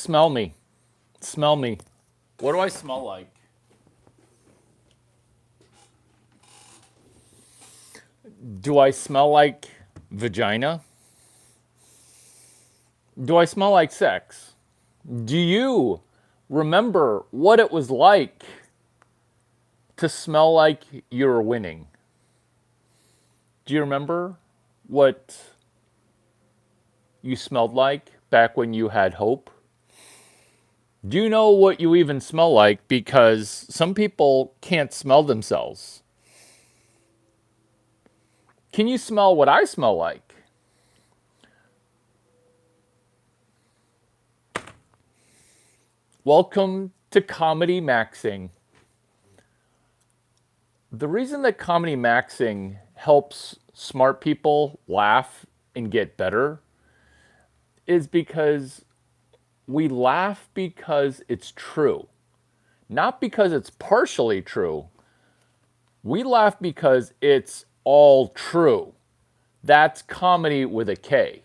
Smell me. Smell me. What do I smell like? Do I smell like vagina? Do I smell like sex? Do you remember what it was like to smell like you were winning? Do you remember what you smelled like back when you had hope? Do you know what you even smell like? Because some people can't smell themselves. Can you smell what I smell like? Welcome to Comedy Maxxxing. The reason that Comedy Maxxxing helps smart people laugh and get better is because we laugh because it's true, not because it's partially true. We laugh because it's all true. That's comedy with a K.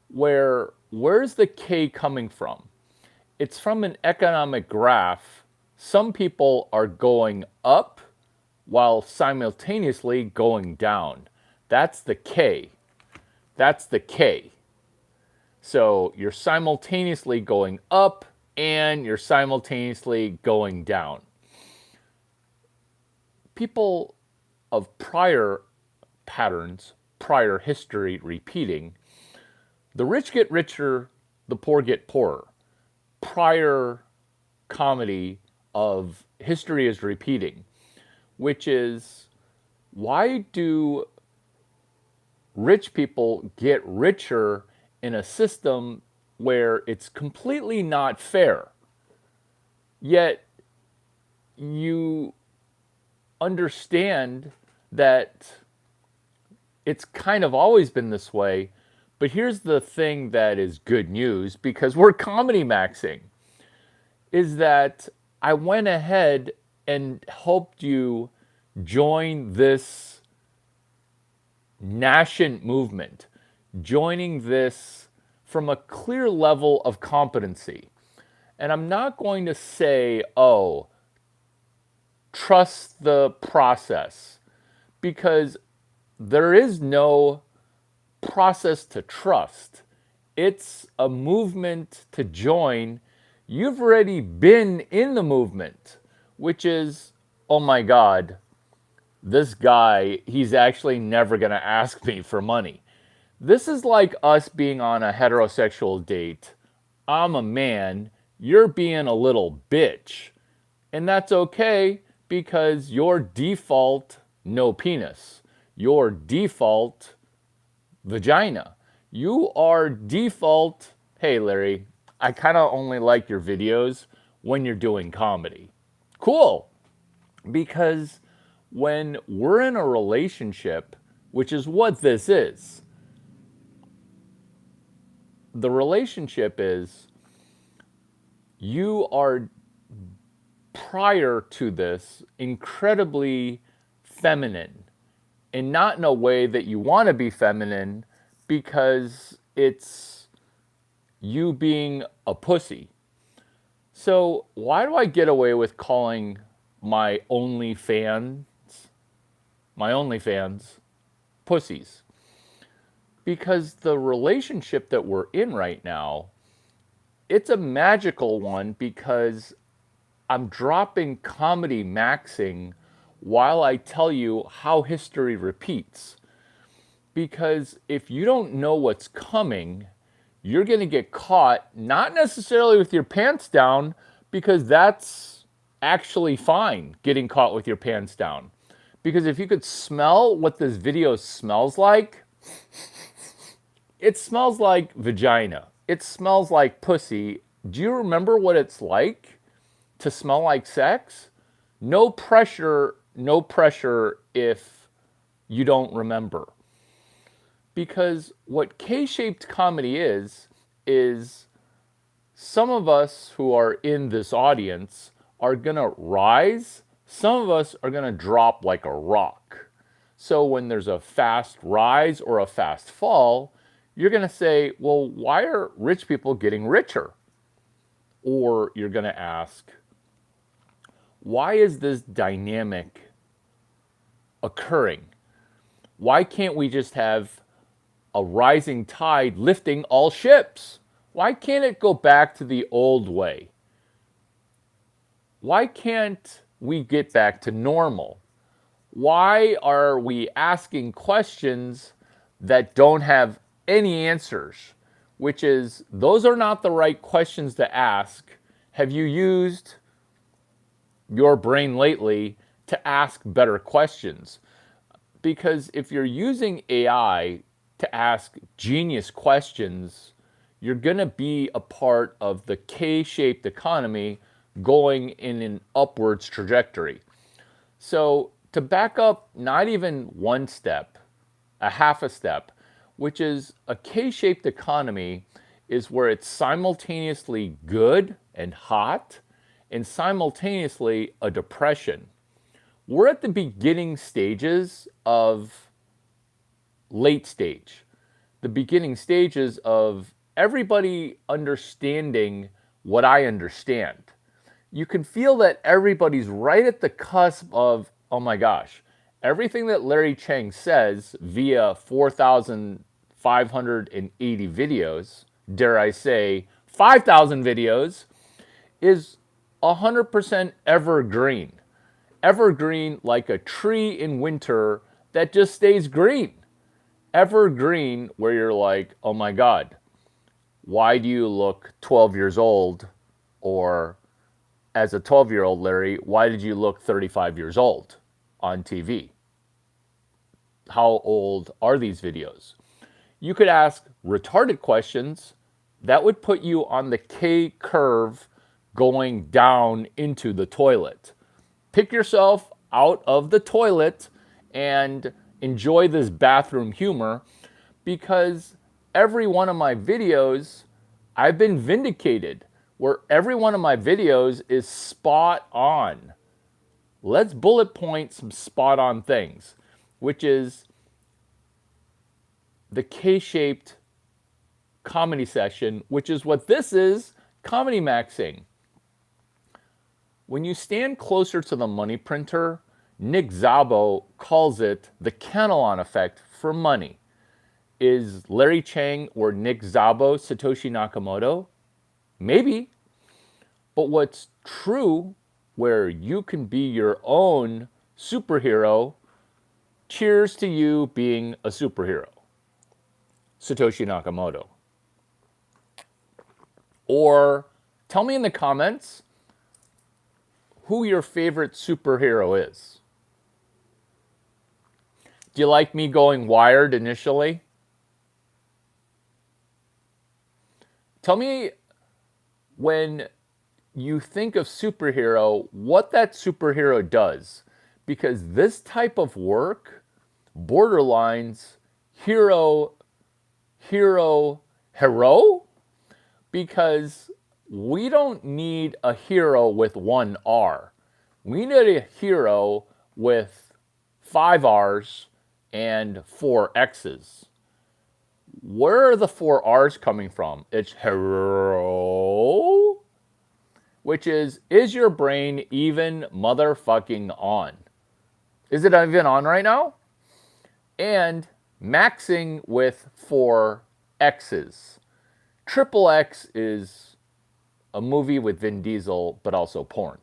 Where's the K coming from? It's from an economic graph. Some people are going up while simultaneously going down. That's the K. That's the K. So you're simultaneously going up and you're simultaneously going down. People of prior patterns, prior history repeating, the rich get richer, the poor get poorer. Prior comedy of history is repeating, which is, why do rich people get richer in a system where it's completely not fair? Yet you understand that it's kind of always been this way. But here's the thing that is good news, because we're comedy maxing, is that I went ahead and helped you join this nascent movement, joining this from a clear level of competency. And I'm not going to say, oh, trust the process, because there is no process to trust. It's a movement to join. You've already been in the movement, which is, oh my God, this guy, he's actually never going to ask me for money. This is like us being on a heterosexual date. I'm a man, you're being a little bitch. And that's okay, because your default, no penis. Your default, vagina. You are default, hey Larry, I kind of only like your videos when you're doing comedy. Cool. Because when we're in a relationship, which is what this is, the relationship is you are, prior to this, incredibly feminine, and not in a way that you want to be feminine, because it's you being a pussy. So why do I get away with calling my OnlyFans pussies? Because the relationship that we're in right now, it's a magical one, because I'm dropping comedy maxing while I tell you how history repeats. Because if you don't know what's coming, you're going to get caught, not necessarily with your pants down, because that's actually fine, getting caught with your pants down. Because if you could smell what this video smells like, it smells like vagina. It smells like pussy. Do you remember what it's like to smell like sex? No pressure if you don't remember. Because what K-shaped comedy is some of us who are in this audience are going to rise. Some of us are going to drop like a rock. So when there's a fast rise or a fast fall, you're going to say, well, why are rich people getting richer? Or you're going to ask, why is this dynamic occurring? Why can't we just have a rising tide lifting all ships? Why can't it go back to the old way? Why can't we get back to normal? Why are we asking questions that don't have any answers? Which is, those are not the right questions to ask. Have you used your brain lately to ask better questions? Because if you're using AI to ask genius questions, you're going to be a part of the K-shaped economy going in an upwards trajectory. So to back up not even one step, a half a step, which is a K-shaped economy is where it's simultaneously good and hot and simultaneously a depression. We're at the beginning stages of late stage, the beginning stages of everybody understanding what I understand. You can feel that everybody's right at the cusp of, oh my gosh, everything that Larry Chang says via 4,580 videos, dare I say, 5,000 videos, is 100% evergreen. Evergreen like a tree in winter that just stays green. Evergreen where you're like, oh my God, why do you look 12 years old? Or as a 12-year-old Larry, why did you look 35 years old on TV? How old are these videos? You could ask retarded questions that would put you on the K curve going down into the toilet. Pick yourself out of the toilet and enjoy this bathroom humor, because every one of my videos, I've been vindicated, where every one of my videos is spot on. Let's bullet point some spot on things, which is the K-shaped comedy session, which is what this is, comedy maxing. When you stand closer to the money printer, Nick Szabo calls it the Cantillon effect for money. Is Larry Chang or Nick Szabo Satoshi Nakamoto? Maybe. But what's true, where you can be your own superhero, cheers to you being a superhero. Satoshi Nakamoto. Or tell me in the comments who your favorite superhero is. Do you like me going wired initially? Tell me, when you think of superhero, what that superhero does. Because this type of work borderlines hero. Because we don't need a hero with one R. We need a hero with 5 R's and 4 X's. Where are the 4 R's coming from? It's hero, which is your brain even motherfucking on? Is it even on right now? And maxing with 4 X's. Triple X is a movie with Vin Diesel, but also porn.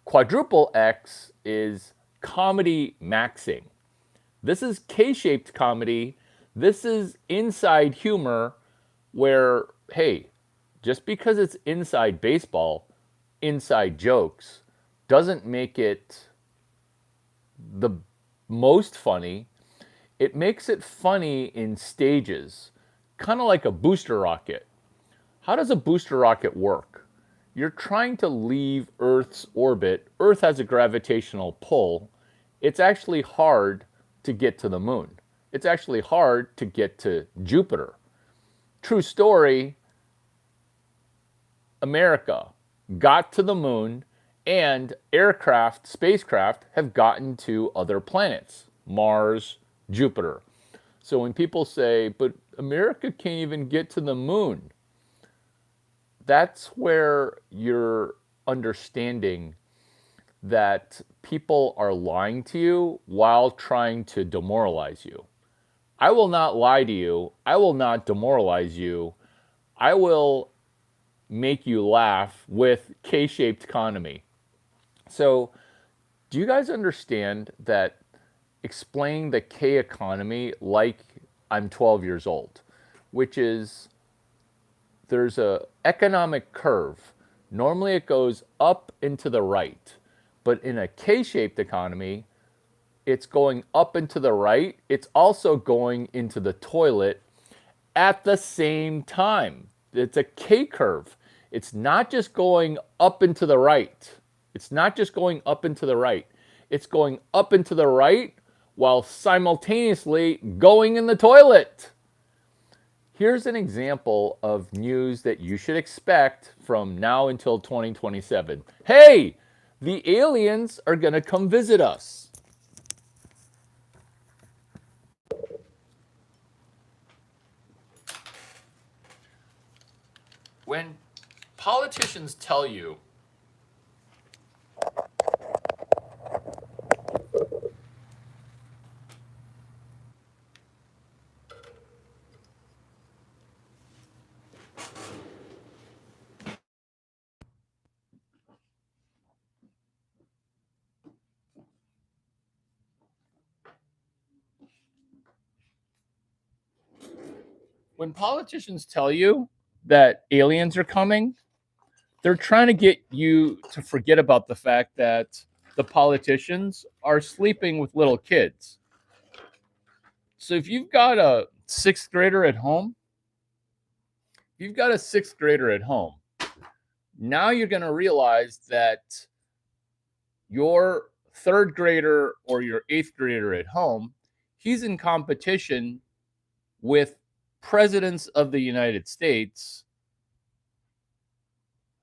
Quadruple X is comedy maxing. This is K-shaped comedy. This is inside humor where, hey, just because it's inside baseball, inside jokes, doesn't make it the most funny. It makes it funny in stages, kind of like a booster rocket. How does a booster rocket work? You're trying to leave Earth's orbit. Earth has a gravitational pull. It's actually hard to get to the moon. It's actually hard to get to Jupiter. True story, America got to the moon, and aircraft, spacecraft, have gotten to other planets, Mars, Jupiter. So when people say, but America can't even get to the moon, that's where you're understanding that people are lying to you while trying to demoralize you. I will not lie to you. I will not demoralize you. I will make you laugh with K-shaped economy. So, do you guys understand that explaining the K economy like I'm 12 years old, which is there's a economic curve. Normally it goes up and to the right, but in a K-shaped economy, it's going up and to the right. It's also going into the toilet at the same time. It's a K curve. It's not just going up and to the right. It's not just going up and to the right. It's going up and to the right while simultaneously going in the toilet. Here's an example of news that you should expect from now until 2027. Hey, the aliens are going to come visit us. When politicians tell you when politicians tell you that aliens are coming, they're trying to get you to forget about the fact that the politicians are sleeping with little kids. So if you've got a sixth grader at home, now you're going to realize that your third grader or your eighth grader at home, he's in competition with presidents of the United States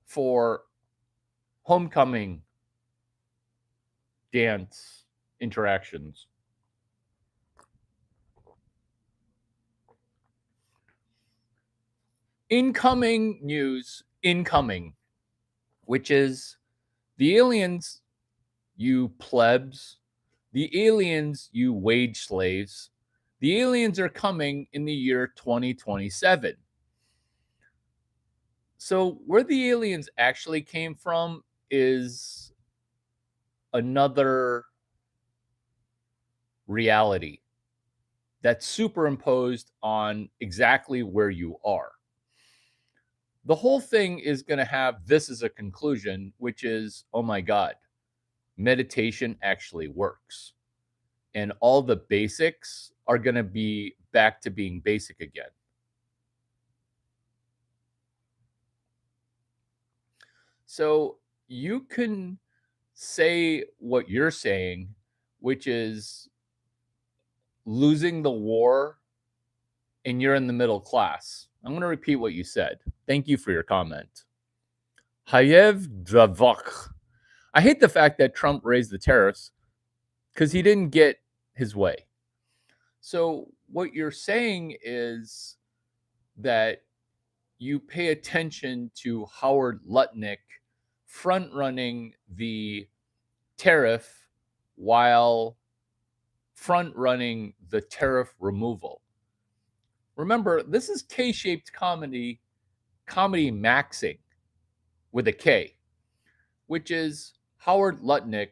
for homecoming dance interactions. Incoming news, which is the aliens, you plebs, the aliens, you wage slaves, the aliens are coming in the year 2027. So, where the aliens actually came from is another reality that's superimposed on exactly where you are. The whole thing is going to have this as a conclusion, which is, oh my God, meditation actually works. And all the basics are going to be back to being basic again. So you can say what you're saying, which is losing the war and you're in the middle class. I'm going to repeat what you said. Thank you for your comment. Hayev Dravak. I hate the fact that Trump raised the tariffs because he didn't get his way. So what you're saying is that you pay attention to Howard Lutnick front running the tariff while front running the tariff removal. Remember, this is K-shaped comedy Maxxxxing with a K, which is Howard Lutnick.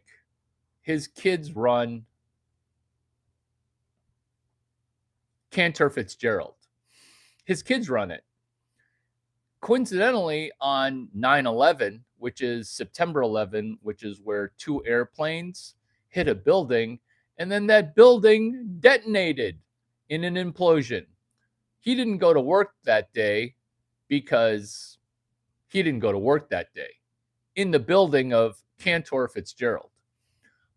His kids run Cantor Fitzgerald. His kids run it. Coincidentally, on 9/11, which is September 11, which is where two airplanes hit a building, and then that building detonated in an implosion. He didn't go to work that day because he didn't go to work that day in the building of Cantor Fitzgerald.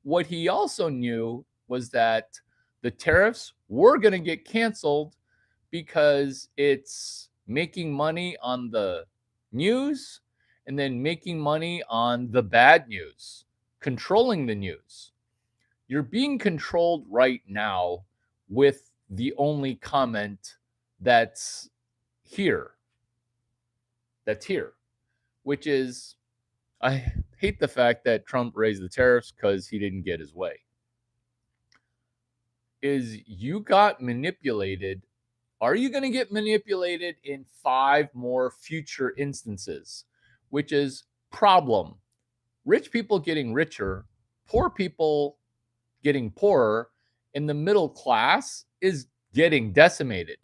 What he also knew was that the tariffs were going to get canceled because it's making money on the news and then making money on the bad news, controlling the news. You're being controlled right now with the only comment that's here. which is, I hate the fact that Trump raised the tariffs because he didn't get his way, is you got manipulated. Are you going to get manipulated in 5 more future instances? Which is problem. Rich people getting richer, poor people getting poorer, and the middle class is getting decimated.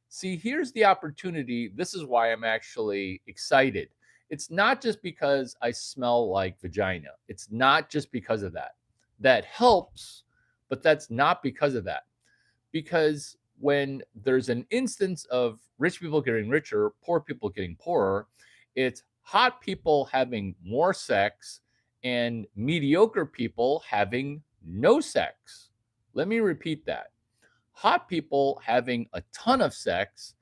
See, here's the opportunity. This is why I'm actually excited. It's not just because I smell like vagina. It's not just because of that. That helps, but that's not because of that. Because when there's an instance of rich people getting richer, poor people getting poorer, it's hot people having more sex and mediocre people having no sex. Let me repeat that. Hot people having a ton of sex,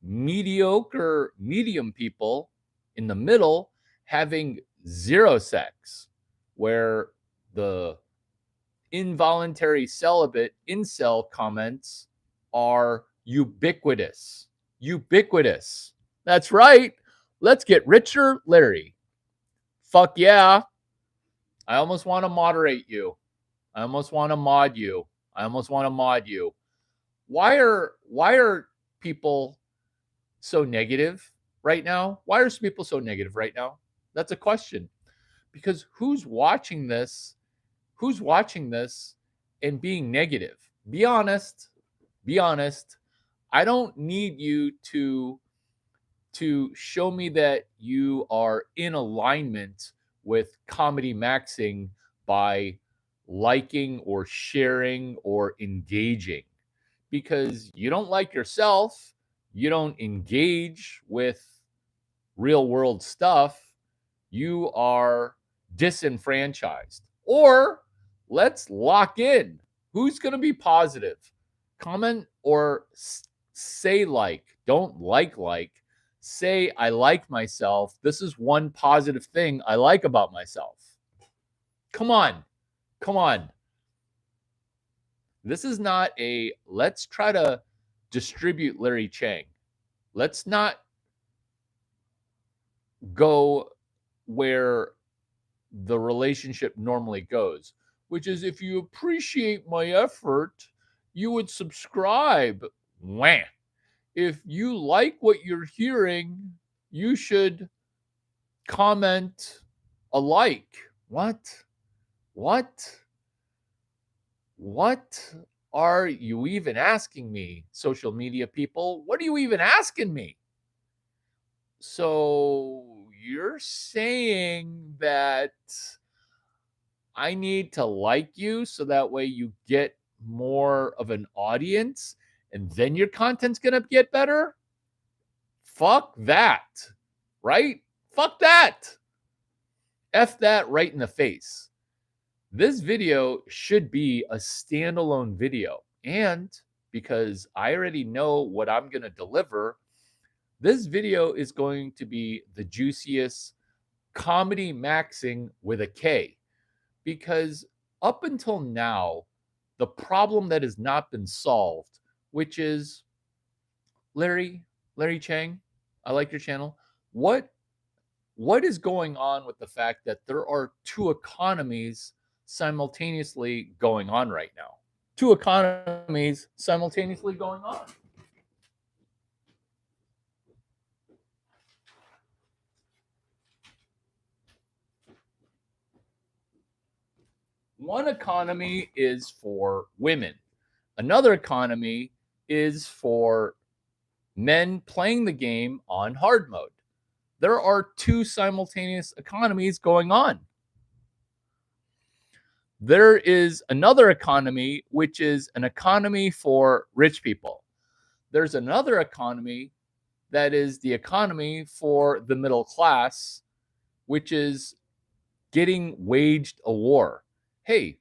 mediocre, medium people in the middle having zero sex, where the involuntary celibate incel comments are ubiquitous. Ubiquitous. That's right. Let's get richer, Larry. Fuck yeah. I almost want to moderate you. I almost want to mod you. I almost want to mod you. Why are people so negative right now? Why are people so negative right now? That's a question. Because who's watching this? Who's watching this and being negative? Be honest. Be honest. I don't need you to show me that you are in alignment with Comedy Maxxxing by liking or sharing or engaging, because you don't like yourself, you don't engage with real world stuff, you are disenfranchised. Or let's lock in. Who's going to be positive? Comment or say like. Don't like. Say, I like myself. This is one positive thing I like about myself. Come on. Come on. This is not a let's try to distribute Larry Chang. Let's not go where the relationship normally goes, which is if you appreciate my effort, you would subscribe. Wah. If you like what you're hearing, you should comment a like. What? What are you even asking me, social media people? What are you even asking me? So you're saying that I need to like you so that way you get more of an audience and then your content's going to get better? Fuck that, right? Fuck that. F that right in the face. This video should be a standalone video. And because I already know what I'm going to deliver, this video is going to be the juiciest comedy maxing with a K. Because up until now, the problem that has not been solved, which is Larry Chang, I like your channel. What is going on with the fact that there are 2 economies simultaneously going on right now? 2 economies simultaneously going on. One economy is for women. Another economy is for men playing the game on hard mode. There are 2 simultaneous economies going on. There is another economy, which is an economy for rich people. There's another economy that is the economy for the middle class, which is getting waged a war. Hey,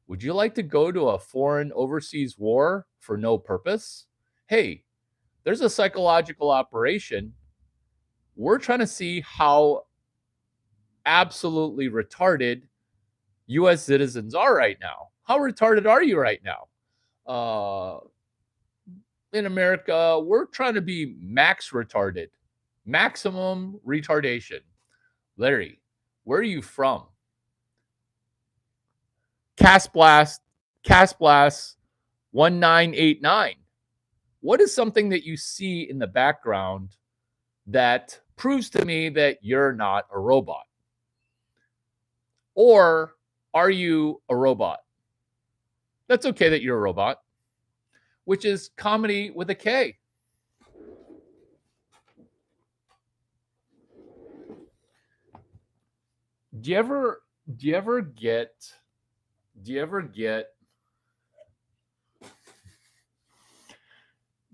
would you like to go to a foreign overseas war for no purpose? Hey, there's a psychological operation. We're trying to see how absolutely retarded US citizens are right now. How retarded are you right now? In America, we're trying to be max retarded, maximum retardation. Larry, where are you from? Cast Blast 1989. What is something that you see in the background that proves to me that you're not a robot? Or are you a robot? That's okay that you're a robot, which is comedy with a K. Do you ever get do you ever get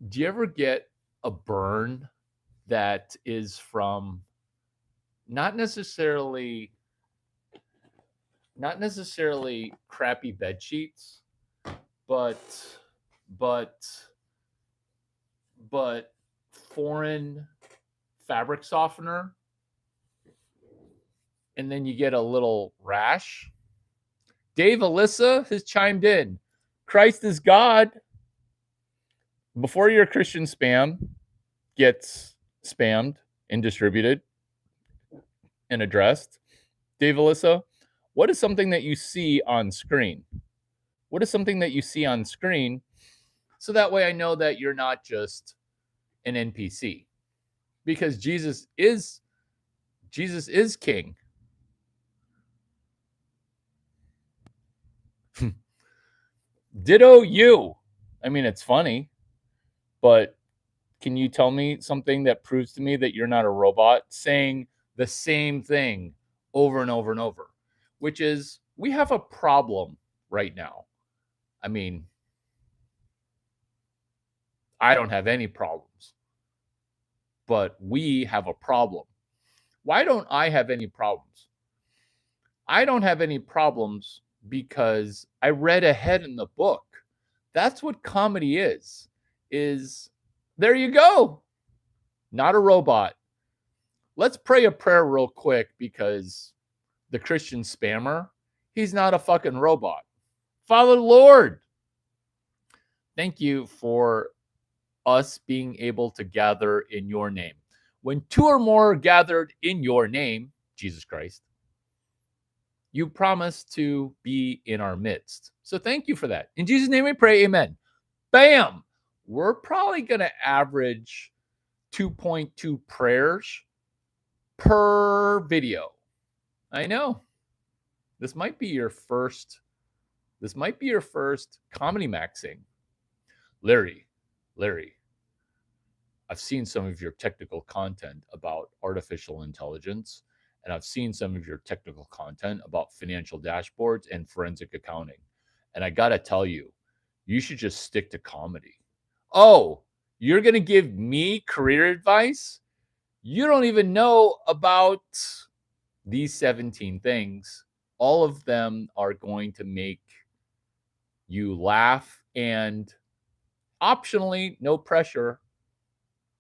do you ever get a burn that is from not necessarily crappy bed sheets, but but but foreign fabric softener, and then you get a little rash? Dave Alyssa has chimed in. Christ is God. Before your Christian spam gets spammed and distributed and addressed, Dave Alyssa, what is something that you see on screen? What is something that you see on screen? So that way I know that you're not just an NPC. Because Jesus is king. Ditto you. I mean, it's funny, but can you tell me something that proves to me that you're not a robot saying the same thing over and over and over? Which is, we have a problem right now. I mean, I don't have any problems, but we have a problem. Why don't I have any problems? I don't have any problems because I read ahead in the book. That's what comedy is there you go. Not a robot. Let's pray a prayer real quick because the Christian spammer, he's not a fucking robot. Father Lord, thank you for us being able to gather in your name. When two or more are gathered in your name, Jesus Christ, you promise to be in our midst. So thank you for that. In Jesus' name we pray, amen. Bam! We're probably going to average 2.2 prayers per video. I know. This might be your first comedy maxing. Larry, I've seen some of your technical content about artificial intelligence, and I've seen some of your technical content about financial dashboards and forensic accounting. And I got to tell you, you should just stick to comedy. Oh, you're going to give me career advice? You don't even know about these 17 things. All of them are going to make you laugh, and optionally, no pressure.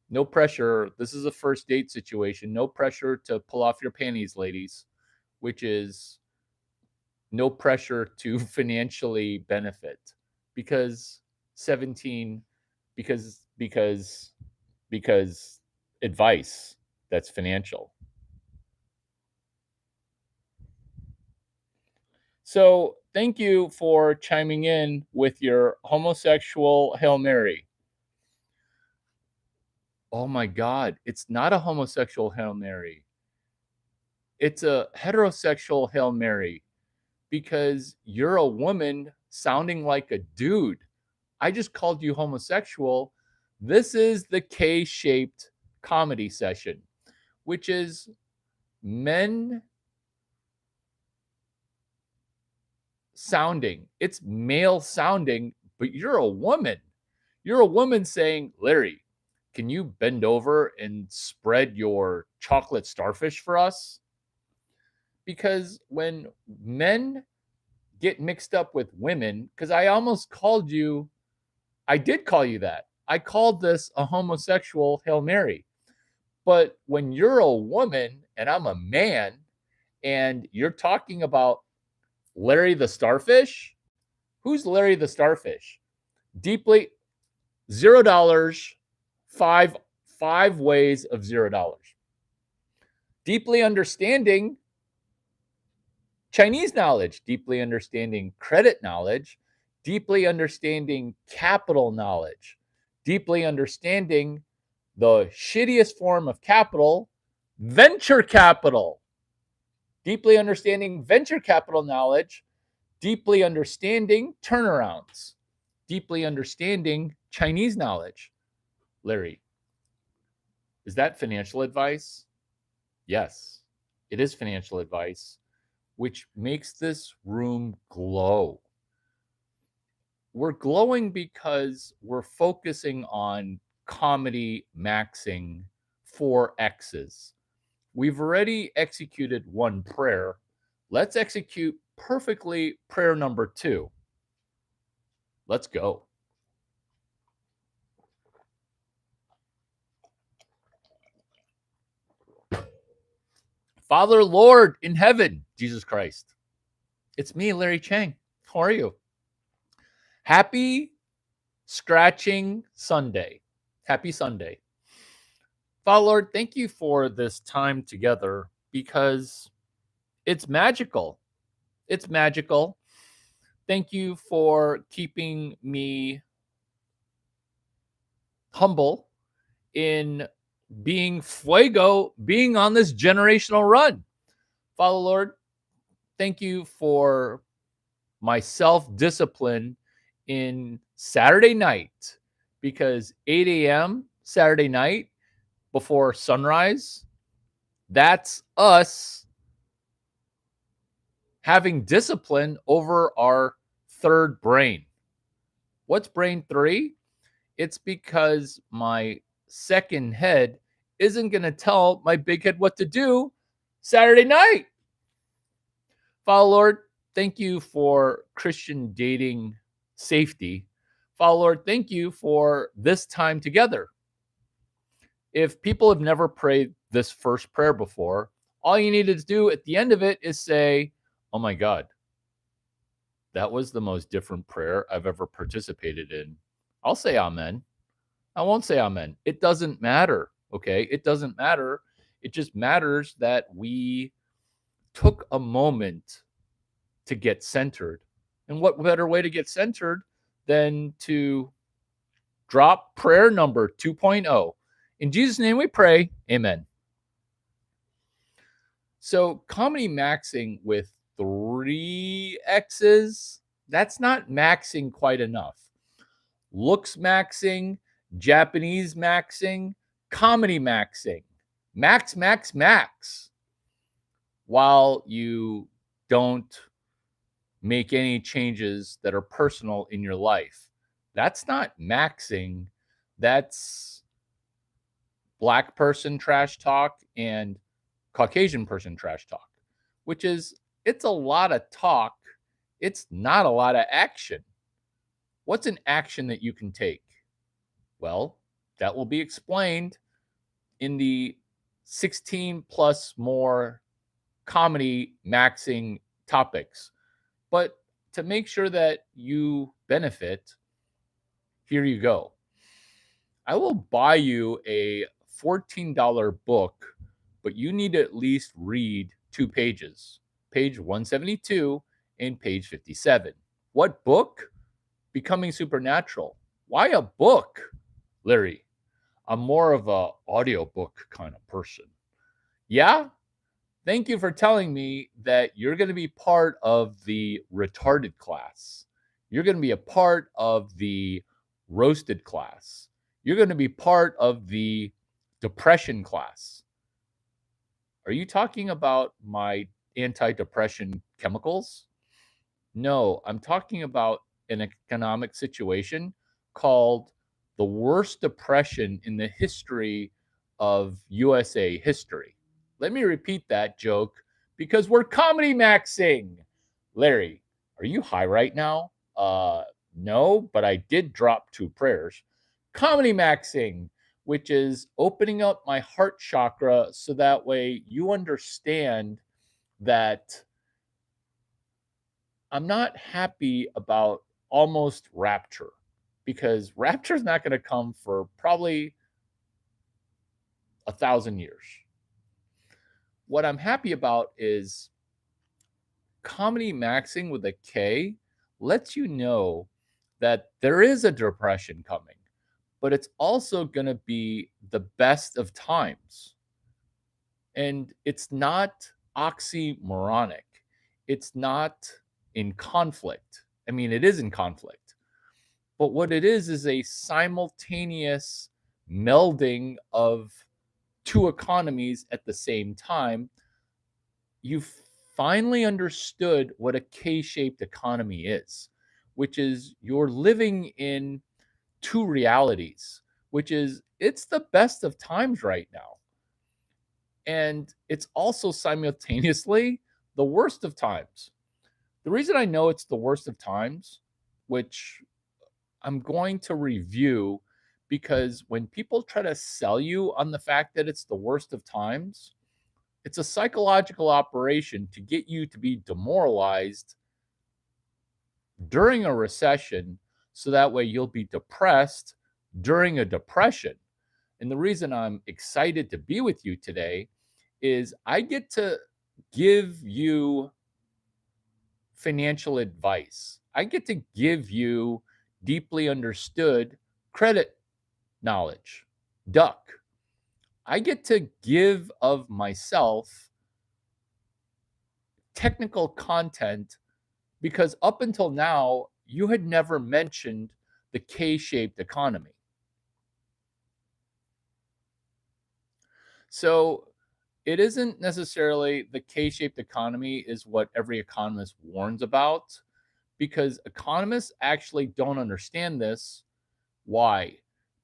No pressure. This is a first date situation. No pressure to pull off your panties, ladies, which is no pressure to financially benefit because advice that's financial. So thank you for chiming in with your homosexual Hail Mary. Oh my God, it's not a homosexual Hail Mary. It's a heterosexual Hail Mary because you're a woman sounding like a dude. I just called you homosexual. This is the K-shaped comedy session, which is men sounding. It's male sounding, but you're a woman. You're a woman saying, Larry, can you bend over and spread your chocolate starfish for us? Because when men get mixed up with women, because I almost called you, I did call you that. I called this a homosexual Hail Mary. But when you're a woman and I'm a man and you're talking about Larry the Starfish, who's Larry the Starfish? Deeply $0, five ways of $0. deeply understanding Chinese knowledge, deeply understanding credit knowledge, deeply understanding capital knowledge, deeply understanding the shittiest form of capital, venture capital, deeply understanding venture capital knowledge, deeply understanding turnarounds, deeply understanding Chinese knowledge. Larry, is that financial advice? Yes, it is financial advice, which makes this room glow. We're glowing because we're focusing on comedy maxing 4X's. We've already executed one prayer. Let's execute perfectly prayer number 2. Let's go. Father, Lord in heaven, Jesus Christ. It's me, Larry Chang. How are you? Happy Scratching Sunday. Happy Sunday. Father, Lord, thank you for this time together because it's magical. It's magical. Thank you for keeping me humble in being fuego, being on this generational run. Father, Lord, thank you for my self discipline in Saturday night because 8 a.m. Saturday night before sunrise, that's us having discipline over our third brain. What's brain 3? It's because my second head isn't going to tell my big head what to do Saturday night. Father, Lord, thank you for Christian dating safety. Father, Lord, thank you for this time together. If people have never prayed this first prayer before, all you needed to do at the end of it is say, oh my God, that was the most different prayer I've ever participated in. I'll say amen. I won't say amen. It doesn't matter. Okay. It doesn't matter. It just matters that we took a moment to get centered. And what better way to get centered than to drop prayer number 2.0? In Jesus' name we pray. Amen. So, comedy maxing with 3 X's, that's not maxing quite enough. Looks maxing, Japanese maxing, comedy maxing. Max, max, max. While you don't make any changes that are personal in your life. That's not maxing. That's Black person trash talk and Caucasian person trash talk, which is it's a lot of talk. It's not a lot of action. What's an action that you can take? Well, that will be explained in the 16 plus more comedy maxing topics. But to make sure that you benefit, here you go. I will buy you a $14 book, but you need to at least read 2 pages, page 172 and page 57. What book? Becoming Supernatural. Why a book? Larry, I'm more of a audiobook kind of person. Yeah? Thank you for telling me that you're going to be part of the retarded class. You're going to be a part of the roasted class. You're going to be part of the depression class. Are you talking about my antidepressant chemicals? No, I'm talking about an economic situation called the worst depression in the history of USA history. Let me repeat that joke because we're comedy maxing. Larry, are you high right now? No, but I did drop 2 prayers. Comedy maxing, which is opening up my heart chakra so that way you understand that I'm not happy about almost rapture because rapture is not going to come for probably 1,000 years. what I'm happy about is comedy maxing with a K lets you know that there is a depression coming, but it's also going to be the best of times. And it's not oxymoronic. It's not in conflict. I mean, it is in conflict, but what it is a simultaneous melding of two economies at the same time. You've finally understood what a K-shaped economy is, which is you're living in two realities, which is it's the best of times right now. And it's also simultaneously the worst of times. The reason I know it's the worst of times, which I'm going to review, because when people try to sell you on the fact that it's the worst of times, it's a psychological operation to get you to be demoralized during a recession so that way you'll be depressed during a depression. And the reason I'm excited to be with you today is I get to give you financial advice. I get to give you deeply understood credit knowledge, duck. I get to give of myself technical content because up until now, you had never mentioned the K shaped economy. So it isn't necessarily the K shaped economy, is what every economist warns about, because economists actually don't understand this. Why?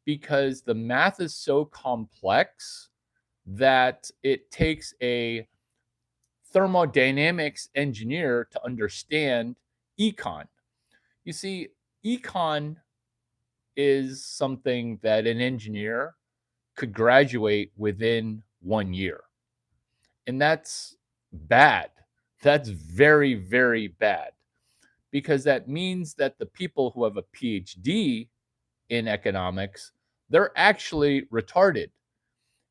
Because the math is so complex that it takes a thermodynamics engineer to understand econ. You see, econ is something that an engineer could graduate within 1 year. And that's bad. That's very, very bad, because that means that the people who have a PhD in economics, they're actually retarded.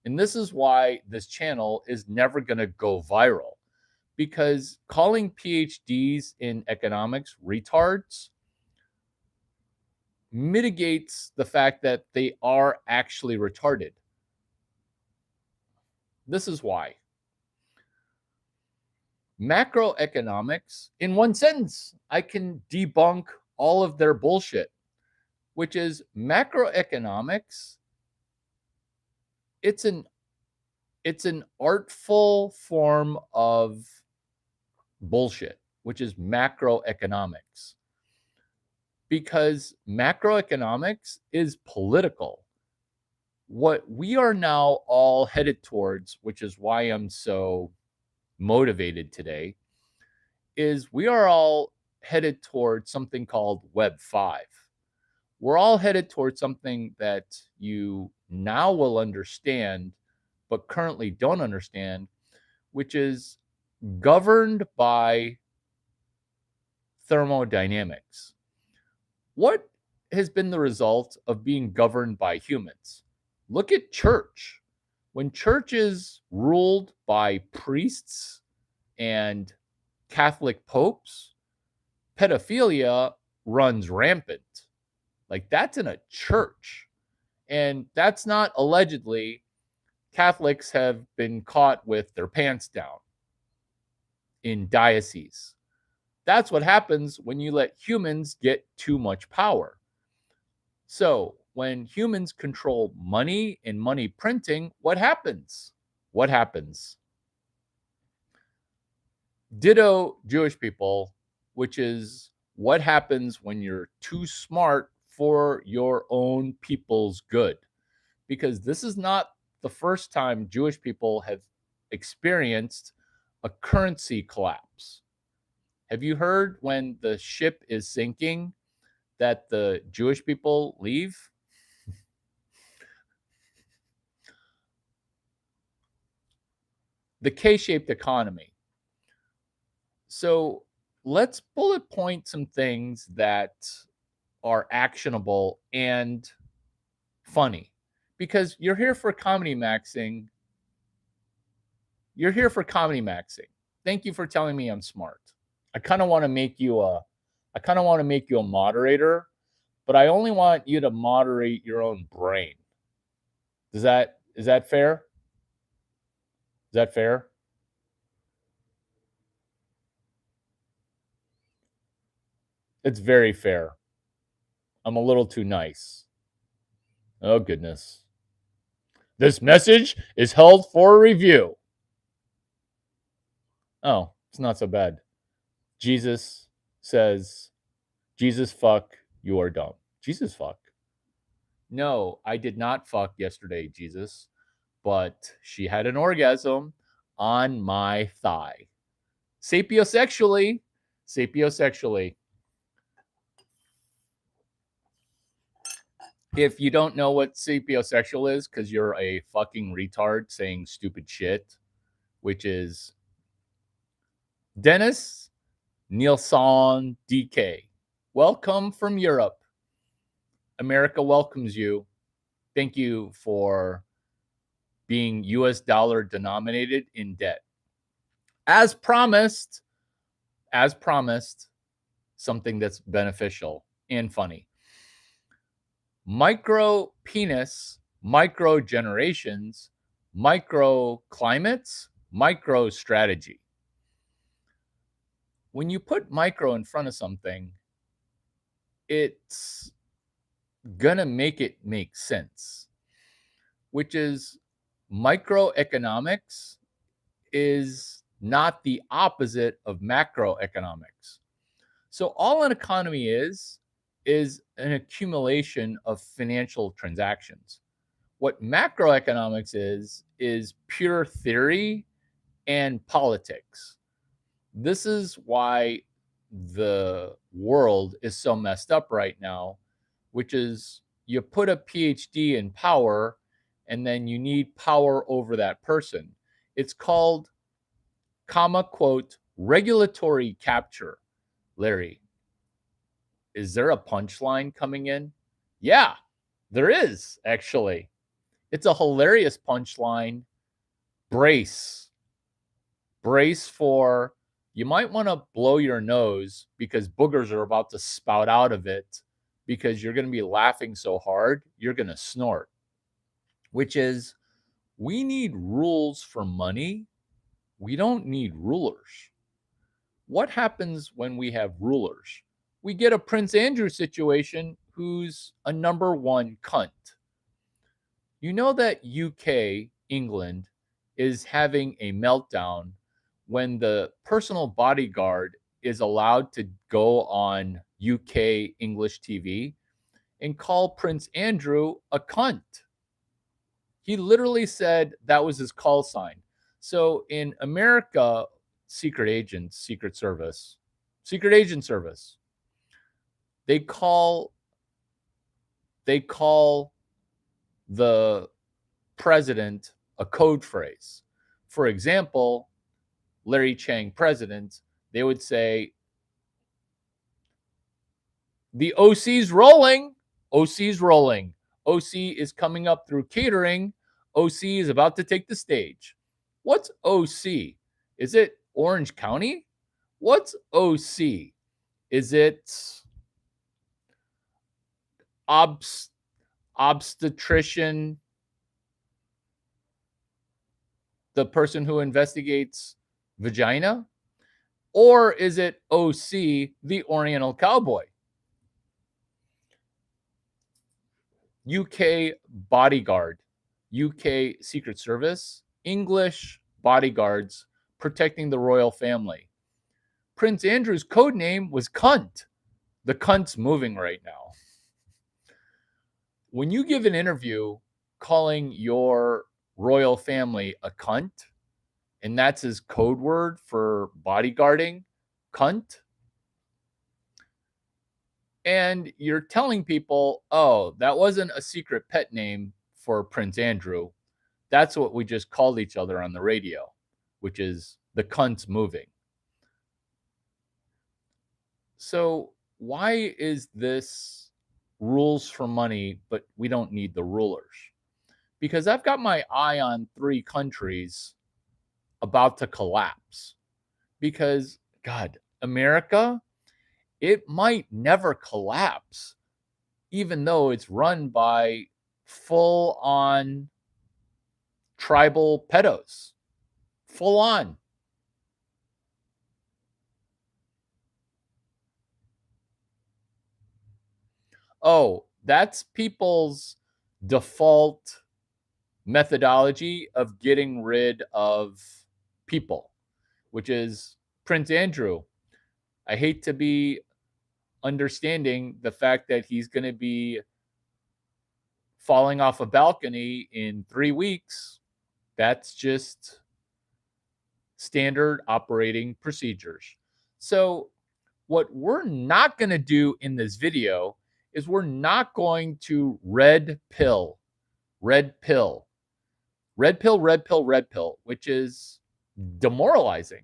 And this is why this channel is never going to go viral, because calling PhDs in economics retards mitigates the fact that they are actually retarded. This is why. Macroeconomics, in one sentence, I can debunk all of their bullshit, which is macroeconomics. It's an artful form of bullshit, which is macroeconomics. Because macroeconomics is political. What we are now all headed towards, which is why I'm so motivated today, is we are all headed towards something called Web 5. We're all headed towards something that you now will understand, but currently don't understand, which is governed by thermodynamics. What has been the result of being governed by humans? Look at church. When church is ruled by priests and Catholic popes, pedophilia runs rampant. Like, that's in a church. And that's not allegedly. Catholics have been caught with their pants down in dioceses. That's what happens when you let humans get too much power. So, when humans control money and money printing, what happens? What happens? Ditto Jewish people, which is what happens when you're too smart for your own people's good. Because this is not the first time Jewish people have experienced a currency collapse. Have you heard when the ship is sinking that the Jewish people leave? The K-shaped economy. So let's bullet point some things that are actionable and funny, because you're here for comedy maxing. You're here for comedy maxing. Thank you for telling me I'm smart. I kind of want to make you a moderator, but I only want you to moderate your own brain. Is that fair? Is that fair? It's very fair. I'm a little too nice. Oh goodness. This message is held for review. Oh, it's not so bad. Jesus says, Jesus fuck, you are dumb. Jesus fuck. No, I did not fuck yesterday, Jesus, but she had an orgasm on my thigh. Sapiosexually. Sapiosexually. If you don't know what sapiosexual is, because you're a fucking retard saying stupid shit, which is Dennis Nilsson DK. Welcome from Europe. America welcomes you. Thank you for being US dollar denominated in debt. As promised, something that's beneficial and funny. Micro penis, micro generations, micro climates, micro strategy. When you put micro in front of something, it's gonna make it make sense, which is microeconomics is not the opposite of macroeconomics. So all an economy is an accumulation of financial transactions. What macroeconomics is pure theory and politics. This is why the world is so messed up right now, which is you put a PhD in power and then you need power over that person. It's called, comma, quote, regulatory capture. Larry, is there a punchline coming in? Yeah, there is, actually. It's a hilarious punchline. Brace. Brace for, you might want to blow your nose because boogers are about to spout out of it because you're going to be laughing so hard, you're going to snort. Which is, we need rules for money. We don't need rulers. What happens when we have rulers? We get a Prince Andrew situation who's a number one cunt. You know that UK, England, is having a meltdown when the personal bodyguard is allowed to go on UK English TV and call Prince Andrew a cunt. He literally said that was his call sign. So in America, secret agents, secret agent service, they call the president a code phrase. For example, Larry Chang president, they would say, the OC's rolling, OC's rolling. OC is coming up through catering. OC is about to take the stage. What's OC? Is it Orange County? What's OC? Is it obstetrician, the person who investigates vagina? Or is it OC, the Oriental Cowboy? UK bodyguard, UK Secret Service, English bodyguards protecting the royal family. Prince Andrew's code name was Cunt. The cunt's moving right now. When you give an interview calling your royal family a cunt, and that's his code word for bodyguarding, cunt, and you're telling people, oh, that wasn't a secret pet name for Prince Andrew. That's what we just called each other on the radio, which is the cunt's moving. So why is this rules for money, but we don't need the rulers? Because I've got my eye on 3 countries about to collapse. Because, God, America, it might never collapse, even though it's run by full on tribal pedos. Full on. Oh, that's people's default methodology of getting rid of people, which is Prince Andrew. I hate to be understanding the fact that he's going to be falling off a balcony in 3 weeks. That's just standard operating procedures. So, what we're not going to do in this video is we're not going to red pill, red pill, red pill, red pill, red pill, which is demoralizing.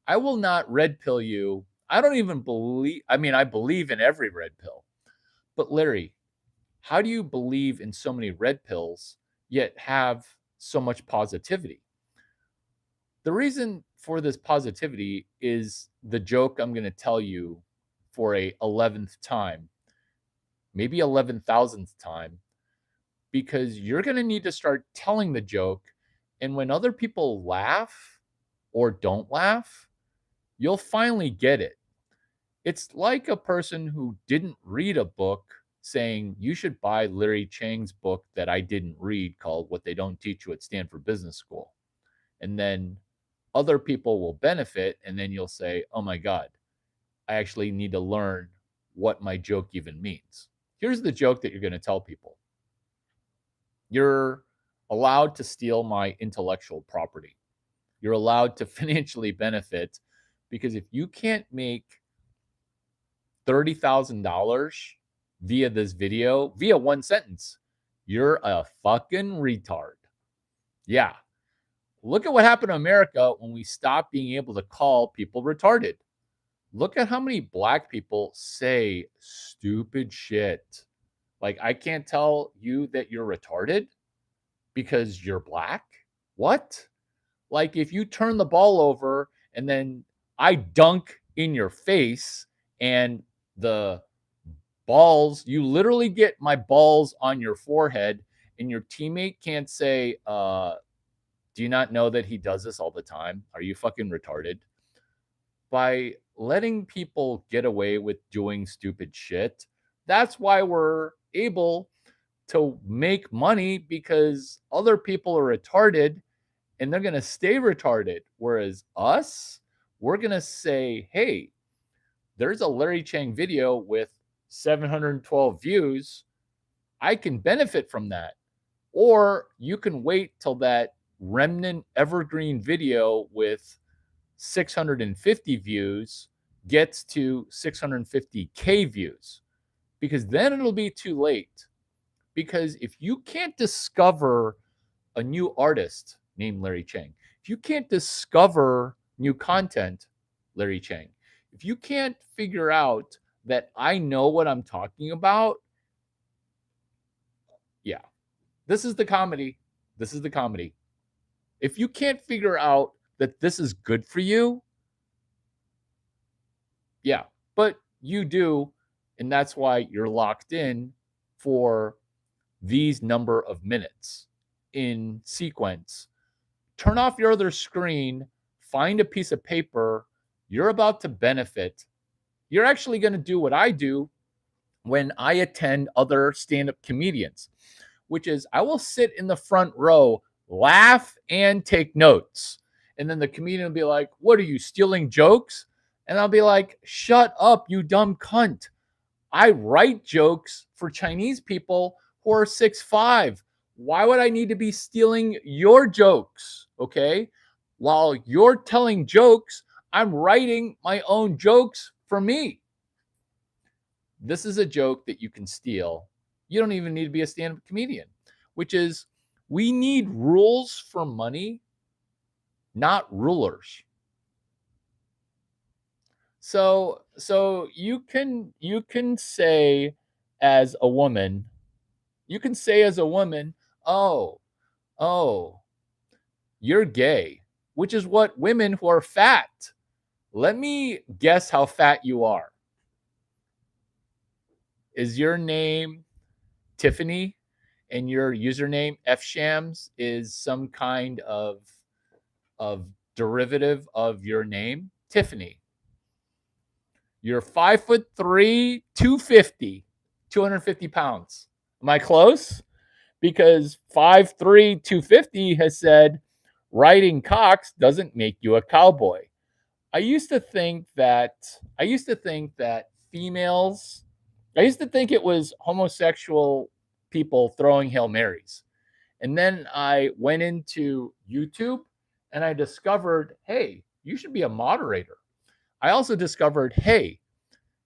I will not red pill you. I don't even believe, I believe in every red pill. But Larry, how do you believe in so many red pills yet have so much positivity? The reason for this positivity is the joke I'm going to tell you for a 11th time, maybe 11,000th time, because you're going to need to start telling the joke. And when other people laugh or don't laugh, you'll finally get it. It's like a person who didn't read a book saying, you should buy Larry Chang's book that I didn't read called What They Don't Teach You at Stanford Business School. And then other people will benefit. And then you'll say, oh my God, I actually need to learn what my joke even means. Here's the joke that you're going to tell people. You're allowed to steal my intellectual property. You're allowed to financially benefit, because if you can't make $30,000 via this video, via one sentence, you're a fucking retard. Yeah. Look at what happened to America when we stopped being able to call people retarded. Look at how many black people say stupid shit. Like, I can't tell you that you're retarded because you're black. What? Like, if you turn the ball over and then I dunk in your face and the balls, you literally get my balls on your forehead, and your teammate can't say, do you not know that he does this all the time? Are you fucking retarded? By letting people get away with doing stupid shit, that's why we're able to make money, because other people are retarded and they're going to stay retarded. Whereas us, we're going to say, hey, there's a Larry Chang video with 712 views. I can benefit from that. Or you can wait till that remnant evergreen video with 650 views gets to 650K views, because then it'll be too late. Because if you can't discover a new artist named Larry Chang, if you can't discover new content, Larry Chang, if you can't figure out that I know what I'm talking about, yeah, this is the comedy. This is the comedy. If you can't figure out that this is good for you, yeah, but you do. And that's why you're locked in for these number of minutes in sequence. Turn off your other screen, find a piece of paper. You're about to benefit. You're actually going to do what I do when I attend other stand-up comedians, which is I will sit in the front row, laugh, and take notes. And then the comedian will be like, what are you, stealing jokes? And I'll be like, shut up, you dumb cunt. I write jokes for Chinese people who are 6'5". Why would I need to be stealing your jokes? Okay. While you're telling jokes, I'm writing my own jokes for me. This is a joke that you can steal. You don't even need to be a stand-up comedian, which is, we need rules for money, not rulers. So you can say as a woman, oh, you're gay. which is what women who are fat. Let me guess how fat you are. Is your name Tiffany and your username fshams is some kind of derivative of your name? Tiffany. You're 5'3", 250, 250 pounds. Am I close? Because 5'3", 250 has said riding cocks doesn't make you a cowboy. I used to think that females, I used to think it was homosexual people throwing Hail Marys. And then I went into YouTube and I discovered, hey, you should be a moderator. I also discovered, hey,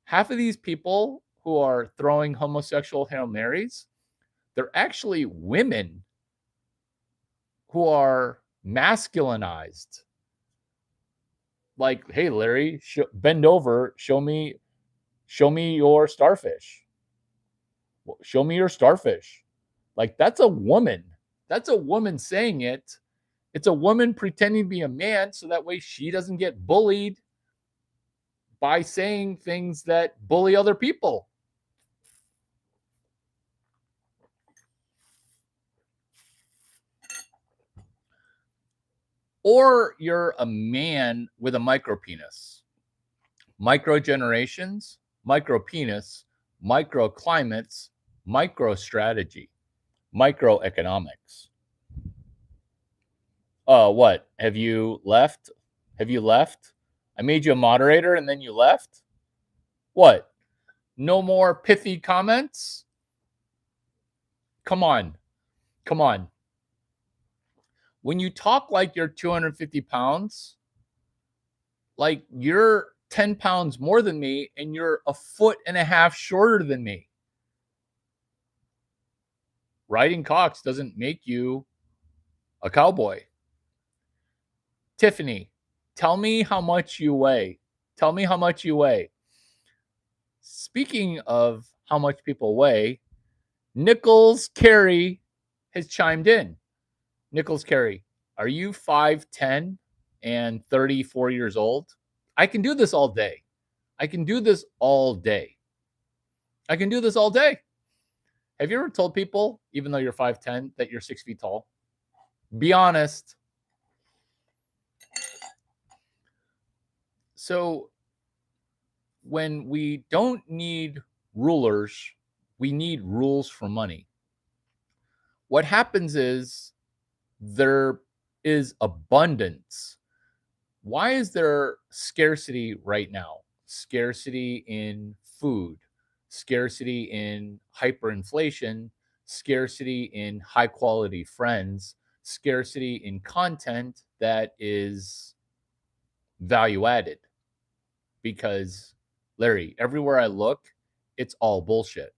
half of these people who are throwing homosexual Hail Marys, they're actually women who are masculinized. Like, hey, Larry, bend over, show me your starfish. Show me your starfish. Like, that's a woman. That's a woman saying it. It's a woman pretending to be a man so that way she doesn't get bullied by saying things that bully other people. Or you're a man with a micro penis. Micro generations, micro penis, microclimates, micro strategy, microeconomics. What? Have you left? Have you left? I made you a moderator and then you left? What? No more pithy comments? Come on. Come on. When you talk like you're 250 pounds, like you're 10 pounds more than me and you're a foot and a half shorter than me. Riding cocks doesn't make you a cowboy. Tiffany, tell me how much you weigh. Tell me how much you weigh. Speaking of how much people weigh, Nichols Carey has chimed in. Nichols Carey, are you 5'10" and 34 years old? I can do this all day. I can do this all day. I can do this all day. Have you ever told people, even though you're 5'10", that you're 6 feet tall? Be honest. So when we don't need rulers, we need rules for money. What happens is there is abundance. Why is there scarcity right now? Scarcity in food, scarcity in hyperinflation, scarcity in high quality friends, scarcity in content that is value added. Because, Larry, everywhere I look, it's all bullshit.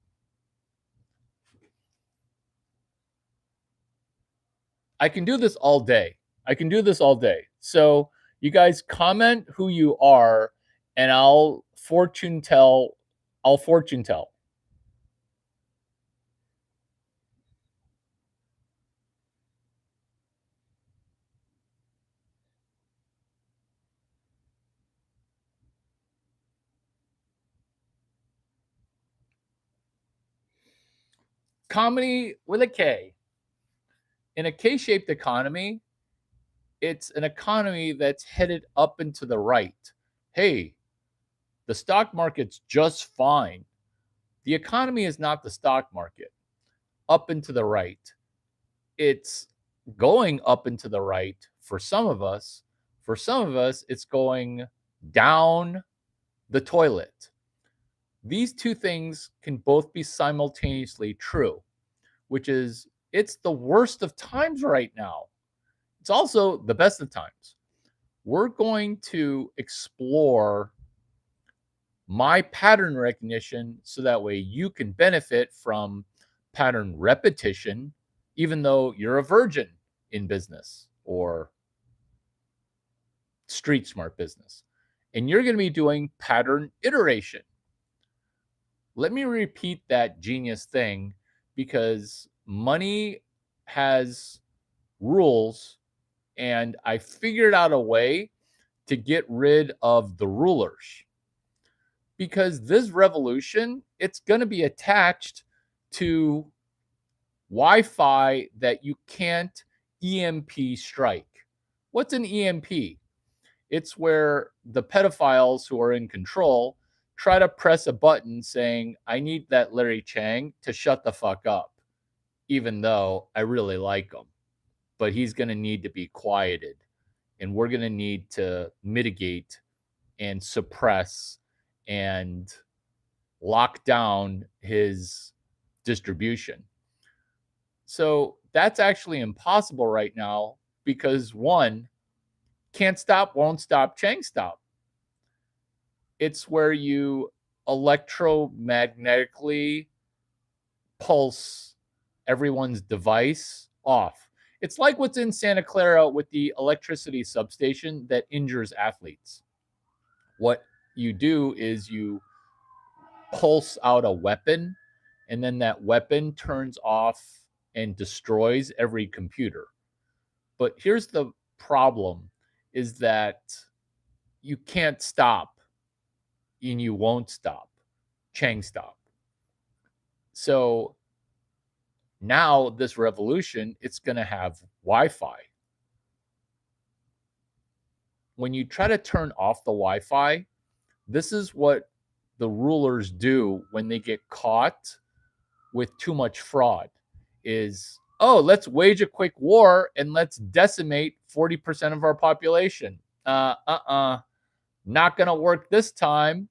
I can do this all day. I can do this all day. So you guys comment who you are and I'll fortune tell. I'll fortune tell. Comedy with a K. In a K-shaped economy, it's an economy that's headed up and to the right. Hey, the stock market's just fine. The economy is not the stock market. Up and to the right. It's going up and to the right for some of us. For some of us, it's going down the toilet. These two things can both be simultaneously true, which is it's the worst of times right now. It's also the best of times. We're going to explore my pattern recognition so that way you can benefit from pattern repetition, even though you're a virgin in business or street smart business. And you're going to be doing pattern iteration. Let me repeat that genius thing because money has rules and I figured out a way to get rid of the rulers, because this revolution, it's going to be attached to Wi-Fi that you can't EMP strike. What's an EMP? It's where the pedophiles who are in control try to press a button saying, I need that Larry Chang to shut the fuck up, even though I really like him. But he's going to need to be quieted, and we're going to need to mitigate and suppress and lock down his distribution. So that's actually impossible right now because one, can't stop, won't stop, Chang stop. It's where you electromagnetically pulse everyone's device off. It's like what's in Santa Clara with the electricity substation that injures athletes. What you do is you pulse out a weapon, and then that weapon turns off and destroys every computer. But here's the problem, is that you can't stop, and you won't stop. Chang stop. So now this revolution, it's going to have Wi-Fi. When you try to turn off the Wi-Fi, this is what the rulers do when they get caught with too much fraud is, oh, let's wage a quick war and let's decimate 40% of our population. Not going to work this time.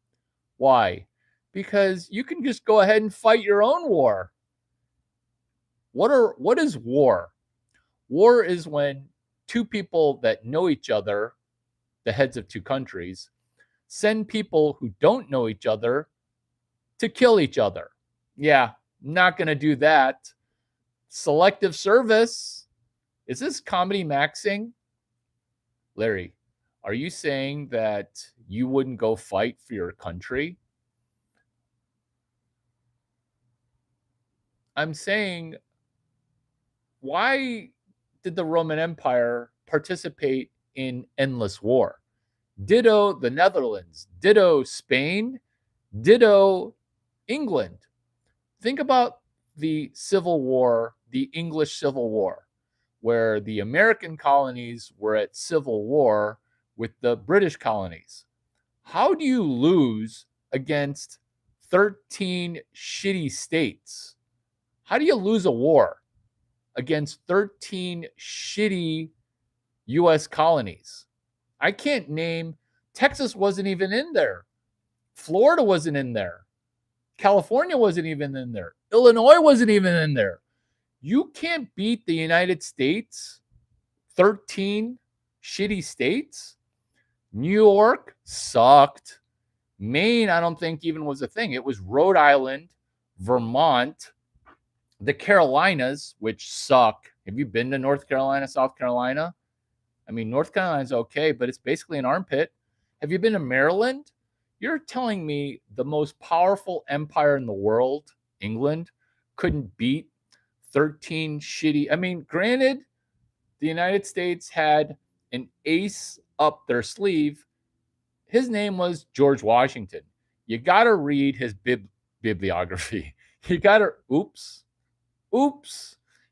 Why? Because you can just go ahead and fight your own war. What is war? War is when two people that know each other, the heads of two countries, send people who don't know each other to kill each other. Yeah, not going to do that. Selective service. Is this comedy maxing? Larry, are you saying that you wouldn't go fight for your country? I'm saying, why did the Roman Empire participate in endless war? Ditto the Netherlands, ditto Spain, ditto England. Think about the Civil War, the English Civil War, where the American colonies were at civil war with the British colonies. How do you lose against 13 shitty states? How do you lose a war against 13 shitty US colonies? I can't name. Texas wasn't even in there. Florida wasn't in there. California wasn't even in there. Illinois wasn't even in there. You can't beat the United States, 13 shitty states. New York sucked. Maine, I don't think even was a thing. It was Rhode Island, Vermont, the Carolinas, which suck. Have you been to North Carolina, South Carolina? I mean, North Carolina's okay, but it's basically an armpit. Have you been to Maryland? You're telling me the most powerful empire in the world, England, couldn't beat 13 shitty. I mean, granted, the United States had an ace up their sleeve. His name was George Washington. You got to read his bibliography. You got to, oops.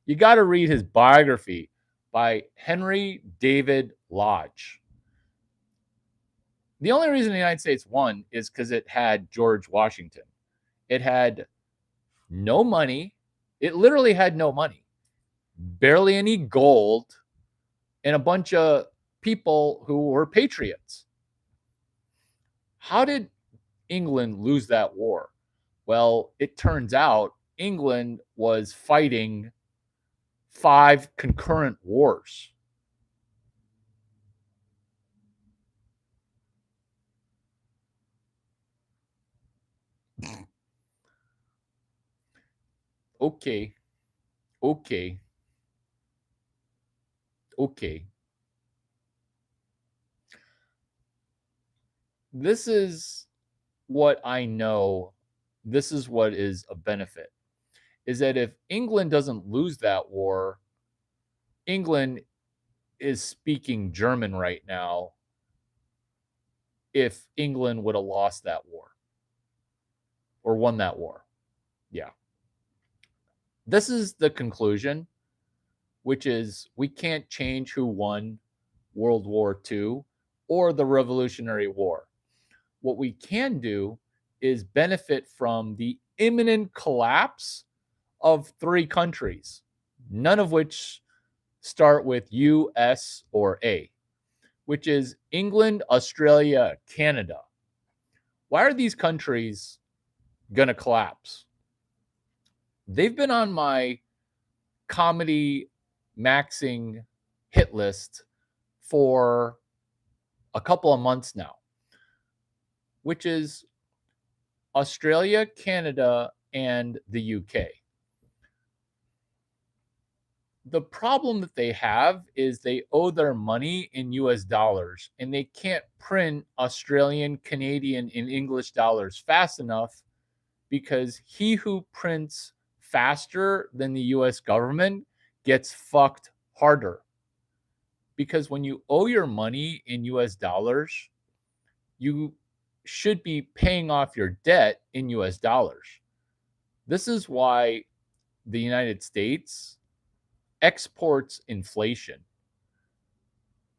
You got to read his biography by Henry David Lodge. The only reason the United States won is because it had George Washington. It had no money. It literally had no money, barely any gold, and a bunch of people who were patriots. How did England lose that war? Well, it turns out England was fighting 5 concurrent wars. Okay. This is what I know. This is what is a benefit, is that if England doesn't lose that war, England is speaking German right now if England would have lost that war or won that war. Yeah. This is the conclusion, which is we can't change who won World War II or the Revolutionary War. What we can do is benefit from the imminent collapse of three countries, none of which start with U, S, or A, which is England, Australia, Canada. Why are these countries going to collapse? They've been on my comedy Maxxxxing hit list for a couple of months now, which is Australia, Canada, and the UK. The problem that they have is they owe their money in US dollars and they can't print Australian, Canadian, and English dollars fast enough because he who prints faster than the US government gets fucked harder. Because when you owe your money in US dollars, you should be paying off your debt in US dollars. This is why the United States exports inflation.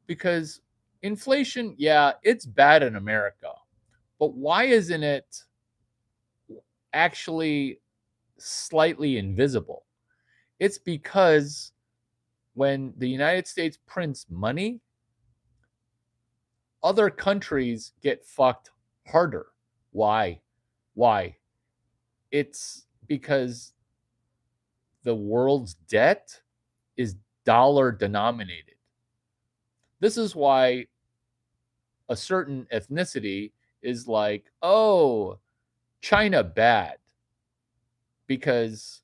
Because inflation, yeah, it's bad in America. But why isn't it actually slightly invisible? It's because when the United States prints money, other countries get fucked harder. Why? It's because the world's debt is dollar denominated. This is why a certain ethnicity is like, oh, China bad, because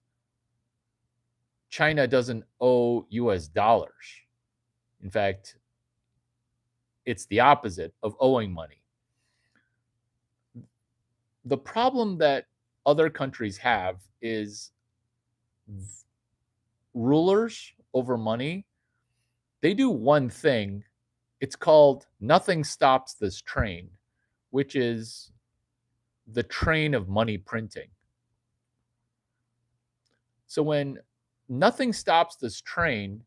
China doesn't owe US dollars. In fact, it's the opposite of owing money. The problem that other countries have is rulers over money. They do one thing. It's called nothing stops this train, which is the train of money printing. So when nothing stops this train,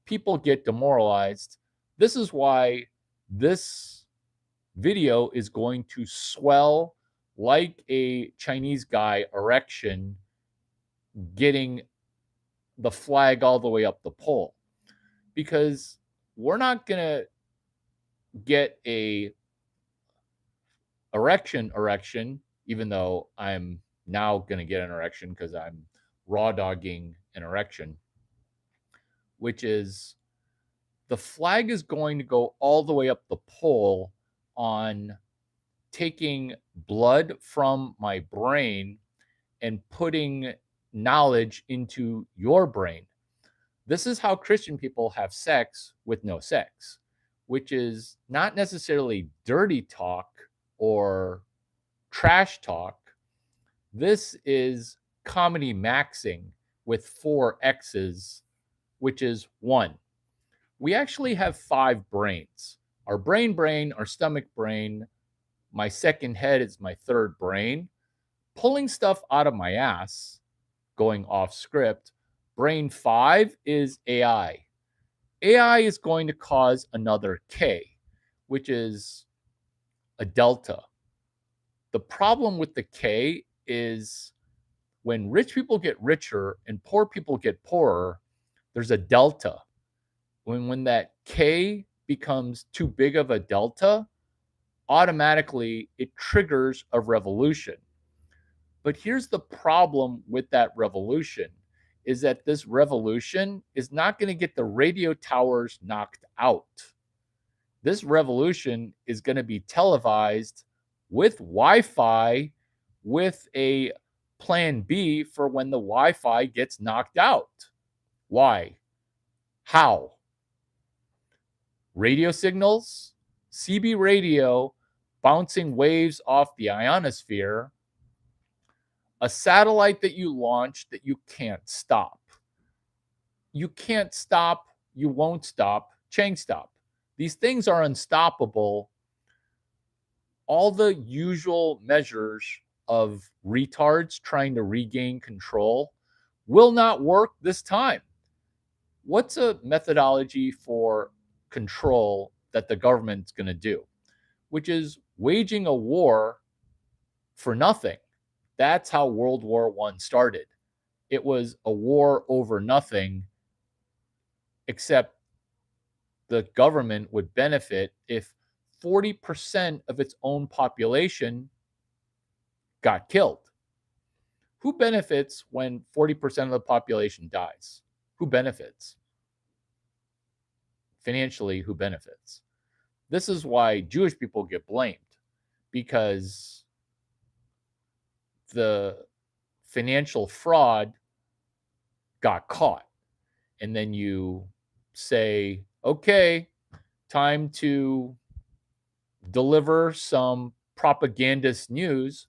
people get demoralized. This is why this video is going to swell like a Chinese guy erection getting the flag all the way up the pole. Because we're not going to get a erection, even though I'm now going to get an erection because I'm raw dogging an erection, which is the flag is going to go all the way up the pole on taking blood from my brain and putting knowledge into your brain. This is how Christian people have sex with no sex, which is not necessarily dirty talk or trash talk. This is comedy maxing with 4 X's, which is 1. We actually have 5 brains. Our brain, our stomach brain, my second head is my third brain. Pulling stuff out of my ass, going off script. Brain 5 is AI. AI is going to cause another K, which is a delta. The problem with the K is when rich people get richer and poor people get poorer, there's a delta. When that K becomes too big of a delta, automatically it triggers a revolution. But here's the problem with that revolution is that this revolution is not going to get the radio towers knocked out. This revolution is going to be televised with Wi-Fi, with a plan B for when the Wi-Fi gets knocked out. Why? How? Radio signals, CB radio bouncing waves off the ionosphere, a satellite that you launch that you can't stop. You can't stop, you won't stop, Chang stop. These things are unstoppable. All the usual measures of retards trying to regain control will not work this time. What's a methodology for control that the government's going to do? Which is waging a war for nothing. That's how World War I started. It was a war over nothing, except the government would benefit if 40% of its own population got killed. Who benefits when 40% of the population dies? Who benefits? Financially, who benefits? This is why Jewish people get blamed, because the financial fraud got caught. And then you say, okay, time to deliver some propagandist news.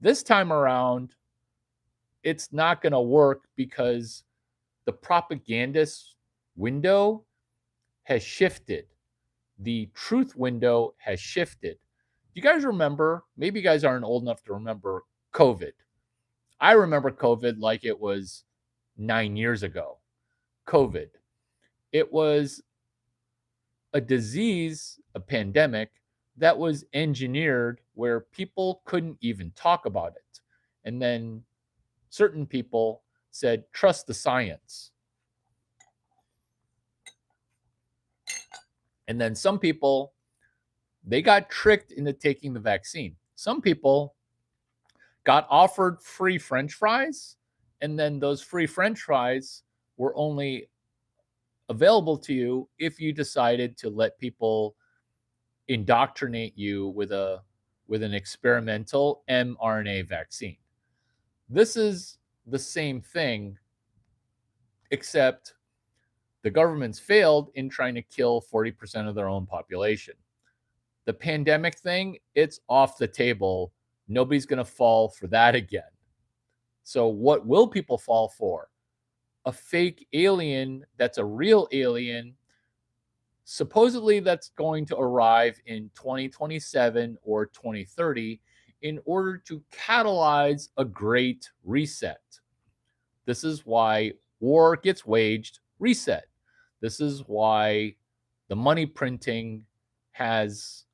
This time around, it's not going to work because the propagandist window has shifted. The truth window has shifted. Do you guys remember? Maybe you guys aren't old enough to remember COVID. I remember COVID like it was 9 years ago. COVID. It was a disease, a pandemic that was engineered where people couldn't even talk about it. And then certain people said, trust the science. And then some people, they got tricked into taking the vaccine. Some people got offered free French fries, and then those free French fries were only available to you if you decided to let people indoctrinate you with an experimental mRNA vaccine. This is the same thing, except the government's failed in trying to kill 40% of their own population. The pandemic thing, it's off the table. Nobody's going to fall for that again. So what will people fall for? A fake alien that's a real alien, supposedly that's going to arrive in 2027 or 2030 in order to catalyze a great reset. This is why war gets waged, reset. This is why the money printing has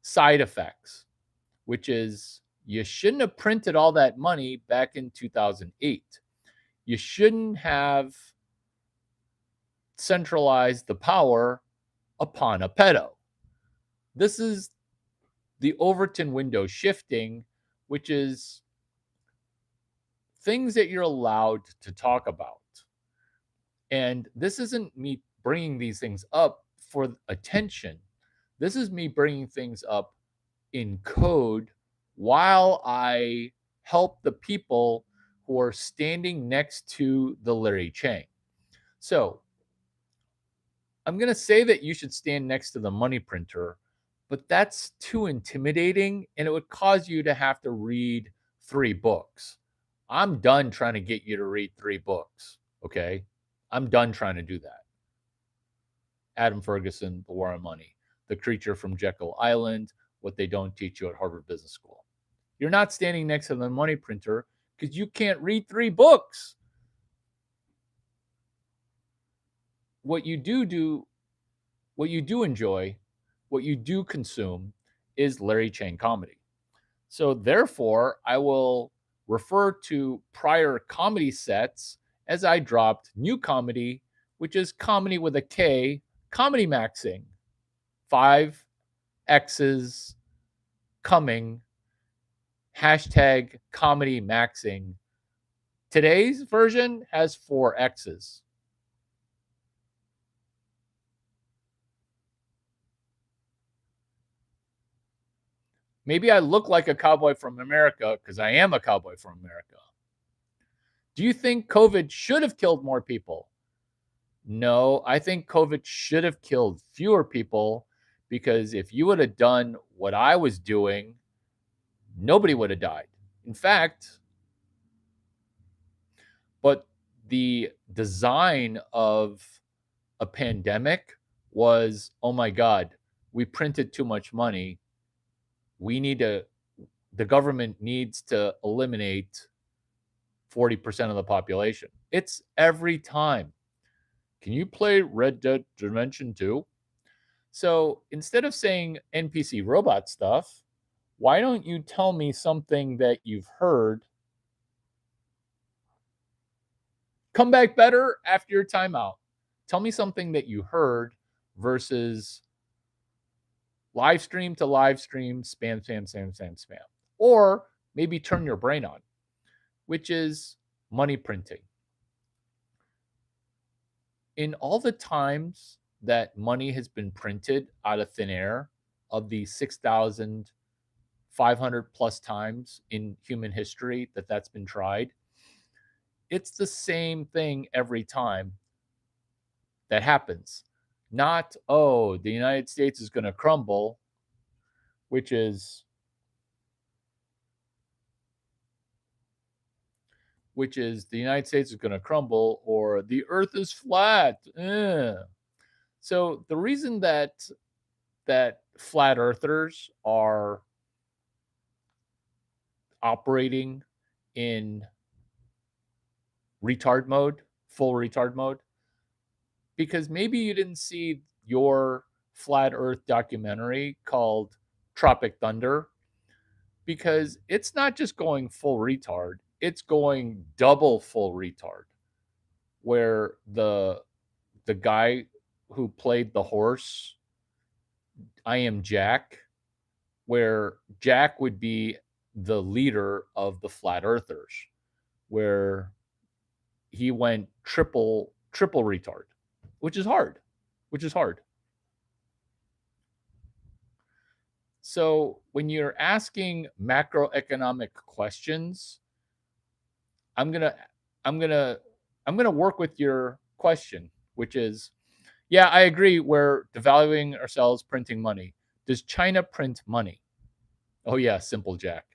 side effects, which is you shouldn't have printed all that money back in 2008. You shouldn't have centralized the power upon a pedo. This is the Overton window shifting, which is things that you're allowed to talk about. And this isn't me bringing these things up for attention. This is me bringing things up in code while I help the people who are standing next to the Larry Chang. So I'm going to say that you should stand next to the money printer, but that's too intimidating and it would cause you to have to read 3 books. I'm done trying to get you to read 3 books, okay? I'm done trying to do that. Adam Ferguson, The War on Money, The Creature from Jekyll Island, What They Don't Teach You at Harvard Business School. You're not standing next to the money printer because you can't read 3 books. What you do enjoy, what you do consume is Larry Chang comedy. So therefore, I will refer to prior comedy sets as I dropped new comedy, which is comedy with a K, comedy maxing. 5 X's coming, hashtag comedy maxing. Today's version has 4 X's. Maybe I look like a cowboy from America because I am a cowboy from America. Do you think COVID should have killed more people? No, I think COVID should have killed fewer people because if you would have done what I was doing, nobody would have died. In fact, but the design of a pandemic was, oh my God, we printed too much money. The government needs to eliminate 40% of the population. It's every time. Can you play Red Dead Redemption 2? So instead of saying NPC robot stuff, why don't you tell me something that you've heard? Come back better after your timeout. Tell me something that you heard versus live stream to live stream, spam, spam, spam, spam, spam. Or maybe turn your brain on, which is money printing. In all the times that money has been printed out of thin air, of the 6,500 plus times in human history that's been tried, it's the same thing every time that happens. Not, oh, the United States is going to crumble, which is the United States is going to crumble, or the earth is flat. So the reason that flat earthers are operating in retard mode, full retard mode, because maybe you didn't see your flat earth documentary called Tropic Thunder, because it's not just going full retard, it's going double full retard, where the guy who played the horse, I Am Jack, where Jack would be the leader of the flat earthers, where he went triple retard, which is hard. So when you're asking macroeconomic questions, I'm gonna work with your question, which is, yeah, I agree. We're devaluing ourselves, printing money. Does China print money? Oh yeah, Simple Jack.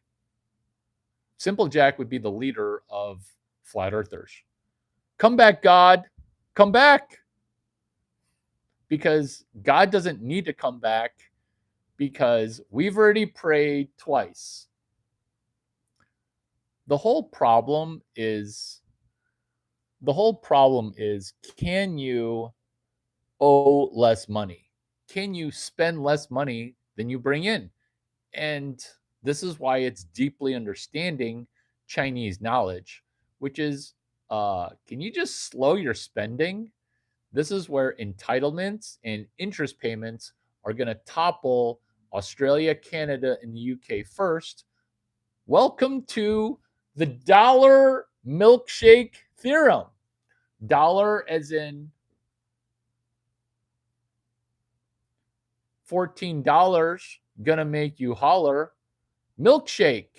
Simple Jack would be the leader of flat earthers. Come back, God. Come back. Because God doesn't need to come back, because we've already prayed twice. The whole problem is can you owe less money? Can you spend less money than you bring in? And this is why it's deeply understanding Chinese knowledge, which is, can you just slow your spending? This is where entitlements and interest payments are going to topple Australia, Canada, and the UK first. Welcome to the dollar milkshake theorem. Dollar as in $14 gonna make you holler. Milkshake.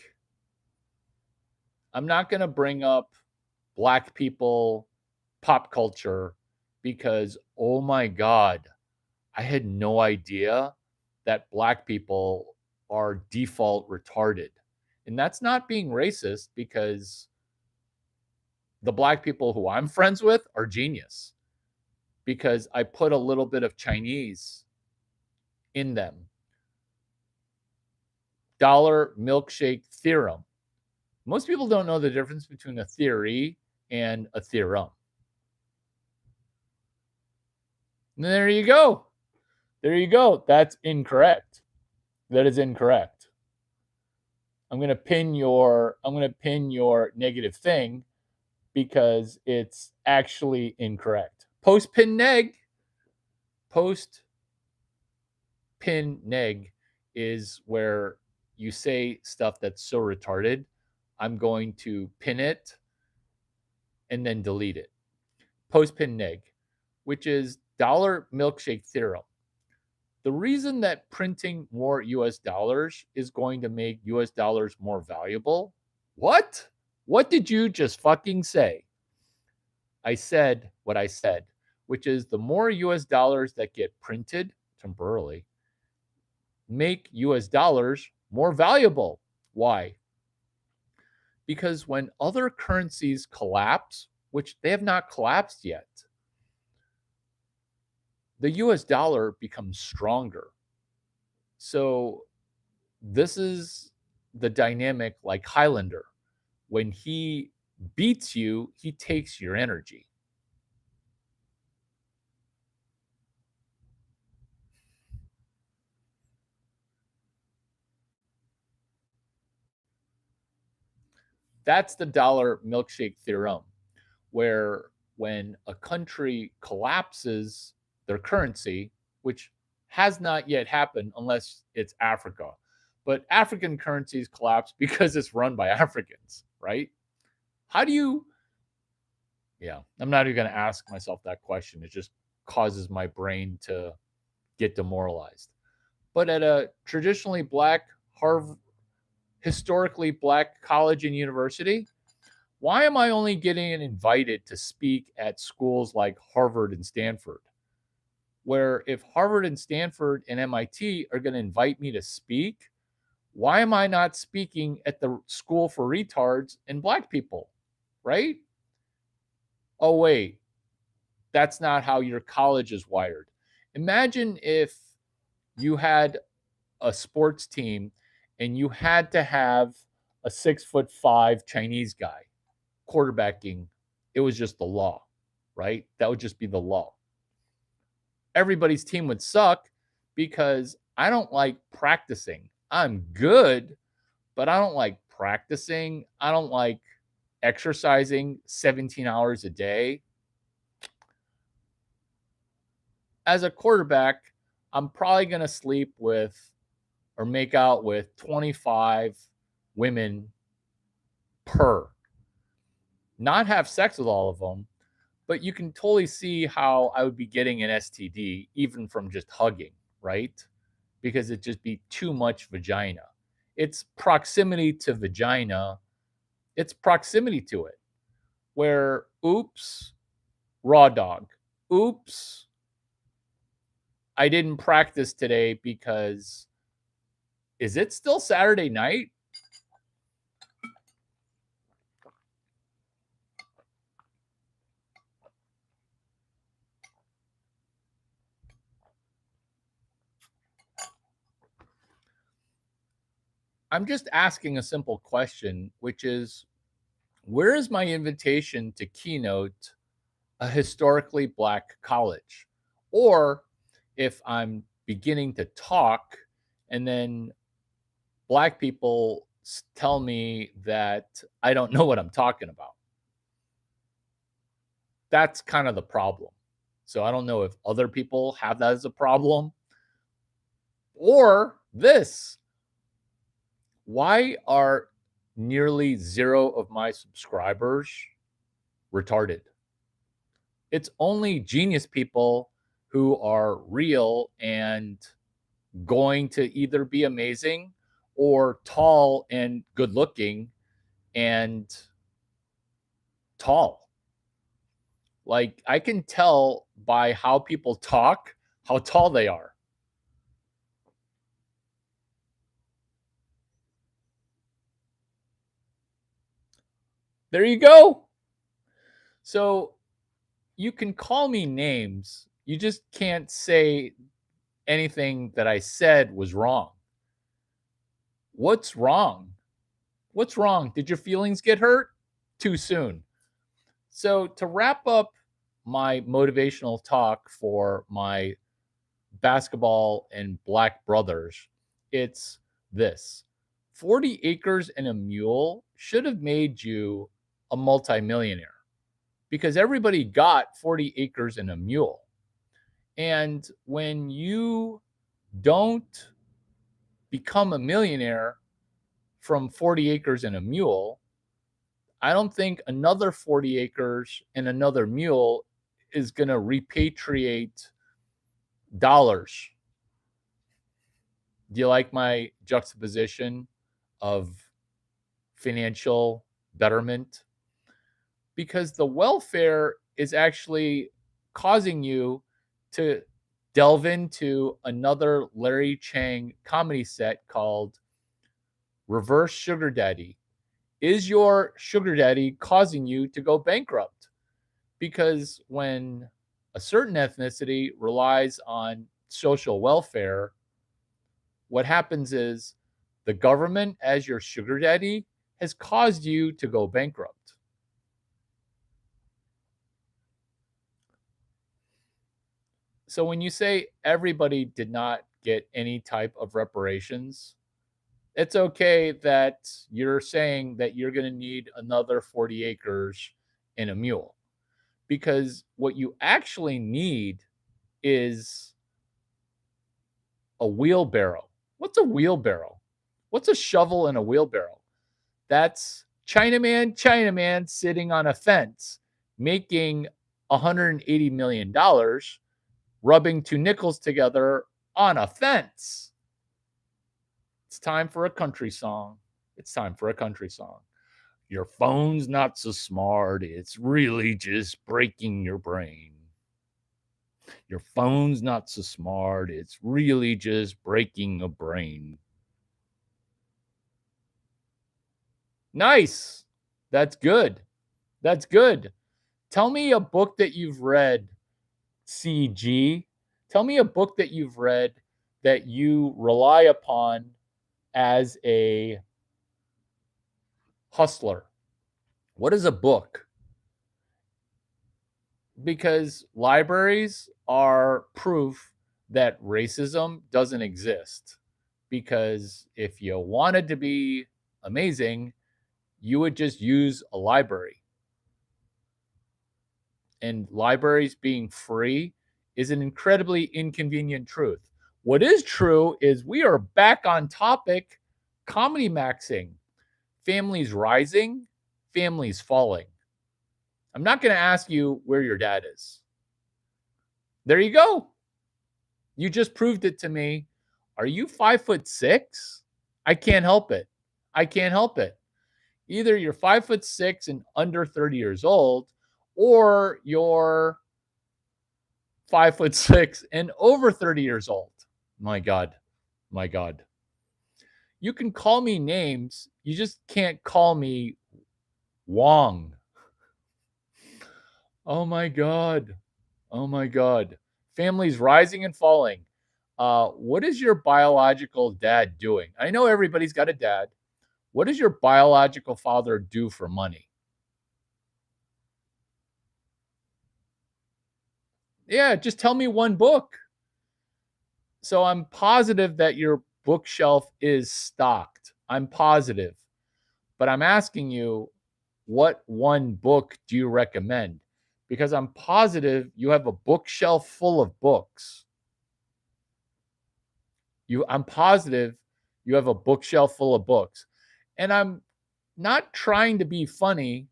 I'm not gonna bring up black people pop culture, because oh my God, I had no idea that black people are default retarded. And that's not being racist, because the black people who I'm friends with are genius, because I put a little bit of Chinese in them. Dollar milkshake theorem. Most people don't know the difference between a theory and a theorem. And there you go. That's incorrect. That is incorrect. I'm going to pin your negative thing, because it's actually incorrect. Post pin neg is where you say stuff that's so retarded, I'm going to pin it and then delete it. Post pin neg, which is dollar milkshake theorem. The reason that printing more US dollars is going to make US dollars more valuable. What? What did you just fucking say? I said what I said, which is the more US dollars that get printed temporarily make US dollars more valuable. Why? Because when other currencies collapse, which they have not collapsed yet, the US dollar becomes stronger. So this is the dynamic like Highlander. When he beats you, he takes your energy. That's the dollar milkshake theorem, where when a country collapses their currency, which has not yet happened unless it's Africa, but African currencies collapse because it's run by Africans, right? How do you, yeah, I'm not even going to ask myself that question. It just causes my brain to get demoralized. But at a traditionally black Harvard, historically black college and university, why am I only getting invited to speak at schools like Harvard and Stanford? Where if Harvard and Stanford and MIT are going to invite me to speak, why am I not speaking at the school for retards and black people? Right? Oh, wait, that's not how your college is wired. Imagine if you had a sports team and you had to have a 6'5" Chinese guy quarterbacking. It was just the law, right? That would just be the law. Everybody's team would suck because I don't like practicing. I'm good, but I don't like practicing. I don't like exercising 17 hours a day. As a quarterback, I'm probably going to sleep with or make out with 25 women per. Not have sex with all of them, but you can totally see how I would be getting an STD even from just hugging, right? Because it'd just be too much vagina. It's proximity to vagina, it's proximity to it. Where, oops, raw dog. Oops, I didn't practice today because is it still Saturday night? I'm just asking a simple question, which is where is my invitation to keynote a historically black college? Or if I'm beginning to talk and then black people tell me that I don't know what I'm talking about. That's kind of the problem. So I don't know if other people have that as a problem or this. Why are nearly zero of my subscribers retarded? It's only genius people who are real and going to either be amazing or tall and good looking and tall. Like I can tell by how people talk how tall they are. There you go. So you can call me names. You just can't say anything that I said was wrong. What's wrong? What's wrong? Did your feelings get hurt? Too soon. So, to wrap up my motivational talk for my basketball and black brothers, it's this: 40 acres and a mule should have made you a multimillionaire because everybody got 40 acres and a mule. And when you don't become a millionaire from 40 acres and a mule, I don't think another 40 acres and another mule is going to repatriate dollars. Do you like my juxtaposition of financial betterment? Because the welfare is actually causing you to delve into another Larry Chang comedy set called Reverse Sugar Daddy. Is your sugar daddy causing you to go bankrupt? Because when a certain ethnicity relies on social welfare, what happens is the government, as your sugar daddy, has caused you to go bankrupt. So when you say everybody did not get any type of reparations, it's okay that you're saying that you're going to need another 40 acres and a mule, because what you actually need is a wheelbarrow. What's a wheelbarrow? What's a shovel and a wheelbarrow? That's Chinaman sitting on a fence making $180 million, rubbing two nickels together on a fence. It's time for a country song. It's time for a country song. Your phone's not so smart. It's really just breaking your brain. Your phone's not so smart. It's really just breaking a brain. Nice. That's good. That's good. Tell me a book that you've read, CG. Tell me a book that you've read that you rely upon as a hustler. What is a book? Because libraries are proof that racism doesn't exist. Because if you wanted to be amazing, you would just use a library. And libraries being free is an incredibly inconvenient truth. What is true is we are back on topic. Comedy maxing. Families rising, families falling. I'm not going to ask you where your dad is. There you go. You just proved it to me. Are you 5'6"? I can't help it. I can't help it. Either you're 5'6" and under 30 years old, or you're 5'6" and over 30 years old. My God. My God. You can call me names. You just can't call me Wong. Oh my God. Oh my God. Families rising and falling. What is your biological dad doing? I know everybody's got a dad. What does your biological father do for money? Yeah, just tell me one book. So I'm positive that your bookshelf is stocked. I'm positive. But I'm asking you, what one book do you recommend? Because I'm positive you have a bookshelf full of books. I'm positive you have a bookshelf full of books. And I'm not trying to be funny.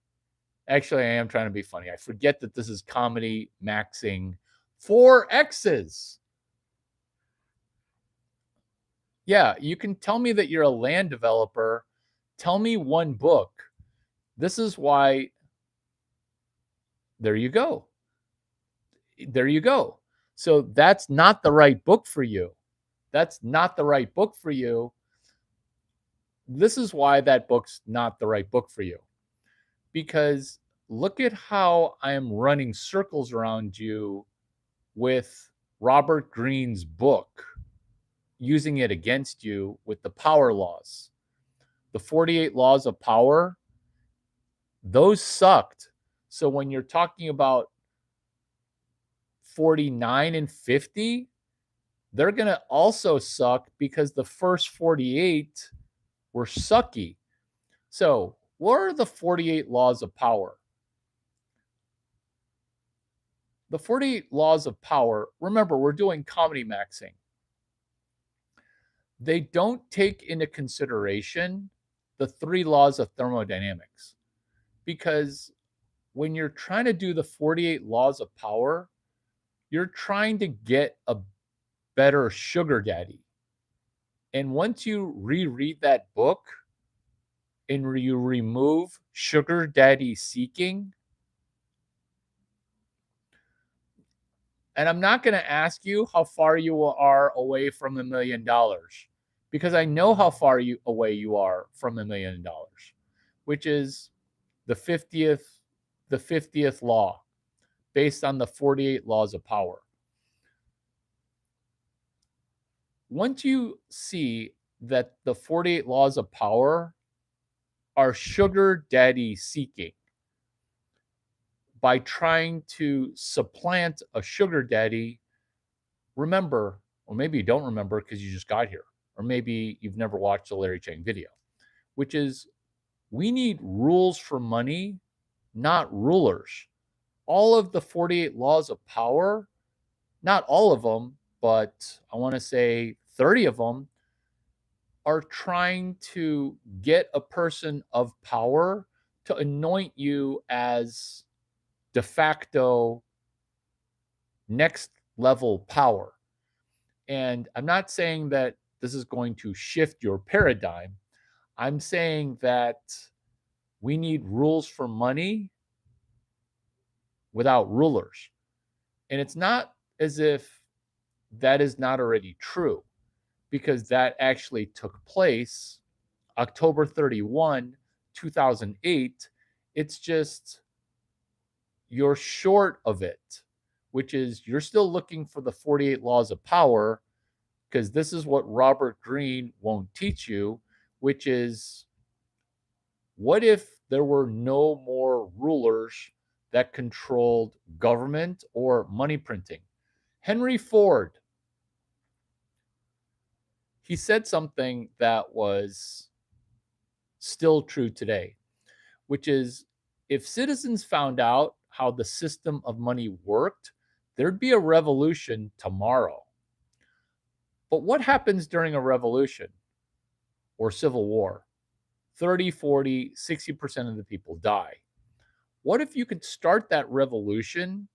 Actually, I am trying to be funny. I forget that this is comedy maxing for X's. Yeah, you can tell me that you're a land developer. Tell me one book. This is why. There you go. There you go. So that's not the right book for you. That's not the right book for you. This is why that book's not the right book for you. Because look at how I am running circles around you with Robert Greene's book, using it against you with the power laws. The 48 laws of power, those sucked. So when you're talking about 49 and 50, they're going to also suck because the first 48 were sucky. So, what are the 48 laws of power? The 48 laws of power, remember, we're doing comedy maxing. They don't take into consideration the 3 laws of thermodynamics. Because when you're trying to do the 48 laws of power, you're trying to get a better sugar daddy. And once you reread that book and you remove sugar daddy seeking, and I'm not going to ask you how far you are away from $1 million, because I know how far away you are from $1 million, which is the 50th law. based on the 48 laws of power. Once you see that the 48 laws of power are sugar daddy seeking by trying to supplant a sugar daddy, remember, or maybe you don't remember because you just got here, or maybe you've never watched a Larry Chang video, which is we need rules for money, not rulers. All of the 48 laws of power, not all of them, but I want to say 30 of them, are trying to get a person of power to anoint you as de facto next level power. And I'm not saying that this is going to shift your paradigm. I'm saying that we need rules for money without rulers. And it's not as if that is not already true, because that actually took place October 31, 2008. It's just you're short of it, which is you're still looking for the 48 laws of power, because this is what Robert Greene won't teach you, which is what if there were no more rulers that controlled government or money printing? Henry Ford, he said something that was still true today, which is if citizens found out how the system of money worked, there'd be a revolution tomorrow. But what happens during a revolution or civil war? 30, 40, 60% of the people die. What if you could start that revolution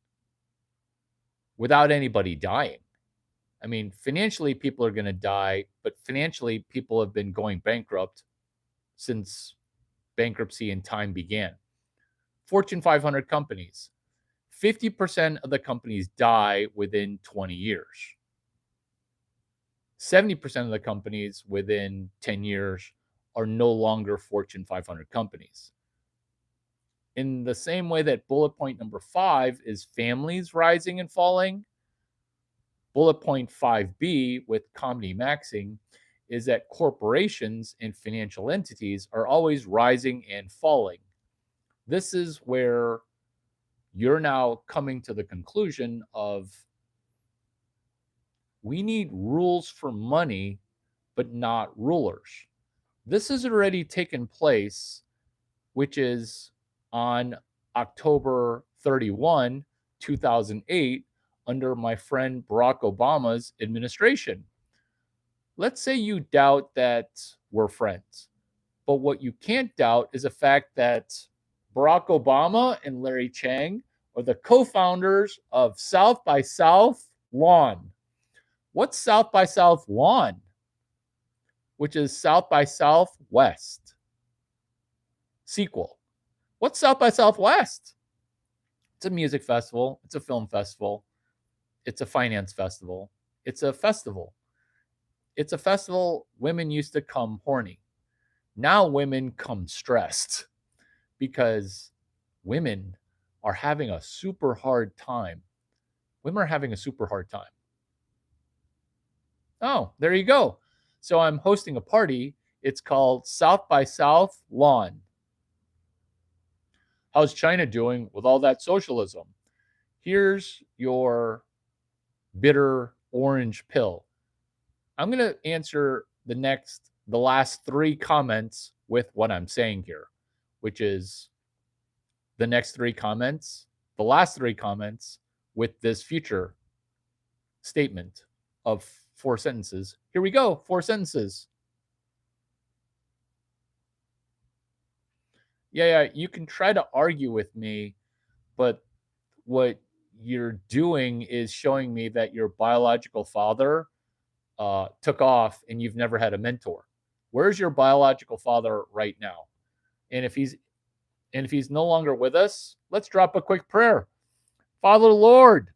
without anybody dying? I mean, financially, people are going to die, but financially, people have been going bankrupt since bankruptcy and time began. Fortune 500 companies, 50% of the companies die within 20 years. 70% of the companies within 10 years are no longer Fortune 500 companies. In the same way that bullet point number 5 is families rising and falling, bullet point 5B with comedy Maxxxxing is that corporations and financial entities are always rising and falling. This is where you're now coming to the conclusion of we need rules for money, but not rulers. This has already taken place, which is on October 31, 2008, under my friend Barack Obama's administration. Let's say you doubt that we're friends, but what you can't doubt is the fact that Barack Obama and Larry Chang are the co-founders of South by South Lawn. What's South by South Lawn? Which is South by Southwest. Sequel. What's South by Southwest? It's a music festival. It's a film festival. It's a finance festival. It's a festival. It's a festival women used to come horny. Now women come stressed because women are having a super hard time. Women are having a super hard time. Oh, there you go. So I'm hosting a party. It's called South by South Lawn. How's China doing with all that socialism? Here's your bitter orange pill. I'm going to answer the last 3 comments with what I'm saying here, which is the next 3 comments, the last 3 comments with this future statement of 4 sentences. Here we go, 4 sentences. Yeah, you can try to argue with me, but what you're doing is showing me that your biological father took off and you've never had a mentor. Where's your biological father right now? And if he's no longer with us, let's drop a quick prayer. Father Lord,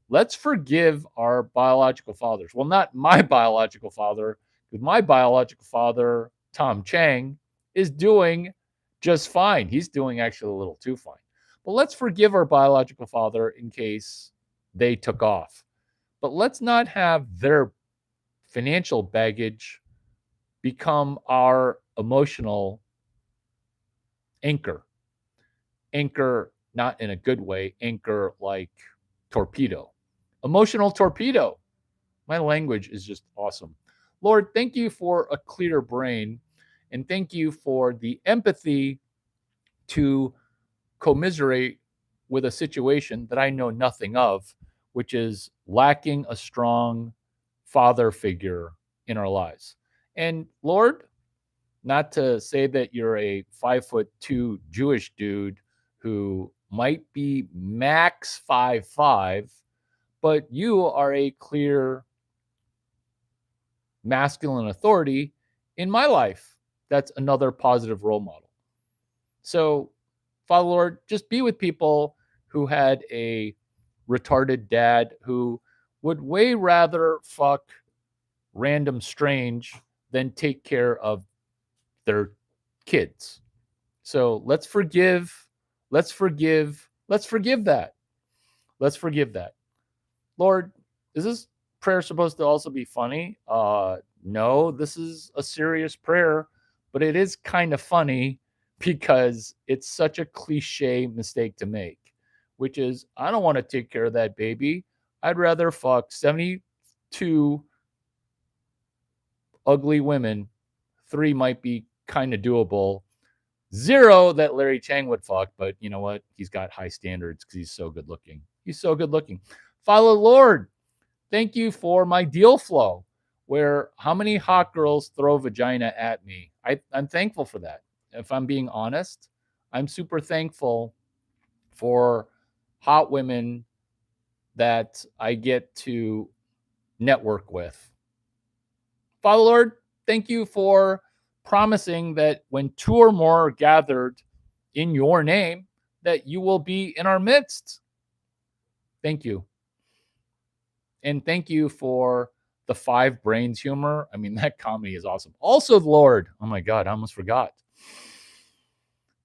let's forgive our biological fathers. Well, not my biological father, because my biological father, Tom Chang, is doing just fine. He's doing actually a little too fine. But let's forgive our biological father in case they took off. But let's not have their financial baggage become our emotional anchor. Anchor, not in a good way, anchor like torpedo. Emotional torpedo. My language is just awesome. Lord, thank you for a clear brain, and thank you for the empathy to commiserate with a situation that I know nothing of, which is lacking a strong father figure in our lives. And Lord, not to say that you're a 5'2" Jewish dude who might be max 5'5", but you are a clear masculine authority in my life. That's another positive role model. So, Father Lord, just be with people who had a retarded dad who would way rather fuck random strange than take care of their kids. So let's forgive, let's forgive, let's forgive that. Let's forgive that. Lord, is this prayer supposed to also be funny? No, this is a serious prayer, but it is kind of funny because it's such a cliche mistake to make, which is I don't want to take care of that baby. I'd rather fuck 72 ugly women. 3 might be kind of doable. 0 that Larry Chang would fuck, but you know what? He's got high standards because he's so good looking. He's so good looking. Father Lord, thank you for my deal flow, where how many hot girls throw vagina at me? I'm thankful for that. If I'm being honest, I'm super thankful for hot women that I get to network with. Father Lord, thank you for promising that when 2 or more are gathered in your name, that you will be in our midst. Thank you. And thank you for the 5 brains humor. I mean, that comedy is awesome. Also, Lord, oh my God, I almost forgot.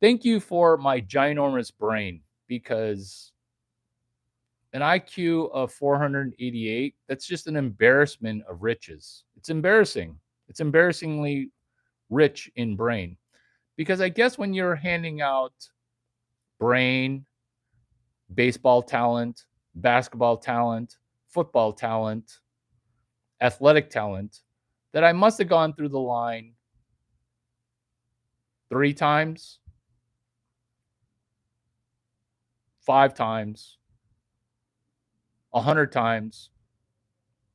Thank you for my ginormous brain, because an IQ of 488, that's just an embarrassment of riches. It's embarrassing. It's embarrassingly rich in brain. Because I guess when you're handing out brain, baseball talent, basketball talent, football talent, athletic talent, that I must have gone through the line 3 times, 5 times, 100 times,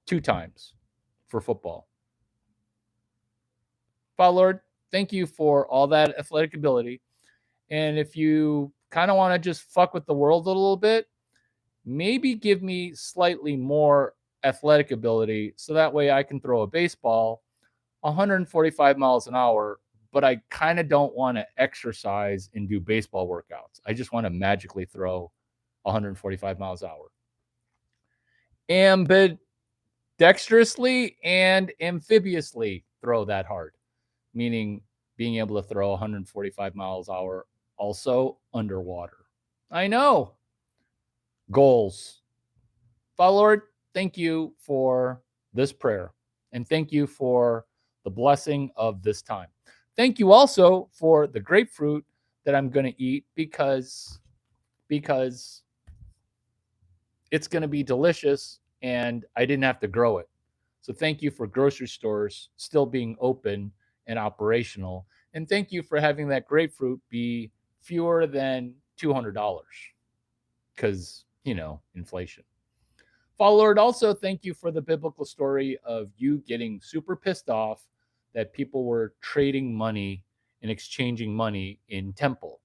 2 times for football. Father Lord, thank you for all that athletic ability. And if you kind of want to just fuck with the world a little bit, maybe give me slightly more athletic ability so that way I can throw a baseball 145 miles an hour, but I kind of don't want to exercise and do baseball workouts. I just want to magically throw 145 miles an hour. Ambidextrously and amphibiously throw that hard, meaning being able to throw 145 miles an hour also underwater. I know. Goals. Father Lord, thank you for this prayer, and thank you for the blessing of this time. Thank you also for the grapefruit that I'm going to eat because it's going to be delicious and I didn't have to grow it. So thank you for grocery stores still being open and operational, and thank you for having that grapefruit be fewer than $200 because, inflation. Father Lord, also thank you for the biblical story of you getting super pissed off that people were trading money and exchanging money in temple,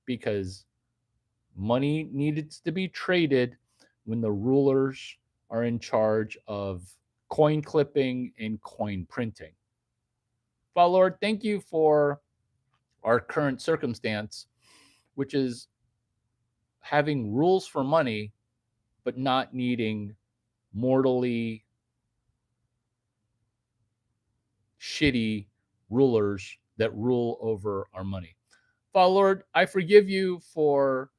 because money needed to be traded when the rulers are in charge of coin clipping and coin printing. Father Lord, thank you for our current circumstance, which is having rules for money, but not needing mortally shitty rulers that rule over our money. Father Lord, I forgive you for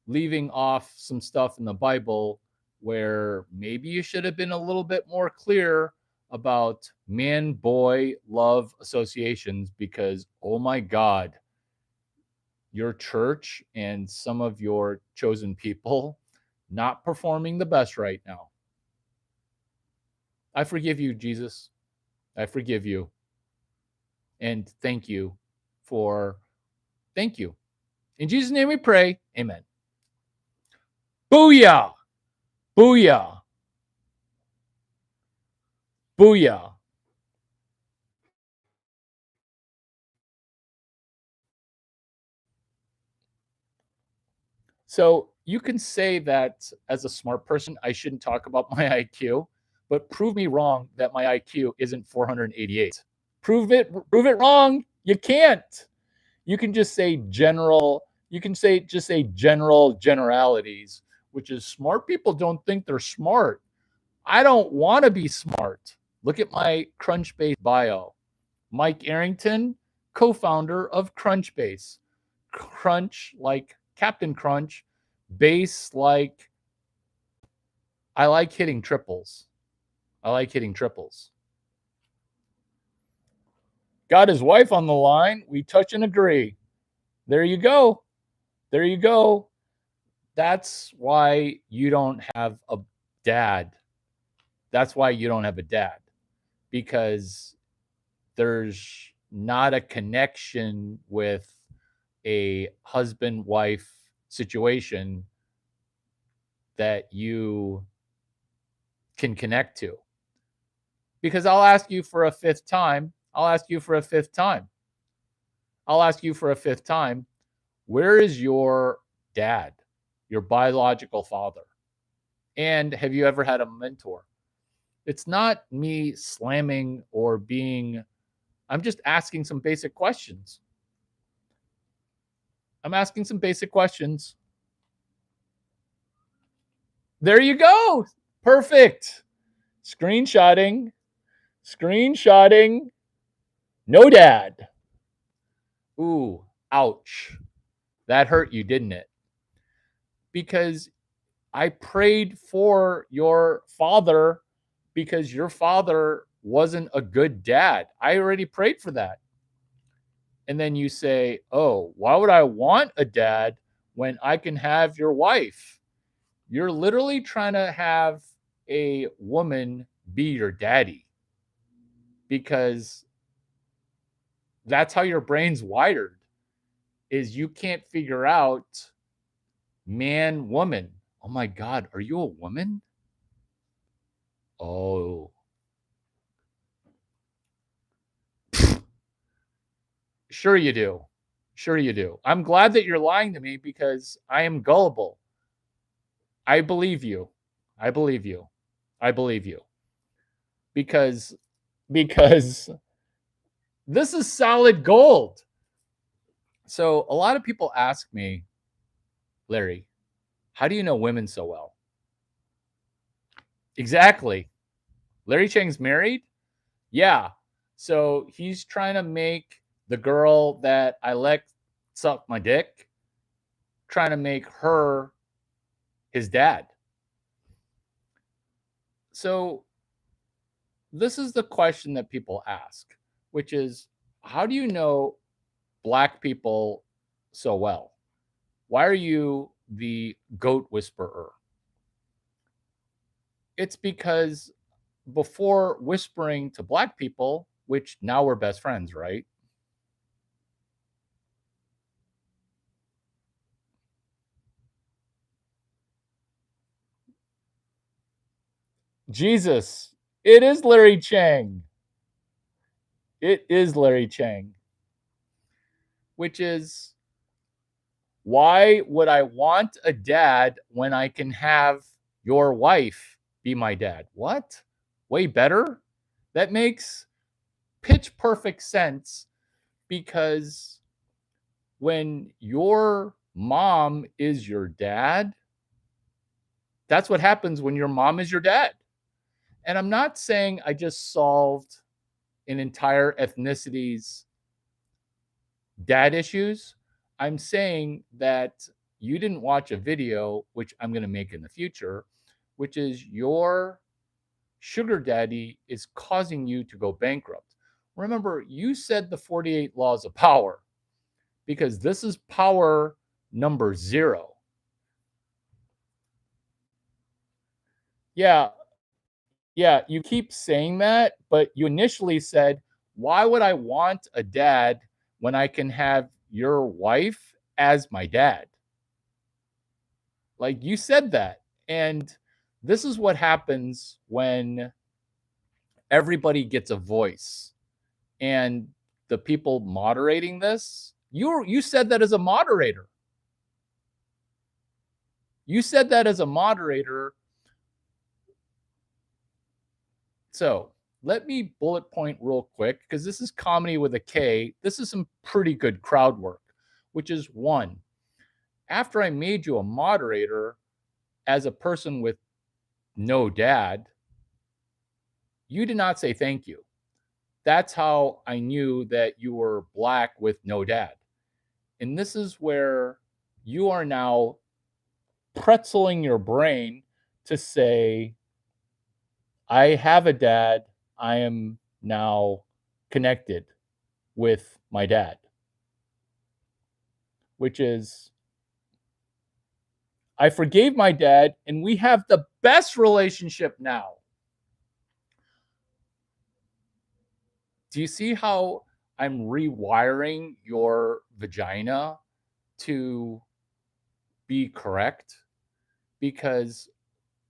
leaving off some stuff in the Bible where maybe you should have been a little bit more clear about man boy love associations, because oh my God, your church and some of your chosen people not performing the best right now. I forgive you, Jesus. I forgive you. And thank you. In Jesus' name we pray. Amen. Booyah. Booyah. Booyah. So you can say that as a smart person, I shouldn't talk about my IQ, but prove me wrong that my IQ isn't 488. Prove it wrong. You can't. You can just say general generalities, which is smart people don't think they're smart. I don't want to be smart. Look at my Crunchbase bio. Mike Arrington, co-founder of Crunchbase. Crunch like Captain Crunch, base like I like hitting triples. Got his wife on the line. We touch and agree. There you go. That's why you don't have a dad. Because there's not a connection with a husband-wife situation that you can connect to. Because I'll ask you for a fifth time. Where is your dad, your biological father? And have you ever had a mentor? It's not me slamming or being, I'm just asking some basic questions. There you go. Perfect. Screenshotting. No dad. Ooh, ouch. That hurt you, didn't it? Because I prayed for your father because your father wasn't a good dad. I already prayed for that. And then you say, oh, why would I want a dad when I can have your wife? You're literally trying to have a woman be your daddy because that's how your brain's wired, is you can't figure out man, woman. Oh my God, are you a woman? Oh. Sure you do. I'm glad that you're lying to me because I am gullible. I believe you. Because this is solid gold. So a lot of people ask me, Larry, how do you know women so well? Exactly. Larry Chang's married? Yeah. So he's trying to make the girl that I let suck my dick, trying to make her his dad. So this is the question that people ask, which is, how do you know Black people so well? Why are you the goat whisperer? It's because before whispering to Black people, which now we're best friends, right? Jesus, it is Larry Chang. Which is, why would I want a dad when I can have your wife be my dad? What? Way better? That makes pitch perfect sense, because when your mom is your dad, that's what happens when your mom is your dad. And I'm not saying I just solved an entire ethnicity's dad issues. I'm saying that you didn't watch a video, which I'm going to make in the future, which is your sugar daddy is causing you to go bankrupt. Remember, you said the 48 laws of power because this is power number 0. Yeah, yeah, you keep saying that, but you initially said, why would I want a dad when I can have your wife as my dad? Like you said that. And this is what happens when everybody gets a voice. And the people moderating this, you said that as a moderator. You said that as a moderator. So let me bullet point real quick because this is comedy with a K. This is some pretty good crowd work, which is one, after I made you a moderator as a person with no dad, you did not say thank you. That's how I knew that you were black with no dad. And this is where you are now pretzeling your brain to say, I have a dad. I am now connected with my dad, which is, I forgave my dad and we have the best relationship now. Do you see how I'm rewiring your vagina to be correct? Because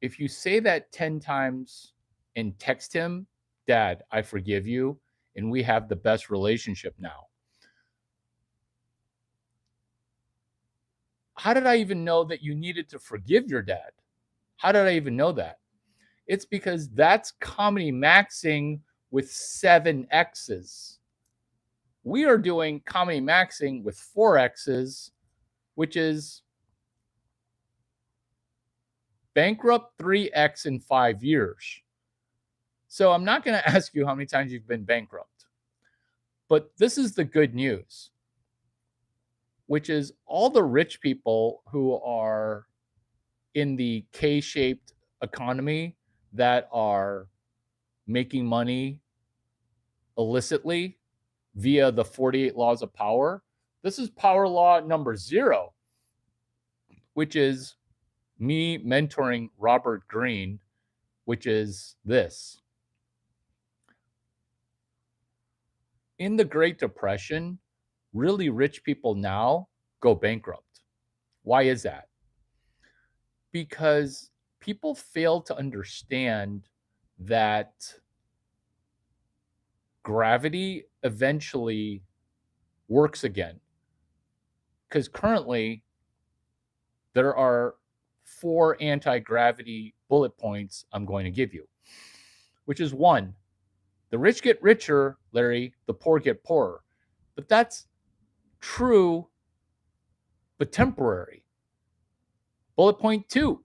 if you say that 10 times and text him, Dad, I forgive you, and we have the best relationship now. How did I even know that you needed to forgive your dad? How did I even know that? It's because that's comedy maxing with 7 X's. We are doing comedy maxing with 4 X's, which is bankrupt 3X in 5 years. So I'm not going to ask you how many times you've been bankrupt. But this is the good news, which is all the rich people who are in the K-shaped economy that are making money illicitly via the 48 laws of power. This is power law number 0, which is me mentoring Robert Greene, which is this. In the Great Depression, really rich people now go bankrupt. Why is that? Because people fail to understand that gravity eventually works again. Because currently, there are 4 anti gravity bullet points I'm going to give you, which is 1, the rich get richer, Larry, the poor get poorer. But that's true, but temporary. Bullet point 2,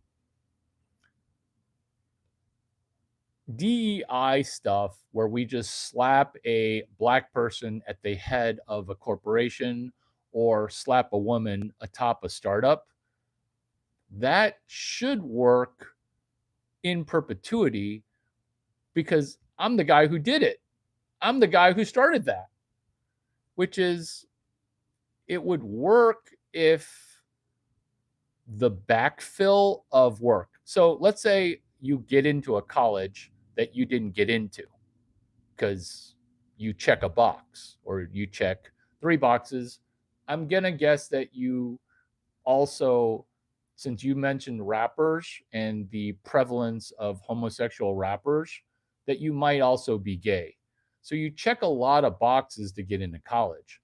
DEI stuff where we just slap a black person at the head of a corporation or slap a woman atop a startup, that should work in perpetuity because I'm the guy who did it. I'm the guy who started that, which is, it would work if the backfill of work. So let's say you get into a college that you didn't get into because you check a box or you check 3 boxes. I'm going to guess that you also, since you mentioned rappers and the prevalence of homosexual rappers, that you might also be gay. So you check a lot of boxes to get into college.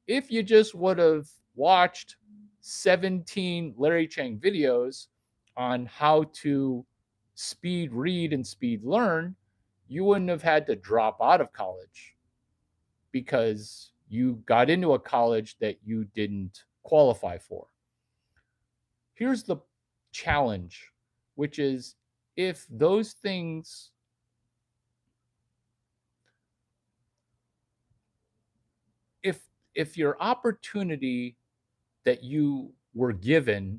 If you just would have watched 17 Larry Chang videos on how to speed read and speed learn, you wouldn't have had to drop out of college because you got into a college that you didn't qualify for. Here's the challenge, which is, if those things, if your opportunity that you were given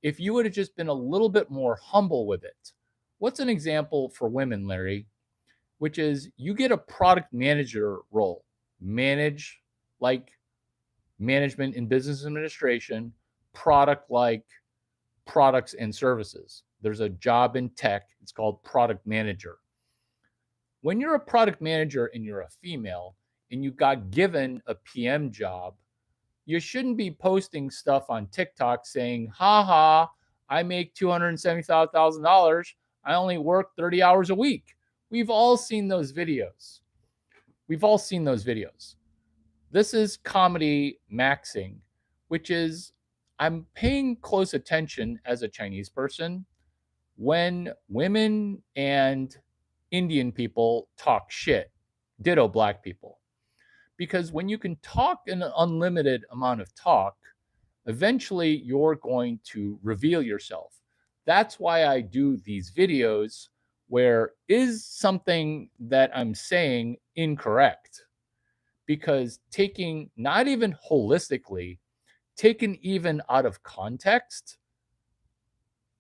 if you would have just been a little bit more humble with it. What's an example for women, Larry? Which is you get a product manager role, manage like management in business administration, product like products and services. There's a job in tech, it's called product manager. When you're a product manager and you're a female and you got given a PM job, you shouldn't be posting stuff on TikTok saying, ha ha, I make $275,000. I only work 30 hours a week. We've all seen those videos. We've all seen those videos. This is comedy maxing, which is I'm paying close attention as a Chinese person when women and Indian people talk shit, ditto black people. Because when you can talk an unlimited amount of talk, eventually you're going to reveal yourself. That's why I do these videos where is something that I'm saying incorrect? Because taking not even holistically, taken even out of context,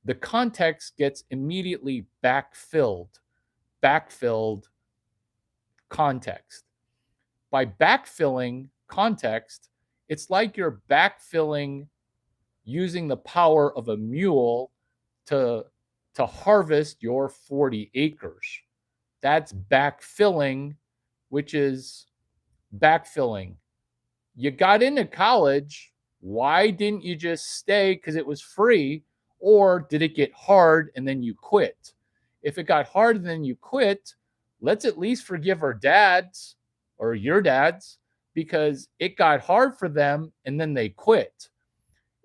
the context gets immediately backfilled context. By backfilling context, it's like you're backfilling using the power of a mule to harvest your 40 acres. That's backfilling, which is backfilling. You got into college. Why didn't you just stay because it was free? Or did it get hard and then you quit? If it got hard and then you quit, let's at least forgive our dads or your dads because it got hard for them and then they quit.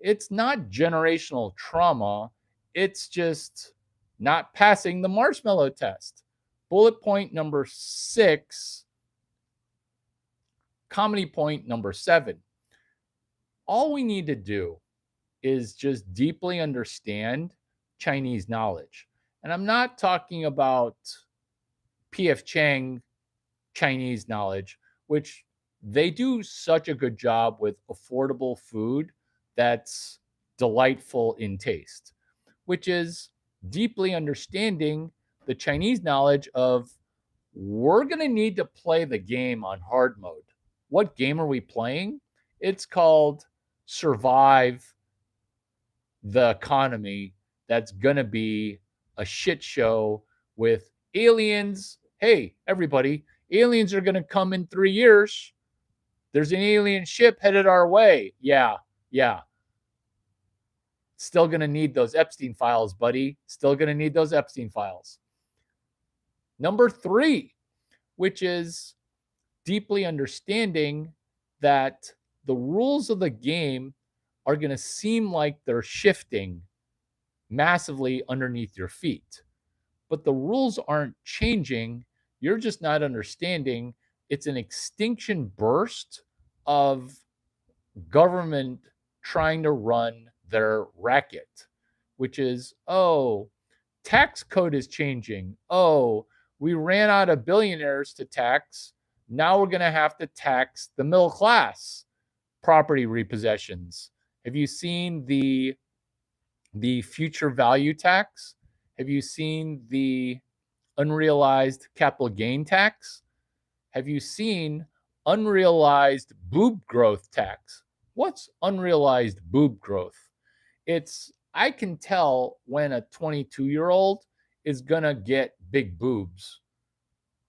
It's not generational trauma. It's just not passing the marshmallow test. Bullet point number 6, comedy point number 7. All we need to do is just deeply understand Chinese knowledge. And I'm not talking about P.F. Chang Chinese knowledge, which they do such a good job with affordable food that's delightful in taste, which is deeply understanding the Chinese knowledge of we're going to need to play the game on hard mode. What game are we playing? It's called Survive the Economy. That's going to be a shit show with aliens. Hey, everybody, aliens are going to come in 3 years. There's an alien ship headed our way. Yeah. Still going to need those Epstein files, buddy. Still going to need those Epstein files. Number 3, which is deeply understanding that the rules of the game are going to seem like they're shifting massively underneath your feet. But the rules aren't changing. You're just not understanding. It's an extinction burst of government trying to run their racket, which is, oh, tax code is changing. Oh, we ran out of billionaires to tax. Now we're going to have to tax the middle class property repossessions. Have you seen the future value tax? Have you seen the unrealized capital gain tax? Have you seen unrealized boob growth tax? What's unrealized boob growth? I can tell when a 22-year-old is going to get big boobs.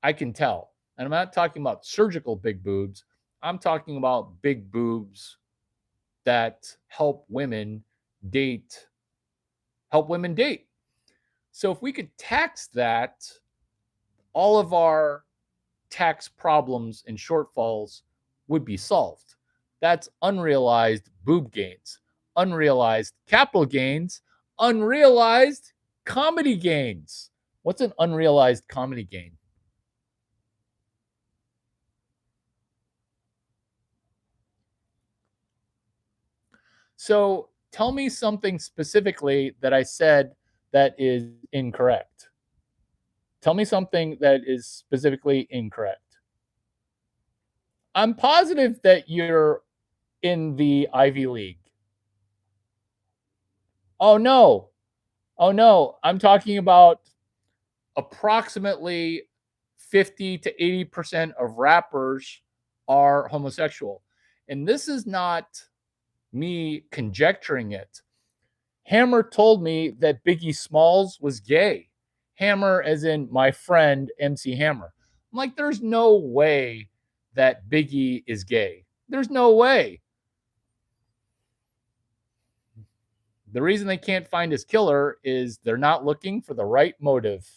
I can tell. And I'm not talking about surgical big boobs. I'm talking about big boobs that help women date. So if we could tax that, all of our tax problems and shortfalls would be solved. That's unrealized boob gains, unrealized capital gains, unrealized comedy gains. What's an unrealized comedy gain? So tell me something specifically that I said that is incorrect. Tell me something that is specifically incorrect. I'm positive that you're in the Ivy League. Oh no. Oh no. I'm talking about approximately 50 to 80% of rappers are homosexual. And this is not me conjecturing it. Hammer told me that Biggie Smalls was gay. Hammer, as in my friend MC Hammer. I'm like, there's no way that Biggie is gay. There's no way. The reason they can't find his killer is they're not looking for the right motive.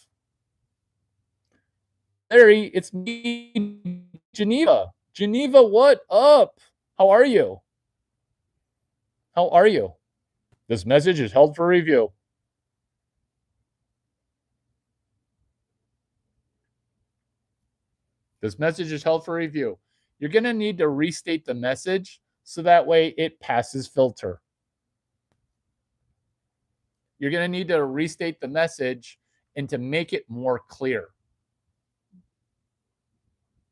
Larry, it's me, Geneva. Geneva, what up? How are you? How are you? This message is held for review. This message is held for review. You're going to need to restate the message so that way it passes filter. You're going to need to restate the message and to make it more clear.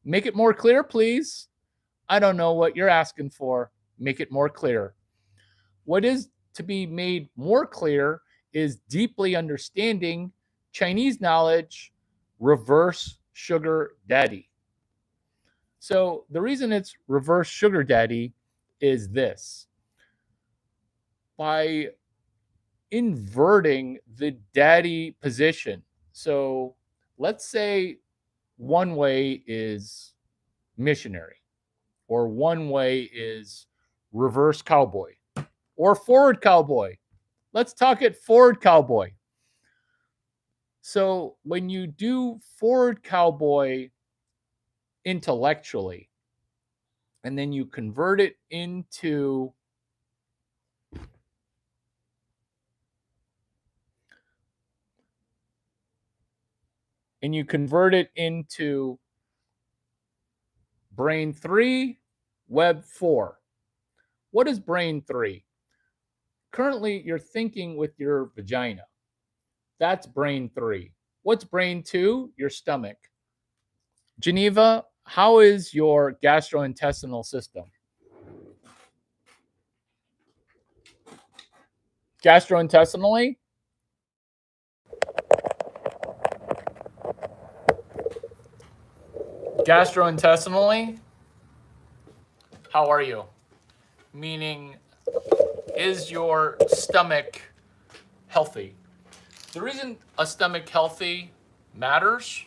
Make it more clear, please. I don't know what you're asking for. Make it more clear. What is to be made more clear is deeply understanding Chinese knowledge, reverse sugar daddy. So the reason it's reverse sugar daddy is this. By inverting the daddy position. So let's say one way is missionary, or one way is reverse cowboy, or forward cowboy. Let's talk it forward cowboy. So when you do forward cowboy intellectually, and then you convert it into brain 3, web 4. What is brain 3? Currently, you're thinking with your vagina. That's brain 3. What's brain 2? Your stomach. Geneva, how is your gastrointestinal system? Gastrointestinally? Gastrointestinally? How are you? Meaning, is your stomach healthy? The reason a stomach healthy matters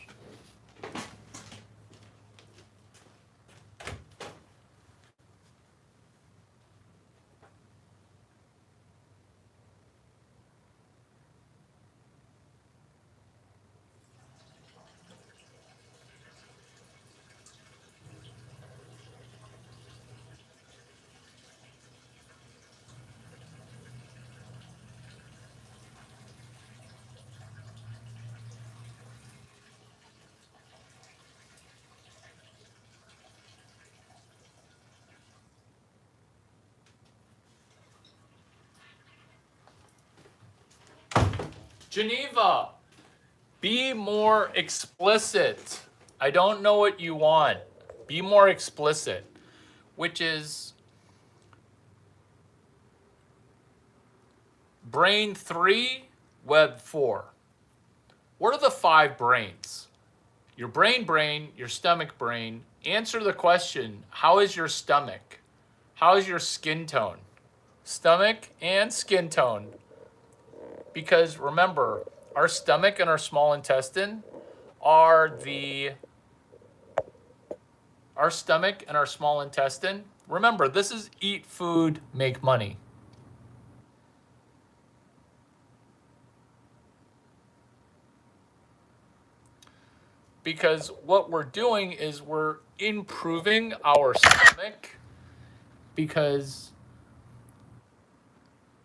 Geneva, be more explicit. I don't know what you want. Be more explicit, which is brain 3, web 4. What are the 5 brains? Your brain, your stomach brain. Answer the question, how is your stomach? How is your skin tone? Stomach and skin tone. Because remember, our stomach and our small intestine are our stomach and our small intestine. Remember, this is eat food, make money. Because what we're doing is we're improving our stomach, because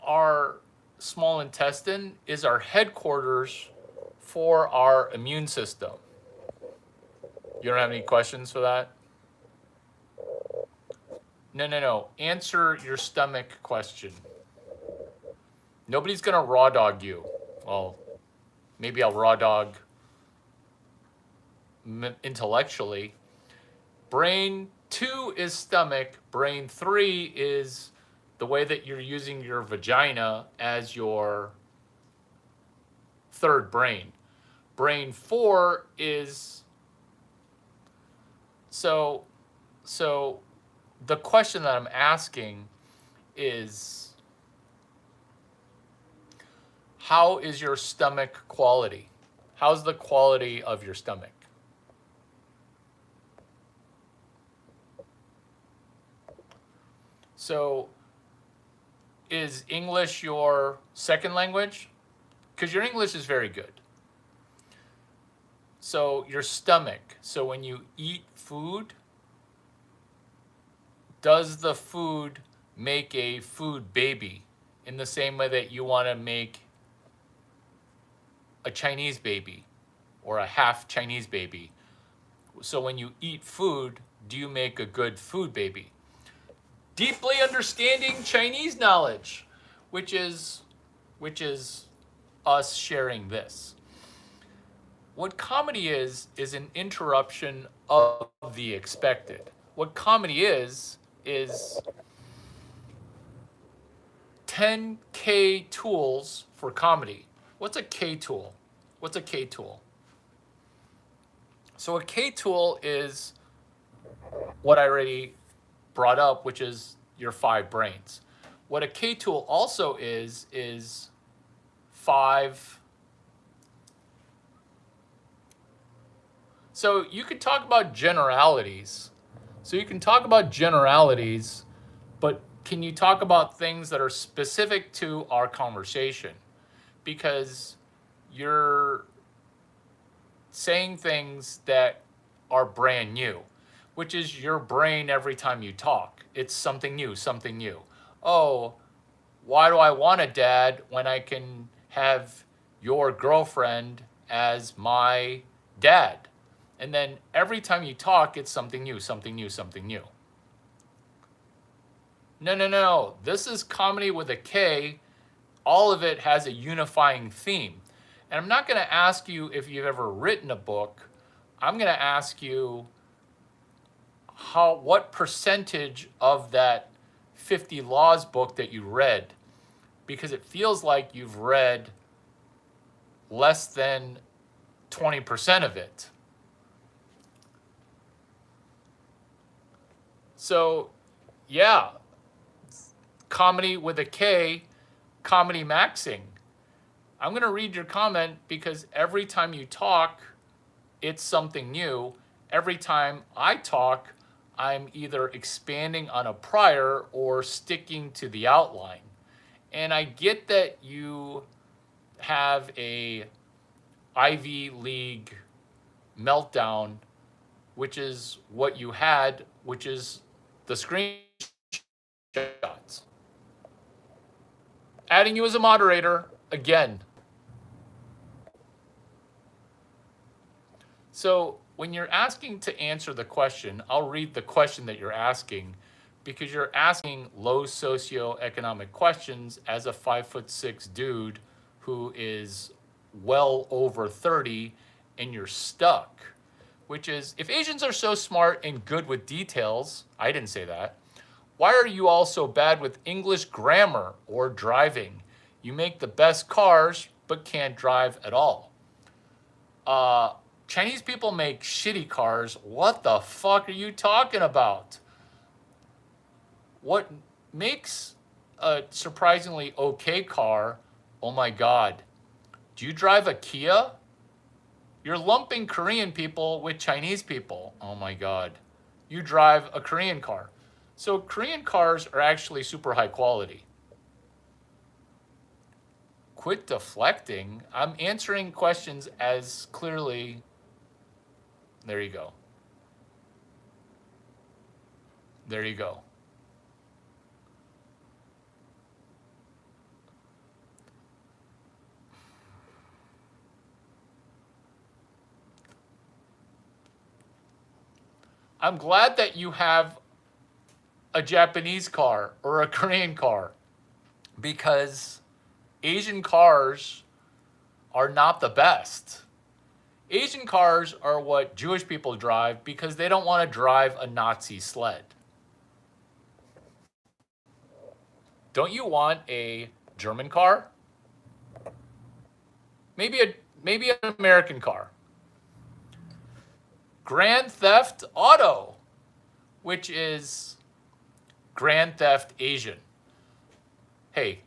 our small intestine is our headquarters for our immune system. You don't have any questions for that? No. Answer your stomach question. Nobody's going to raw dog you. Well, maybe I'll raw dog intellectually. Brain 2 is stomach. Brain 3 is the the way that you're using your vagina as your third brain. Brain 4 is so the question that I'm asking is, how is your stomach quality? How's the quality of your stomach? So is English your second language? Because your English is very good. So your stomach. So when you eat food, does the food make a food baby in the same way that you want to make a Chinese baby or a half Chinese baby? So when you eat food, do you make a good food baby? Deeply understanding Chinese knowledge, which is us sharing this. What comedy is an interruption of the expected. What comedy is 10K tools for comedy. What's a K tool? What's a K tool? So a K tool is what I already brought up, which is your 5 brains. What a K tool also is 5. So you could talk about generalities. But can you talk about things that are specific to our conversation? Because you're saying things that are brand new, which is your brain every time you talk. It's something new, something new. Oh, why do I want a dad when I can have your girlfriend as my dad? And then every time you talk, it's something new, something new, something new. No. This is comedy with a K. All of it has a unifying theme. And I'm not going to ask you if you've ever written a book. I'm going to ask you what percentage of that 50 Laws book that you read, because it feels like you've read less than 20% of it. So, yeah, comedy with a K, comedy Maxxxing. I'm going to read your comment because every time you talk, it's something new. Every time I talk, I'm either expanding on a prior or sticking to the outline. And I get that you have a Ivy League meltdown, which is what you had, which is the screenshots. Adding you as a moderator again. So when you're asking to answer the question, I'll read the question that you're asking, because you're asking low socioeconomic questions as a 5'6" dude who is well over 30, and you're stuck. Which is, if Asians are so smart and good with details, I didn't say that, why are you all so bad with English grammar or driving? You make the best cars, but can't drive at all. Chinese people make shitty cars. What the fuck are you talking about? What makes a surprisingly okay car? Oh my God. Do you drive a Kia? You're lumping Korean people with Chinese people. Oh my God. You drive a Korean car. So Korean cars are actually super high quality. Quit deflecting. I'm answering questions as clearly. There you go. There you go. I'm glad that you have a Japanese car or a Korean car, because Asian cars are not the best. Asian cars are what Jewish people drive because they don't want to drive a Nazi sled. don't you want a German car? Maybe an American car. Grand Theft Auto, which is Grand Theft Asian. Hey,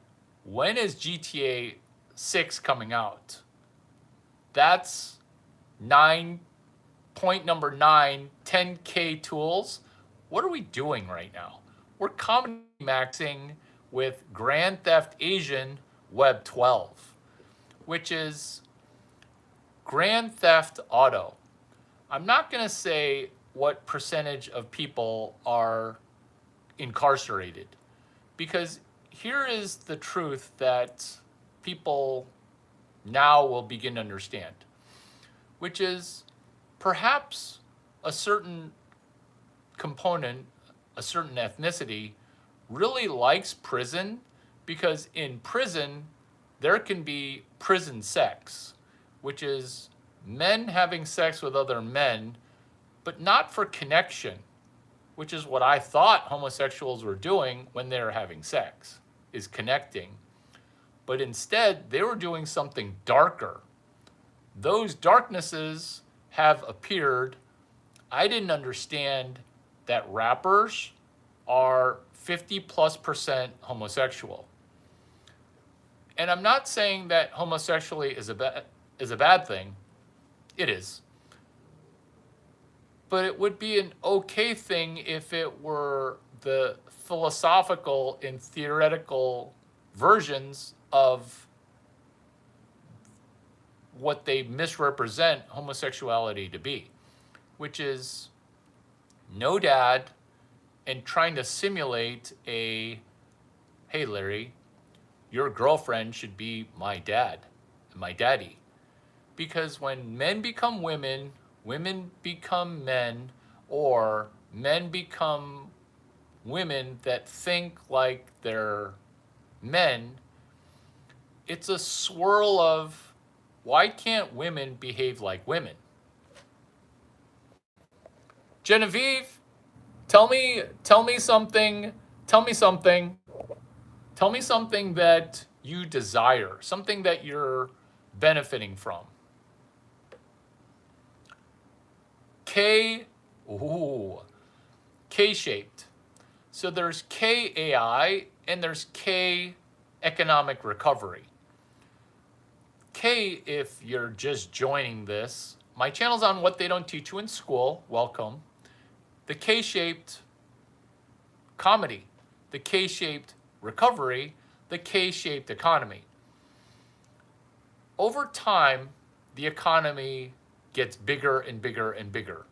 when is GTA 6 coming out? That's point number 9, 10K tools. What are we doing right now? We're comedy maxing with Grand Theft Asian Web 12, which is Grand Theft Auto. I'm not going to say what percentage of people are incarcerated, because here is the truth that people now will begin to understand, which is perhaps a certain component, a certain ethnicity really likes prison, because in prison there can be prison sex, which is men having sex with other men, but not for connection, which is what I thought homosexuals were doing when they were having sex, is connecting. But instead, they were doing something darker. Those darknesses have appeared. I didn't understand that rappers are 50+% homosexual. And I'm not saying that homosexuality is a bad thing. It is. But it would be an okay thing if it were the philosophical and theoretical versions of what they misrepresent homosexuality to be, which is no dad and trying to simulate a, hey Larry, your girlfriend should be my dad, my daddy. Because when men become women, women become men, or men become women that think like they're men, it's a swirl of, why can't women behave like women? Genevieve, tell me something that you desire, something that you're benefiting from. K-shaped. So there's K-AI and there's K-economic recovery. K, if you're just joining this, my channel's on what they don't teach you in school. Welcome. The K-shaped comedy, the K-shaped recovery, the K-shaped economy. Over time, the economy gets bigger and bigger and bigger.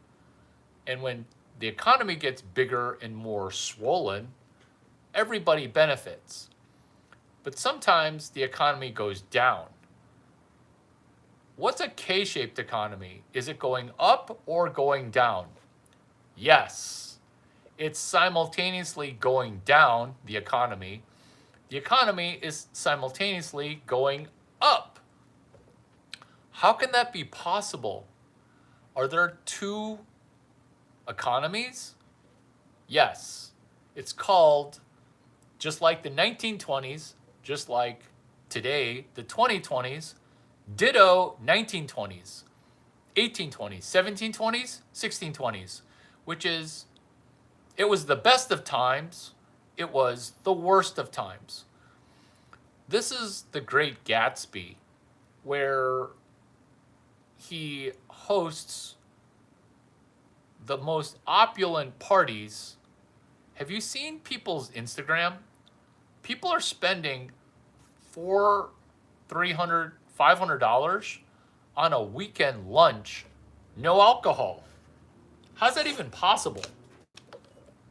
And when the economy gets bigger and more swollen, everybody benefits. But sometimes the economy goes down. What's a K-shaped economy? Is it going up or going down? Yes. It's simultaneously going down, the economy. The economy is simultaneously going up. How can that be possible? Are there two economies? Yes. It's called, just like the 1920s, just like today, the 2020s, ditto 1920s, 1820s, 1720s, 1620s, which is, it was the best of times, it was the worst of times. This is The Great Gatsby, where he hosts the most opulent parties. Have you seen people's Instagram? People are spending $400, $300, $500 on a weekend lunch, no alcohol. How's that even possible?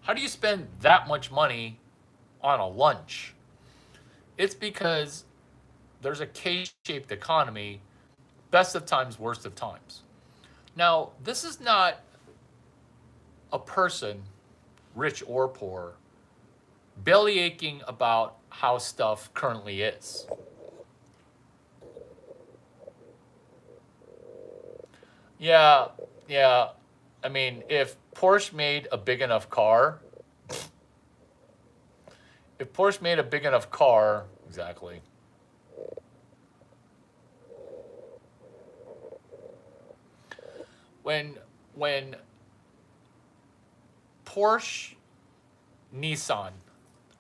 How do you spend that much money on a lunch? It's because there's a K-shaped economy, best of times, worst of times. Now, this is not a person, rich or poor, belly aching about how stuff currently is. Yeah. I mean, if Porsche made a big enough car, If Porsche made a big enough car, exactly. When when Porsche, Nissan,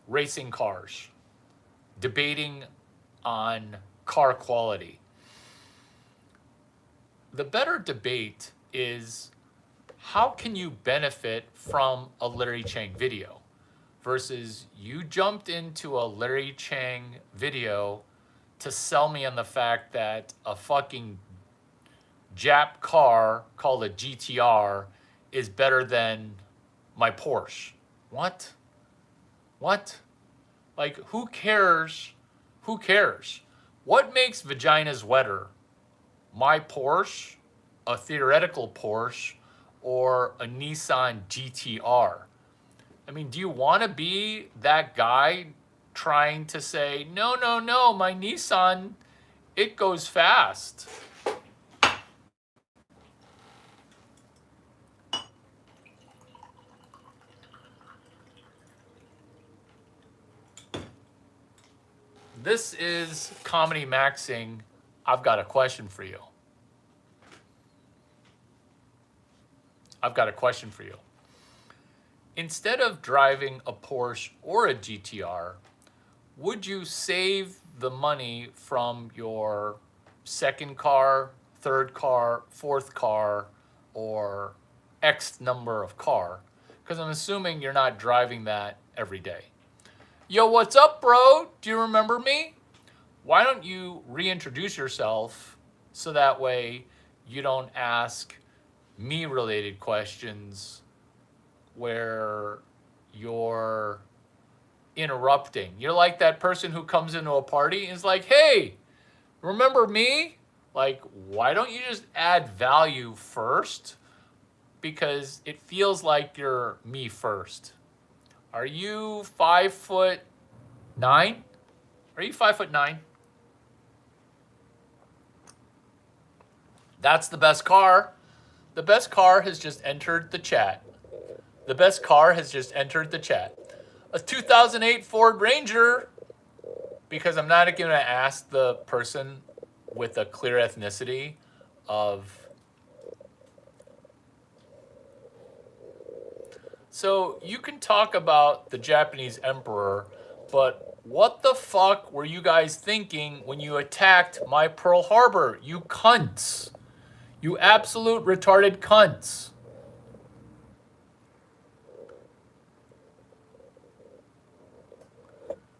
racing cars, debating on car quality, the better debate is how can you benefit from a Larry Chang video versus you jumped into a Larry Chang video to sell me on the fact that a fucking Jap car called a GTR is better than my Porsche. What? What? Like, who cares? Who cares? What makes vaginas wetter? My Porsche, a theoretical Porsche, or a Nissan GTR? I mean, do you want to be that guy trying to say, no, no, no, my Nissan, it goes fast? This is Comedy Maxxing. I've got a question for you. I've got a question for you. Instead of driving a Porsche or a GTR, would you save the money from your second car, third car, fourth car, or X number of car? Because I'm assuming you're not driving that every day. Yo, what's up, bro? Do you remember me? Why don't you reintroduce yourself so that way you don't ask me related questions where you're interrupting. You're like that person who comes into a party and is like, hey, remember me? Like, why don't you just add value first? Because it feels like you're me first. Are you 5'9"? Are you 5'9"? That's the best car. The best car has just entered the chat. The best car has just entered the chat. A 2008 Ford Ranger, because I'm not going to ask the person with a clear ethnicity of... So you can talk about the Japanese emperor, but what the fuck were you guys thinking when you attacked my Pearl Harbor, you cunts? You absolute retarded cunts.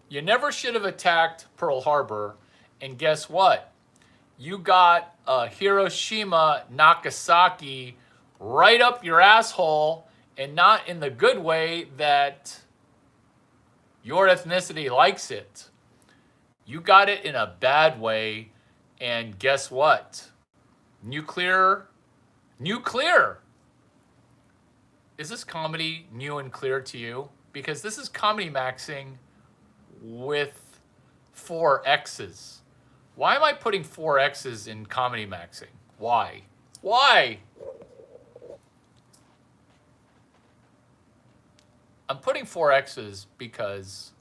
You never should have attacked Pearl Harbor, and guess what? You got a Hiroshima, Nagasaki right up your asshole, and not in the good way that your ethnicity likes it. You got it in a bad way, and guess what? Nuclear. Is this comedy new and clear to you? Because this is Comedy Maxxing with 4 X's. Why am I putting 4 X's in Comedy Maxxing? Why? Why? I'm putting 4 X's because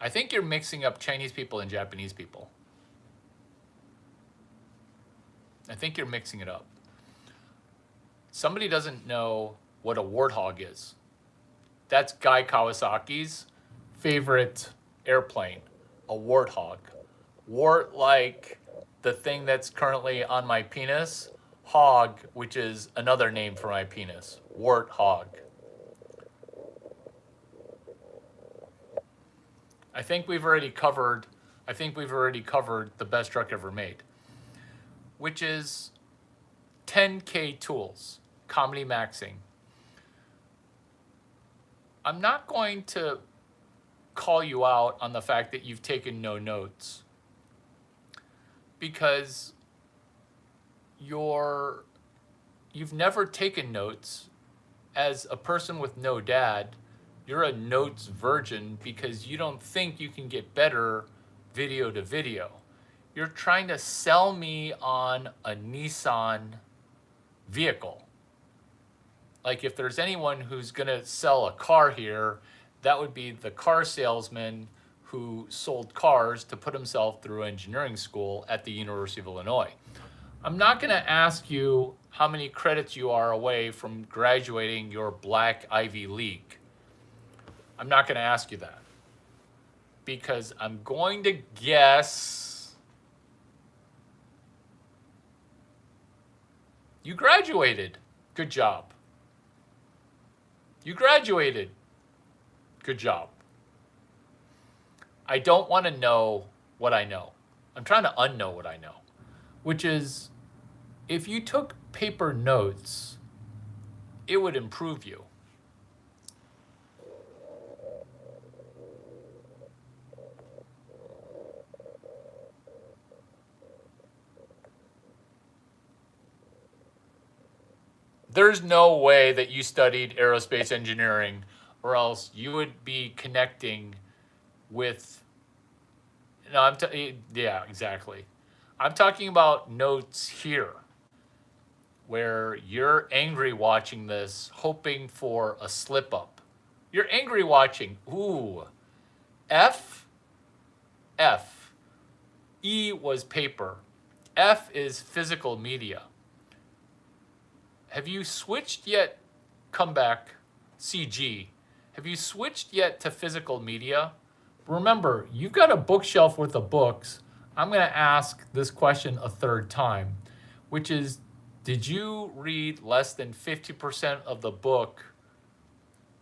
I think you're mixing up Chinese people and Japanese people. I think you're mixing it up. Somebody doesn't know what a warthog is. That's Guy Kawasaki's favorite airplane, a warthog. Wart like the thing that's currently on my penis, hog, which is another name for my penis, warthog. I think we've already covered the best truck ever made, which is 10K Tools, Comedy Maxxing. I'm not going to call you out on the fact that you've taken no notes, because you've never taken notes. As a person with no dad, you're a notes virgin because you don't think you can get better video to video. You're trying to sell me on a Nissan vehicle. Like if there's anyone who's going to sell a car here, that would be the car salesman who sold cars to put himself through engineering school at the University of Illinois. I'm not going to ask you how many credits you are away from graduating your Black Ivy League. I'm not going to ask you that because I'm going to guess you graduated. Good job. You graduated. Good job. I don't want to know what I know. I'm trying to unknow what I know, which is if you took paper notes, it would improve you. There's no way that you studied aerospace engineering or else you would be connecting with, no, yeah, exactly. I'm talking about notes here where you're angry watching this, hoping for a slip up. You're angry watching, ooh, F, F. E was paper. F is physical media. Have you switched yet? Come back, CG. Have you switched yet to physical media? Remember, you've got a bookshelf worth of books. I'm going to ask this question a third time, which is, did you read less than 50% of the book,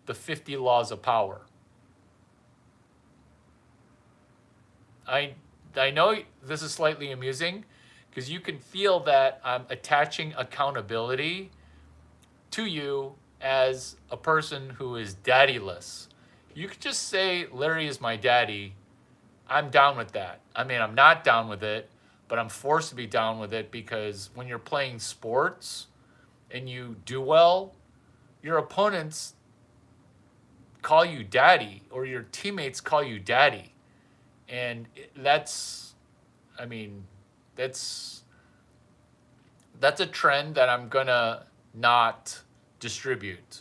The 50 Laws of Power? I know this is slightly amusing because you can feel that I'm attaching accountability to you as a person who is daddyless. You could just say, Larry is my daddy. I'm down with that. I mean, I'm not down with it, but I'm forced to be down with it because when you're playing sports and you do well, your opponents call you daddy or your teammates call you daddy. And that's a trend that I'm gonna not distribute.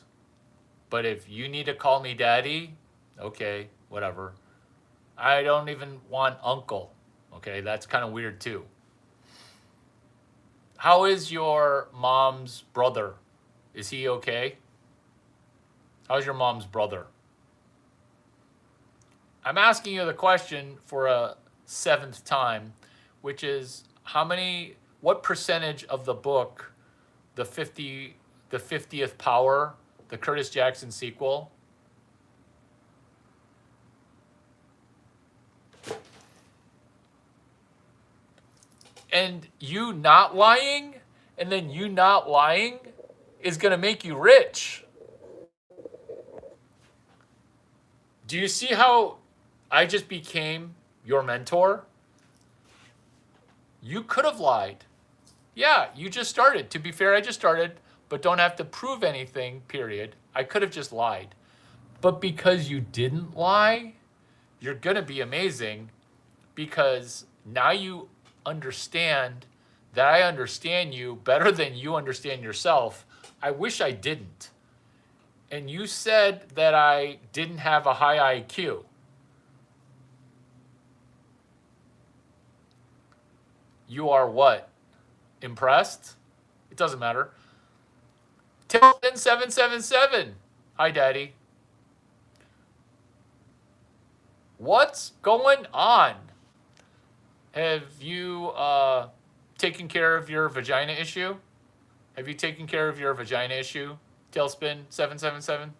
But if you need to call me daddy, okay, whatever. I don't even want uncle. Okay, that's kind of weird too. How is your mom's brother? Is he okay? How's your mom's brother? I'm asking you the question for a 7th time, which is what percentage of the book, the 50th Power, the Curtis Jackson sequel, and you not lying, and then you not lying is going to make you rich. Do you see how I just became your mentor? You could have lied. Yeah, you just started. To be fair, I just started, but don't have to prove anything, period. I could have just lied. But because you didn't lie, you're going to be amazing because now you understand that I understand you better than you understand yourself. I wish I didn't. And you said that I didn't have a high IQ. You are what? Impressed? It doesn't matter. Tilton 777. Hi, Daddy. What's going on? Have you taken care of your vagina issue? Have you taken care of your vagina issue? Tailspin 777.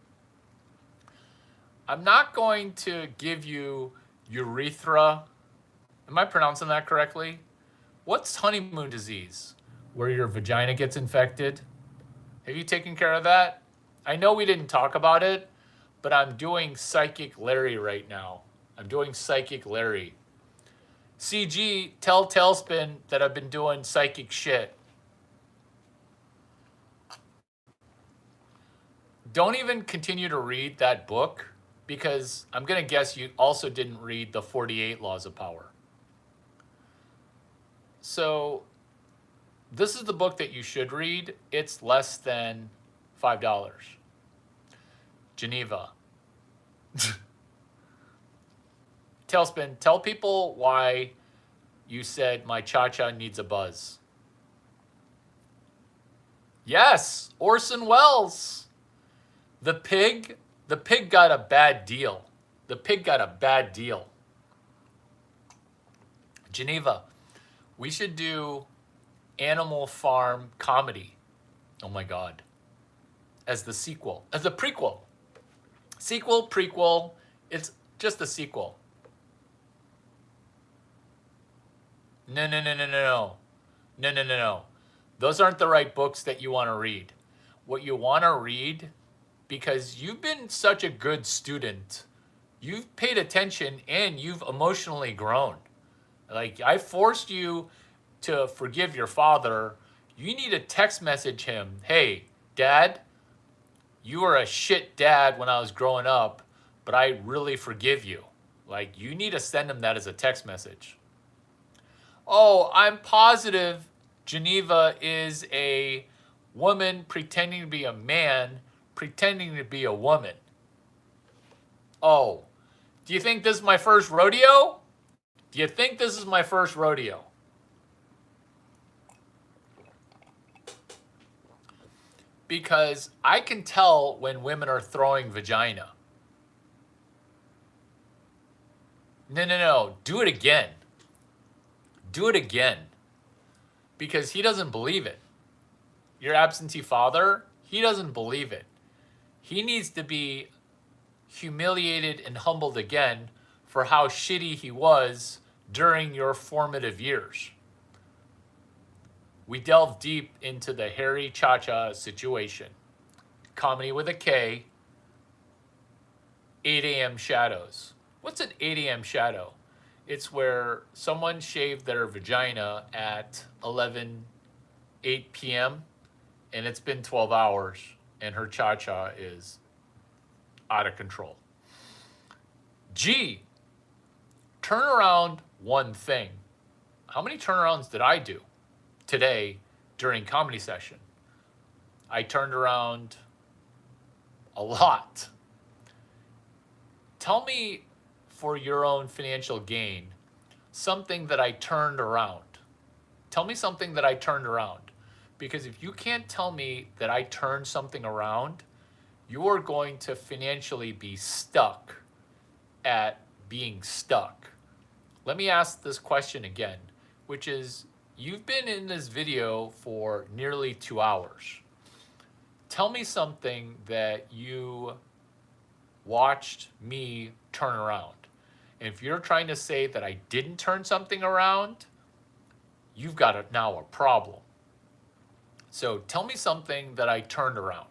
I'm not going to give you urethra. Am I pronouncing that correctly? What's honeymoon disease? Where your vagina gets infected? Have you taken care of that? I know we didn't talk about it, but I'm doing Psychic Larry right now. I'm doing Psychic Larry. CG, tell Tailspin that I've been doing psychic shit. Don't even continue to read that book because I'm going to guess you also didn't read the 48 Laws of Power. So this is the book that you should read. It's less than $5. Geneva. Tailspin, tell people why you said my cha-cha needs a buzz. Yes, Orson Welles. The pig got a bad deal. The pig got a bad deal. Geneva, we should do Animal Farm comedy. Oh my God. As the sequel, as the prequel. Sequel, prequel, it's just a sequel. No. No. Those aren't the right books that you want to read. What you want to read, because you've been such a good student, you've paid attention and you've emotionally grown. Like, I forced you to forgive your father. You need to text message him, hey, Dad, you were a shit dad when I was growing up, but I really forgive you. Like, you need to send him that as a text message. Oh, I'm positive Geneva is a woman pretending to be a man, pretending to be a woman. Oh, do you think this is my first rodeo? Do you think this is my first rodeo? Because I can tell when women are throwing vagina. No. Do it again. Do it again. Because he doesn't believe it. Your absentee father, he doesn't believe it. He needs to be humiliated and humbled again for how shitty he was during your formative years. We delve deep into the Harry Cha-Cha situation. Comedy with a K. 8 a.m. shadows. What's an 8 a.m. shadow? It's where someone shaved their vagina at 8 p.m. and it's been 12 hours and her cha-cha is out of control. G, turn around one thing. How many turnarounds did I do today during comedy session? I turned around a lot. Tell me, for your own financial gain, something that I turned around. Tell me something that I turned around. Because if you can't tell me that I turned something around, you are going to financially be stuck at being stuck. Let me ask this question again, which is, you've been in this video for nearly 2 hours. Tell me something that you watched me turn around. And if you're trying to say that I didn't turn something around, you've got now a problem. So tell me something that I turned around.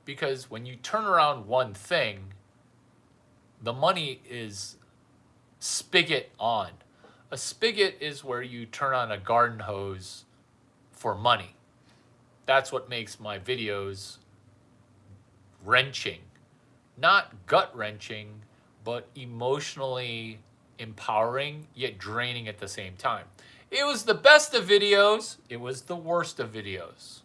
Because when you turn around one thing, the money is spigot on. A spigot is where you turn on a garden hose for money. That's what makes my videos wrenching. Not gut-wrenching, but emotionally empowering, yet draining at the same time. It was the best of videos. It was the worst of videos.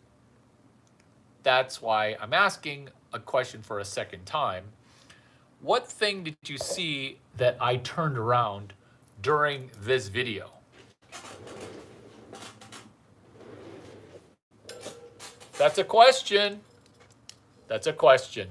That's why I'm asking a question for a second time. What thing did you see that I turned around during this video? That's a question. That's a question.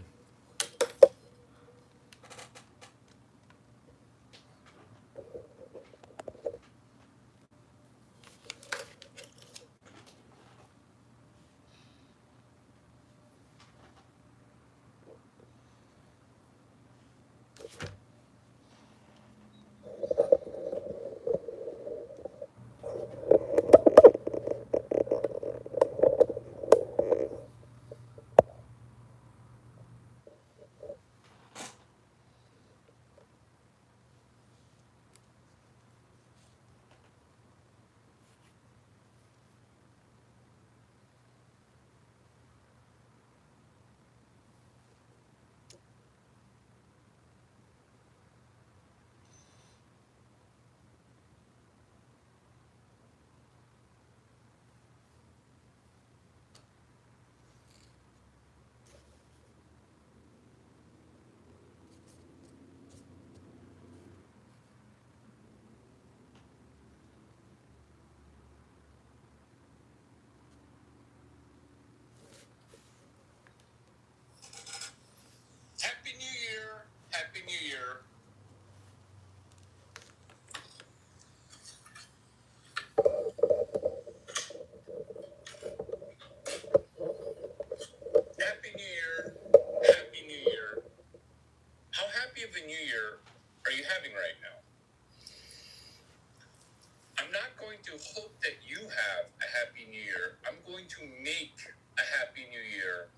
hope that you have a happy new year. I'm going to make a happy new year.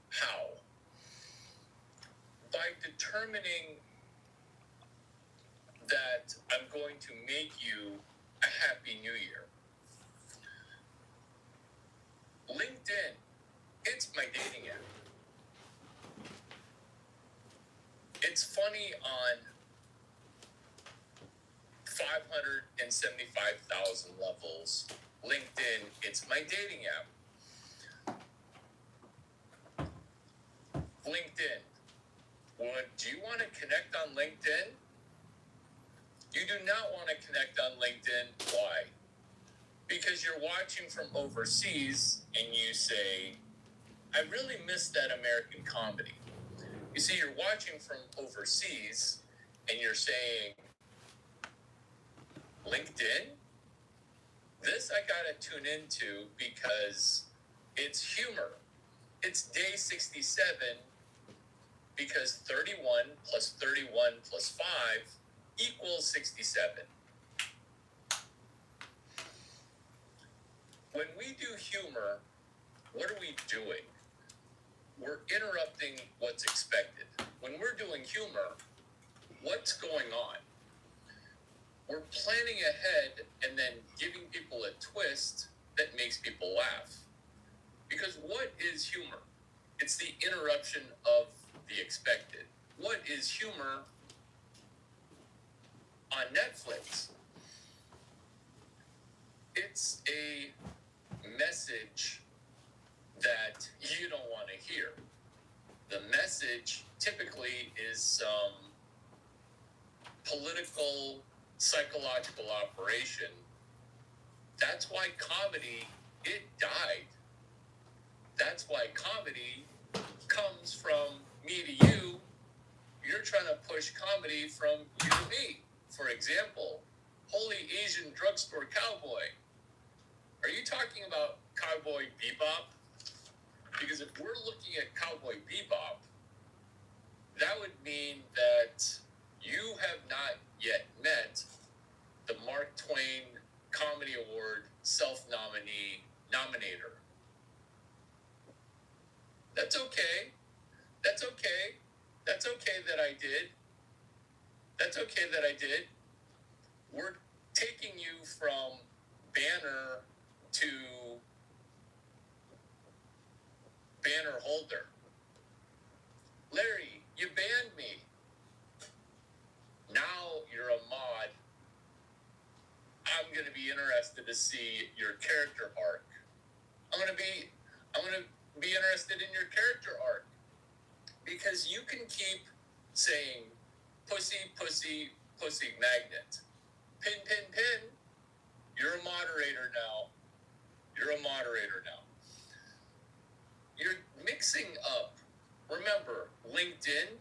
How? By determining that I'm going to make you a happy new year. LinkedIn, it's my dating app. It's funny on 575,000 levels. LinkedIn, it's my dating app. LinkedIn. Do you want to connect on LinkedIn? You do not want to connect on LinkedIn. Why? Because you're watching from overseas and you say, I really miss that American comedy. You see, you're watching from overseas and you're saying, LinkedIn? This I gotta tune into because it's humor. It's day 67 because 31 plus 31 plus 5 equals 67. When we do humor, what are we doing? We're interrupting what's expected. When we're doing humor, what's going on? We're planning ahead and then giving people a twist that makes people laugh. Because what is humor? It's the interruption of the expected. What is humor on Netflix? It's a message that you don't want to hear. The message typically is some political, psychological operation. That's why comedy, it died. That's why comedy comes from me to you. You're trying to push comedy from you to me. For example, Holy Asian Drugstore Cowboy. Are you talking about Cowboy Bebop? Because if we're looking at Cowboy Bebop, that would mean that you have not yet met the Mark Twain Comedy Award self-nominator. That's okay. That's okay. That's okay that I did. That's okay that I did. We're taking you from banner to banner holder. Larry, you banned me. Now you're a mod. I'm going to be interested to see your character arc. I'm going to be interested in your character arc. Because you can keep saying pussy, pussy, pussy magnet. Pin, pin, pin. You're a moderator now. You're a moderator now. You're mixing up. Remember, LinkedIn,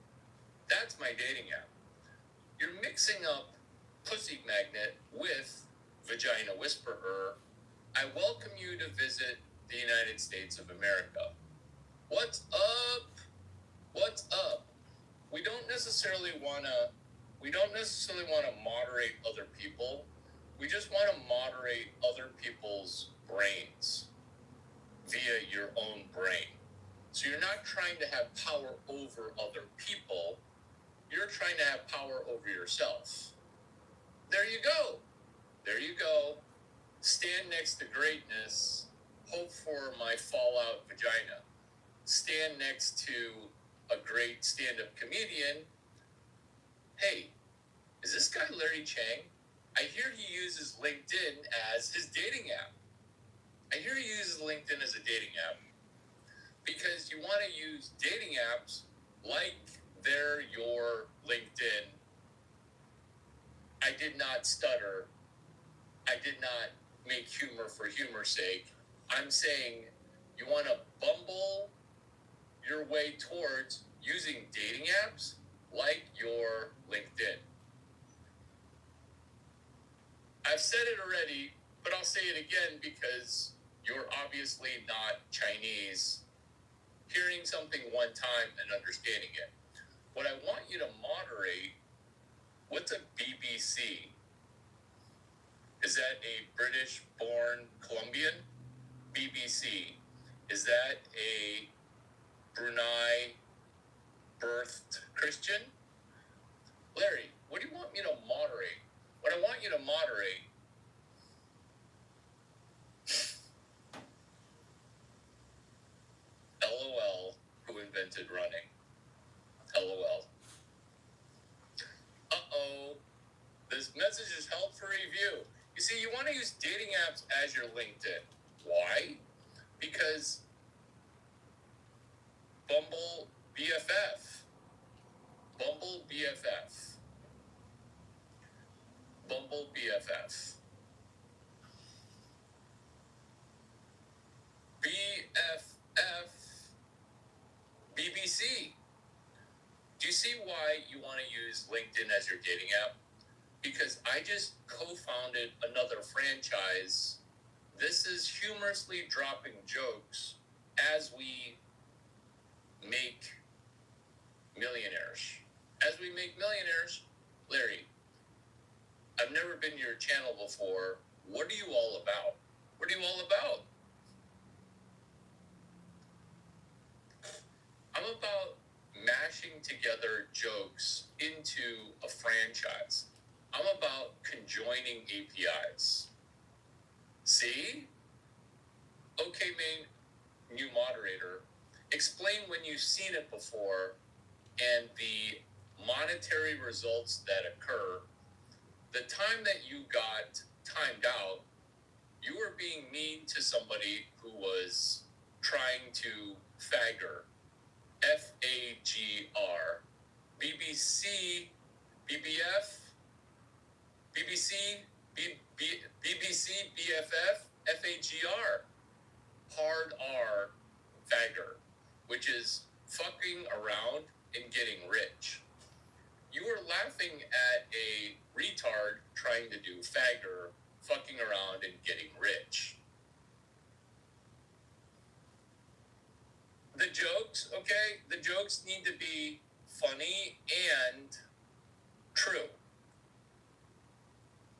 that's my dating app. You're mixing up pussy magnet with vagina whisperer. I welcome you to visit the United States of America. What's up? What's up? We don't necessarily want to moderate other people. We just want to moderate other people's brains via your own brain. So you're not trying to have power over other people. You're trying to have power over yourself. There you go. There you go. Stand next to greatness. Hope for my fallout vagina. Stand next to a great stand-up comedian. Hey, is this guy Larry Chang? I hear he uses LinkedIn as his dating app. I hear he uses LinkedIn as a dating app because you want to use dating apps like they're your LinkedIn. I did not stutter. I did not make humor for humor's sake. I'm saying you want to bumble your way towards using dating apps like your LinkedIn. I've said it already, but I'll say it again because you're obviously not Chinese. Hearing something one time and understanding it. What I want you to moderate, what's a BBC? Is that a British-born Colombian? BBC. Is that a Brunei-birthed Christian? Larry, what do you want me to moderate? What I want you to moderate LOL, who invented running? LOL. Uh-oh. This message is held for review. You see, you want to use dating apps as your LinkedIn. Why? Because Bumble BFF. Bumble BFF. Bumble BFF. BFF. BBC. Do you see why you want to use LinkedIn as your dating app? Because I just co-founded another franchise. This is humorously dropping jokes as we make millionaires. As we make millionaires, Larry, I've never been to your channel before. What are you all about? What are you all about? I'm about mashing together jokes into a franchise. I'm about conjoining APIs. See? Okay, main new moderator, explain when you've seen it before and the monetary results that occur. The time that you got timed out, you were being mean to somebody who was trying to fagger. F-A-G-R. BBC, BBF, BBC, BBC, BFF, F-A-G-R. Hard R, fagger, which is fucking around and getting rich. You were laughing at a retard trying to do fagger, fucking around and getting rich. The jokes, okay? The jokes need to be funny and true.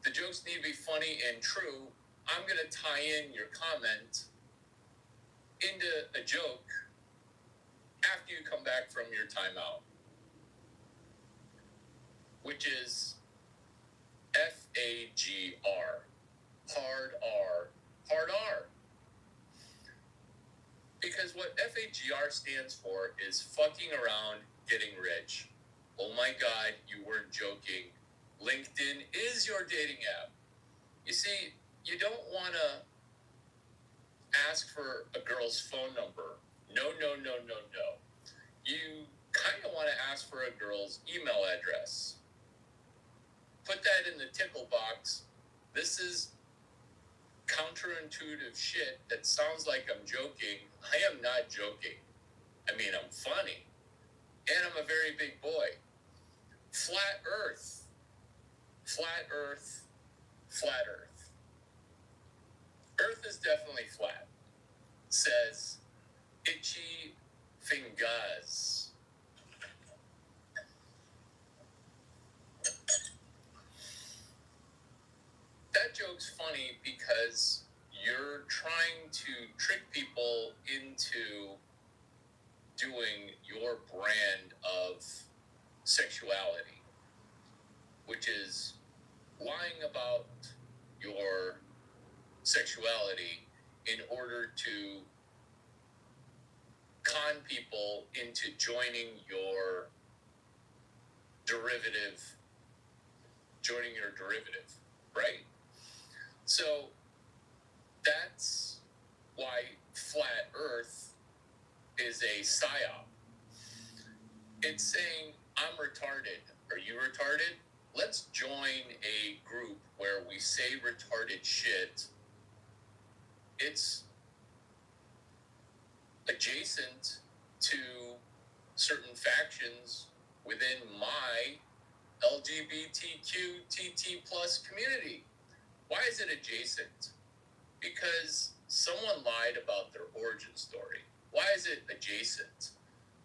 The jokes need to be funny and true. I'm going to tie in your comment into a joke after you come back from your timeout, which is F-A-G-R. Hard R. Hard R. Because what F-A-G-R stands for is fucking around, getting rich. Oh my God, you weren't joking. LinkedIn is your dating app. You see, you don't want to ask for a girl's phone number. No, no, no, no, no. You kind of want to ask for a girl's email address. Put that in the tickle box. This is counterintuitive shit that sounds like I'm joking. I am not joking. I mean, I'm funny. And I'm a very big boy. Flat Earth. Flat Earth. Flat Earth. Earth is definitely flat. Says Itchy Fingers. That joke's funny because you're trying to trick people into doing your brand of sexuality, which is lying about your sexuality in order to con people into joining your derivative, right? So that's why Flat Earth is a psyop. It's saying, I'm retarded. Are you retarded? Let's join a group where we say retarded shit. It's adjacent to certain factions within my LGBTQ TT plus community. Why is it adjacent? Because someone lied about their origin story. Why is it adjacent?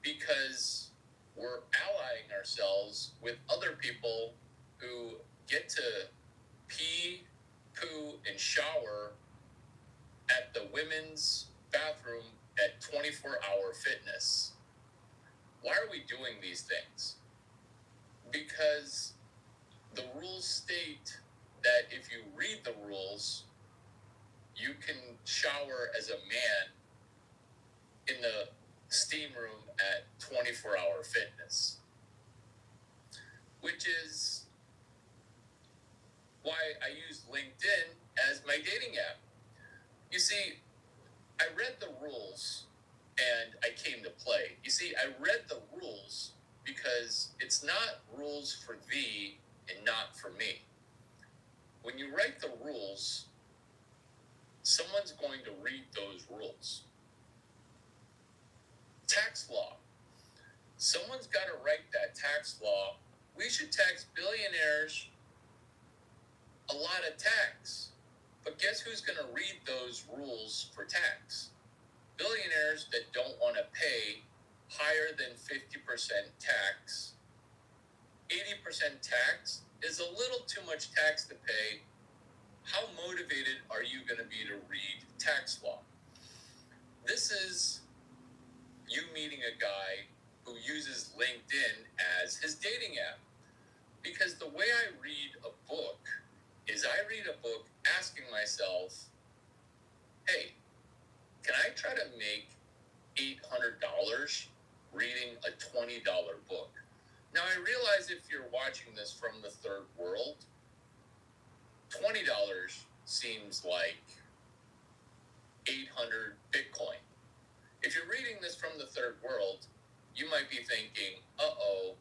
Because we're allying ourselves with other people who get to pee poo, and shower at the women's bathroom at 24-hour fitness. Why are we doing these things? Because the rules state that if you read the rules, you can shower as a man in the steam room at 24-hour fitness, which is why I use LinkedIn as my dating app. You see, I read the rules and I came to play. You see, I read the rules because it's not rules for thee and not for me. When you write the rules, someone's going to read those rules. Tax law. Someone's got to write that tax law. We should tax billionaires a lot of tax. But guess who's going to read those rules for tax? Billionaires that don't want to pay higher than 50% tax. 80% tax is a little too much tax to pay. How motivated are you going to be to read tax law? This is you meeting a guy who uses LinkedIn as his dating app. Because the way I read a book is I read a book asking myself, hey, can I try to make $800 reading a $20 book? Now, I realize if you're watching this from the third world, $20 seems like 800 Bitcoin. If you're reading this from the third world, you might be thinking, uh-oh,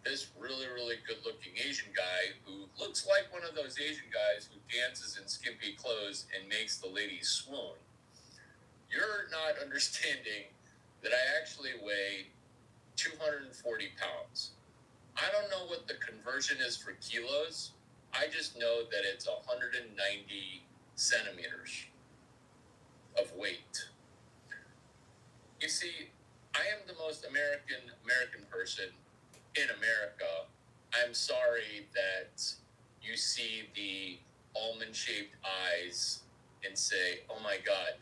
this really, really good-looking Asian guy who looks like one of those Asian guys who dances in skimpy clothes and makes the ladies swoon. You're not understanding that I actually weigh 240 pounds. I don't know what the conversion is for kilos. I just know that it's 190 centimeters of weight. You see, I am the most American person in America. I'm sorry that you see the almond-shaped eyes and say, oh my God,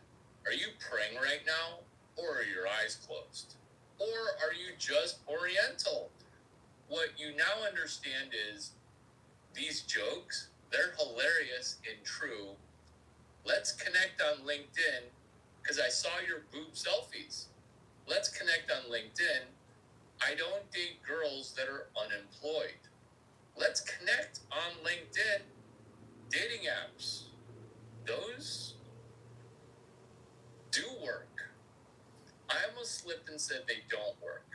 are you praying right now? Or are your eyes closed? Or are you just Oriental? What you now understand is these jokes, they're hilarious and true. Let's connect on LinkedIn because I saw your boob selfies. Let's connect on LinkedIn. I don't date girls that are unemployed. Let's connect on LinkedIn. Dating apps, those do work. I almost slipped and said they don't work.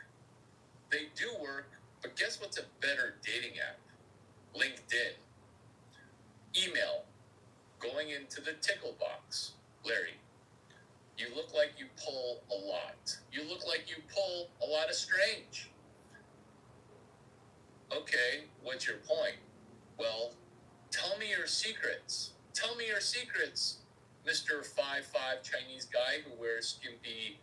They do work, but guess what's a better dating app? LinkedIn. Email. Going into the tickle box. Larry, you look like you pull a lot. You look like you pull a lot of strange. Okay, what's your point? Well, tell me your secrets. Tell me your secrets, Mr. 5'5" Chinese guy who wears skimpy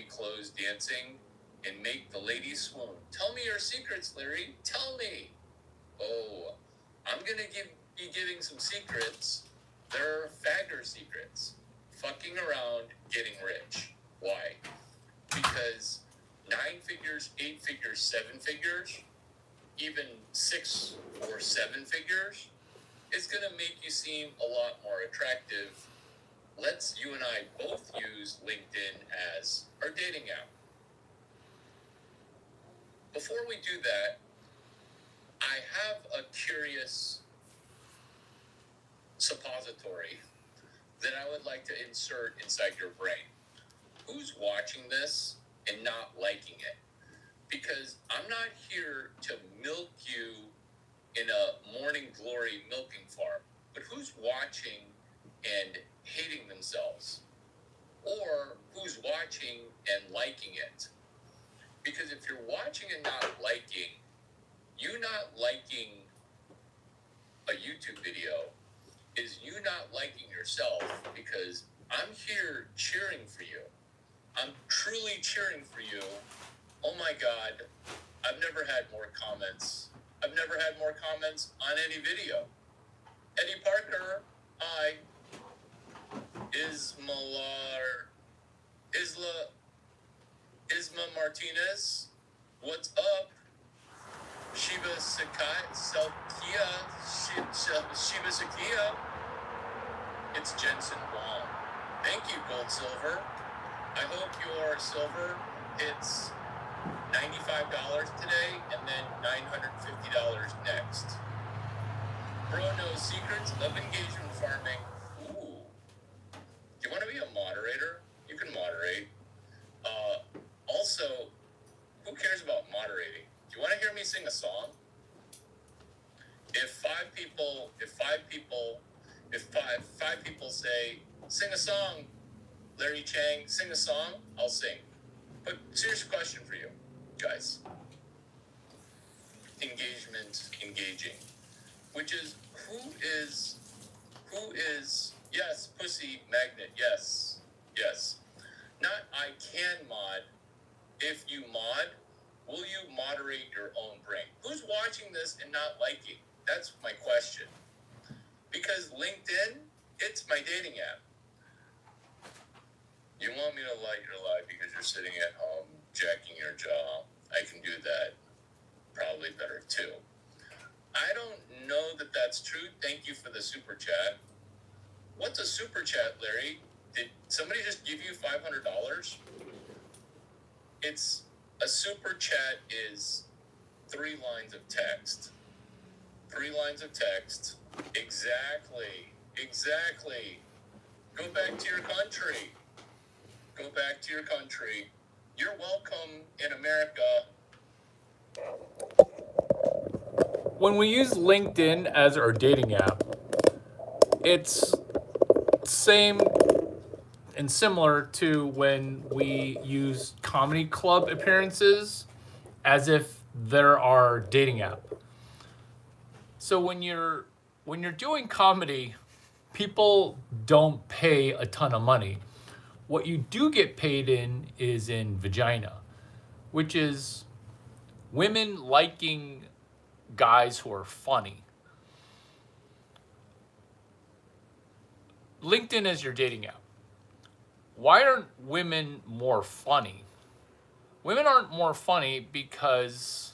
clothes dancing and make the ladies swoon. Tell me your secrets, Larry. Tell me. Oh, I'm going to be giving some secrets. They're fagger secrets. Fucking around, getting rich. Why? Because 9 figures, 8 figures, 7 figures, even 6 or 7 figures, is going to make you seem a lot more attractive. Let's you and I both use LinkedIn as our dating app. Before we do that, I have a curious suppository that I would like to insert inside your brain. Who's watching this and not liking it? Because I'm not here to milk you in a morning glory milking farm, but who's watching and hating themselves? Or who's watching and liking it? Because if you're watching and not liking, you not liking a YouTube video is you not liking yourself, because I'm here cheering for you. I'm truly cheering for you. Oh my God, I've never had more comments I've never had more comments on any video. Eddie Parker, hi. Isma Martinez, what's up? Shiba Sakai, Shiba Sakia. It's Jensen Wong. Thank you, Gold Silver. I hope your silver hits $95 today and then $950 next. Bro knows secrets of engagement farming. Ooh. Do you want to be a moderator? You can moderate. Also, who cares about moderating? Do you want to hear me sing a song? If five people say, sing a song, Larry Chang, sing a song, I'll sing. But serious question for you, guys. Engaging. Which is, who is, yes, pussy magnet, yes. Not I can mod. If you mod, will you moderate your own brain? Who's watching this and not liking? That's my question. Because LinkedIn, it's my dating app. You want me to like your life because you're sitting at home jacking your jaw. I can do that probably better too. I don't know that that's true. Thank you for the super chat. What's a super chat, Larry? Did somebody just give you $500? It's a super chat is 3 lines of text. 3 lines of text. Exactly. Go back to your country. You're welcome in America. When we use LinkedIn as our dating app, it's same and similar to when we use comedy club appearances as if they're our dating app. So when you're doing comedy, people don't pay a ton of money. What you do get paid in is in vagina, which is women liking guys who are funny. LinkedIn is your dating app. Why aren't women more funny? Women aren't more funny because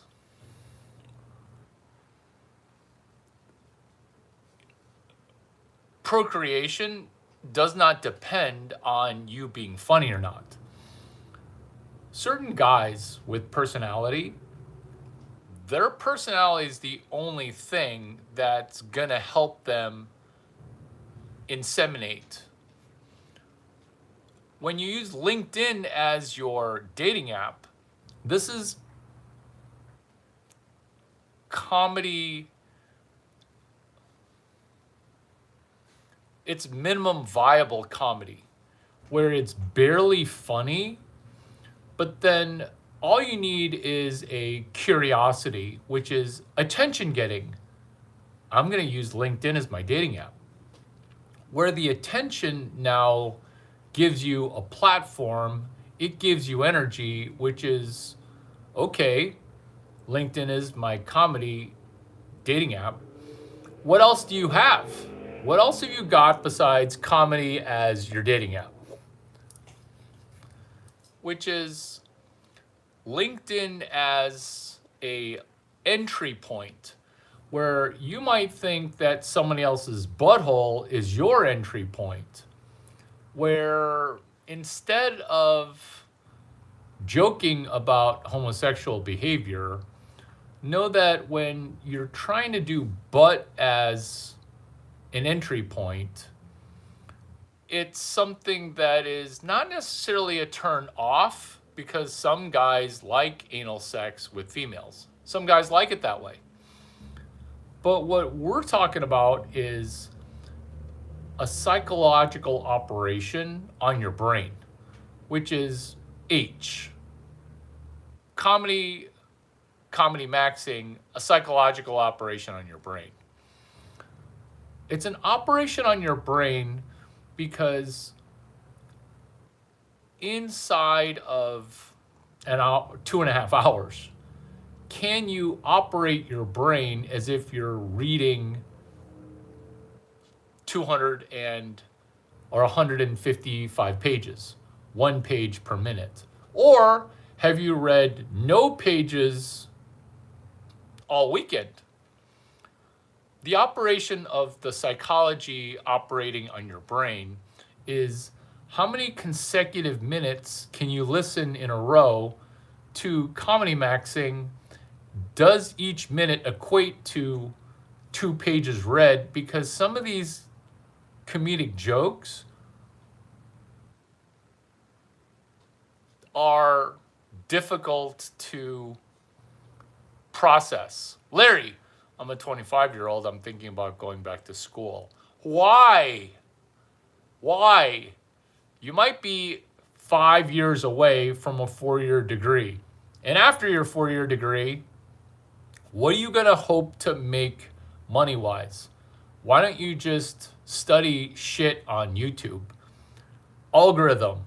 procreation does not depend on you being funny or not. Certain guys with personality, their personality is the only thing that's gonna help them inseminate. When you use LinkedIn as your dating app, this is comedy. It's minimum viable comedy, where it's barely funny, but then all you need is a curiosity, which is attention getting. I'm going to use LinkedIn as my dating app, where the attention now gives you a platform, it gives you energy, which is, okay, LinkedIn is my comedy dating app. What else do you have? What else have you got besides comedy as your dating app? Which is LinkedIn as a entry point, where you might think that somebody else's butthole is your entry point, where instead of joking about homosexual behavior, know that when you're trying to do butt as an entry point, it's something that is not necessarily a turn off, because some guys like anal sex with females. Some guys like it that way. But what we're talking about is a psychological operation on your brain, which is H. Comedy Maxxxxing, a psychological operation on your brain. It's an operation on your brain because inside of 2.5 hours, can you operate your brain as if you're reading 200 or 155 pages, 1 page per minute? Or have you read no pages all weekend? The operation of the psychology operating on your brain is how many consecutive minutes can you listen in a row to Comedy Maxxing? Does each minute equate to 2 pages read? Because some of these comedic jokes are difficult to process. Larry, I'm a 25-year-old. I'm thinking about going back to school. Why? Why? You might be 5 years away from a 4-year degree. And after your 4-year degree, what are you going to hope to make money-wise? Why don't you just study shit on YouTube? Algorithm,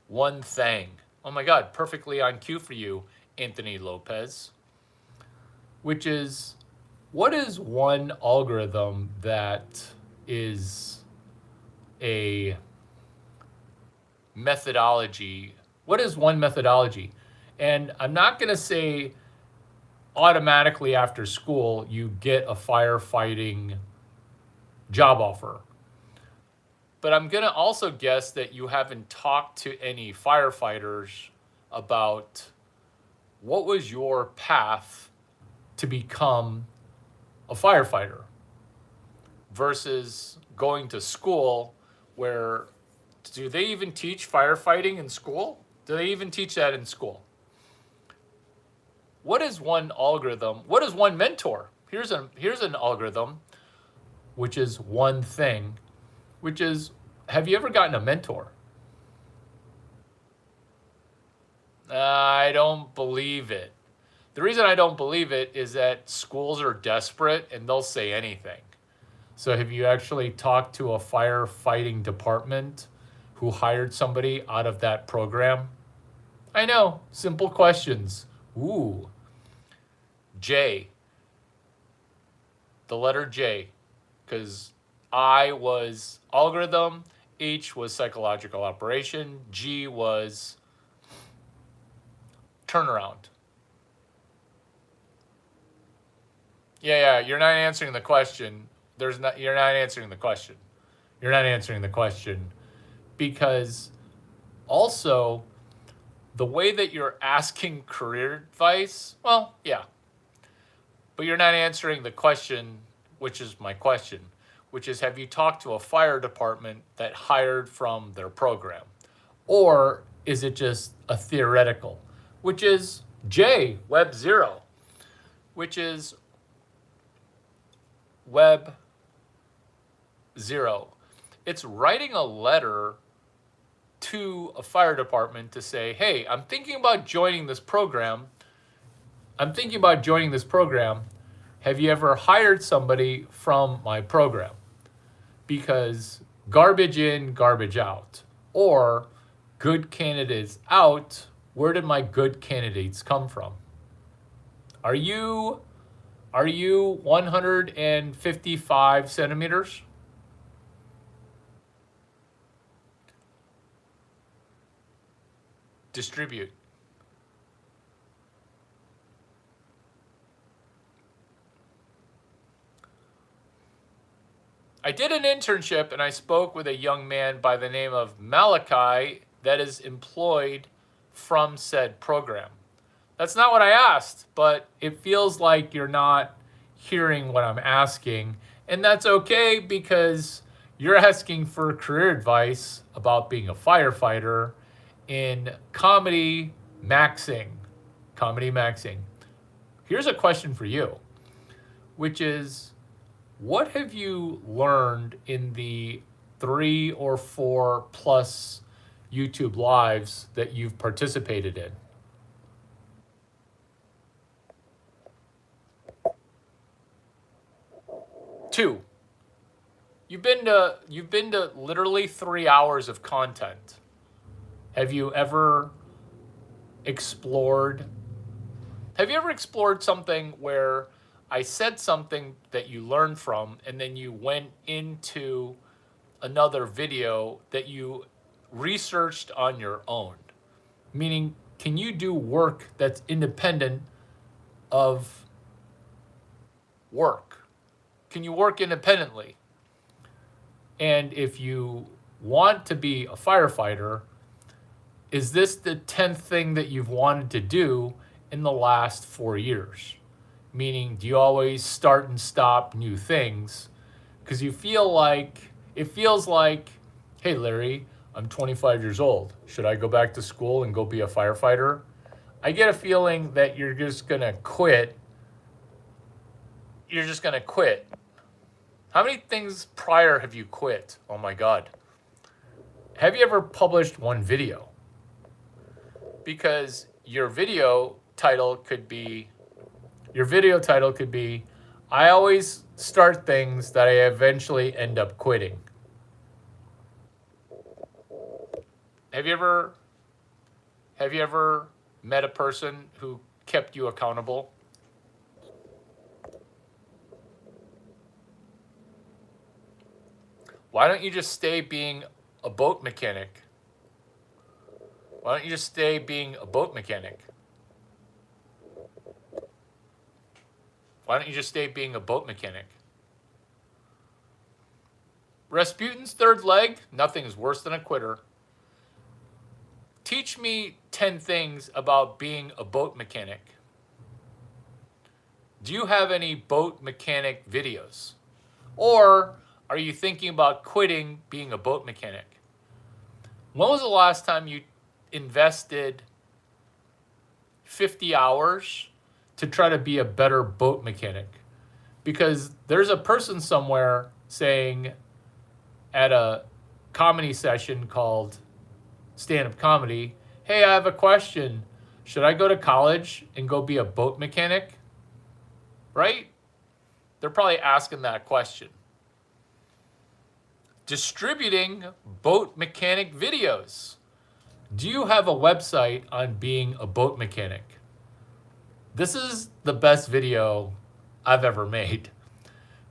one thing. Oh my God, perfectly on cue for you, Anthony Lopez. Which is, what is one algorithm that is a methodology? What is one methodology? And I'm not going to say automatically after school you get a firefighting job offer. But I'm going to also guess that you haven't talked to any firefighters about what was your path to become a firefighter versus going to school where, do they even teach firefighting in school? Do they even teach that in school? What is one algorithm? What is one mentor? Here's an algorithm, which is one thing, which is, have you ever gotten a mentor? I don't believe it. The reason I don't believe it is that schools are desperate and they'll say anything. So have you actually talked to a firefighting department who hired somebody out of that program? I know, simple questions. Ooh. J. The letter J. Because I was algorithm, H was psychological operation, G was turnaround. Yeah, you're not answering the question. You're not answering the question. You're not answering the question because also the way that you're asking career advice, well, yeah. But you're not answering the question, which is my question, which is, have you talked to a fire department that hired from their program? Or is it just a theoretical, which is J, Web 0, which is Web 0. It's writing a letter to a fire department to say, hey, I'm thinking about joining this program. Have you ever hired somebody from my program? Because garbage in, garbage out. Or good candidates out, where did my good candidates come from? Are you 155 centimeters? Distribute. I did an internship and I spoke with a young man by the name of Malachi that is employed from said program. That's not what I asked, but it feels like you're not hearing what I'm asking. And that's okay because you're asking for career advice about being a firefighter in Comedy Maxxxing. Here's a question for you, which is, what have you learned in the 3 or 4 plus YouTube lives that you've participated in? Two. You've been to literally 3 hours of content. Have you ever explored something where I said something that you learned from, and then you went into another video that you researched on your own? Meaning, can you do work that's independent of work? Can you work independently? And if you want to be a firefighter, is this the 10th thing that you've wanted to do in the last 4 years? Meaning, do you always start and stop new things? Because it feels like, hey, Larry, I'm 25 years old. Should I go back to school and go be a firefighter? I get a feeling that you're just going to quit. You're just going to quit. How many things prior have you quit? Oh my God. Have you ever published one video? Because your video title could be, I always start things that I eventually end up quitting. Have you ever met a person who kept you accountable? Why don't you just stay being a boat mechanic? Why don't you just stay being a boat mechanic? Why don't you just stay being a boat mechanic? Rasputin's third leg, nothing is worse than a quitter. Teach me 10 things about being a boat mechanic. Do you have any boat mechanic videos? Or are you thinking about quitting being a boat mechanic? When was the last time you invested 50 hours to try to be a better boat mechanic? Because there's a person somewhere saying at a comedy session called stand-up comedy, hey, I have a question. Should I go to college and go be a boat mechanic? Right? They're probably asking that question. Distributing boat mechanic videos. Do you have a website on being a boat mechanic? This is the best video I've ever made,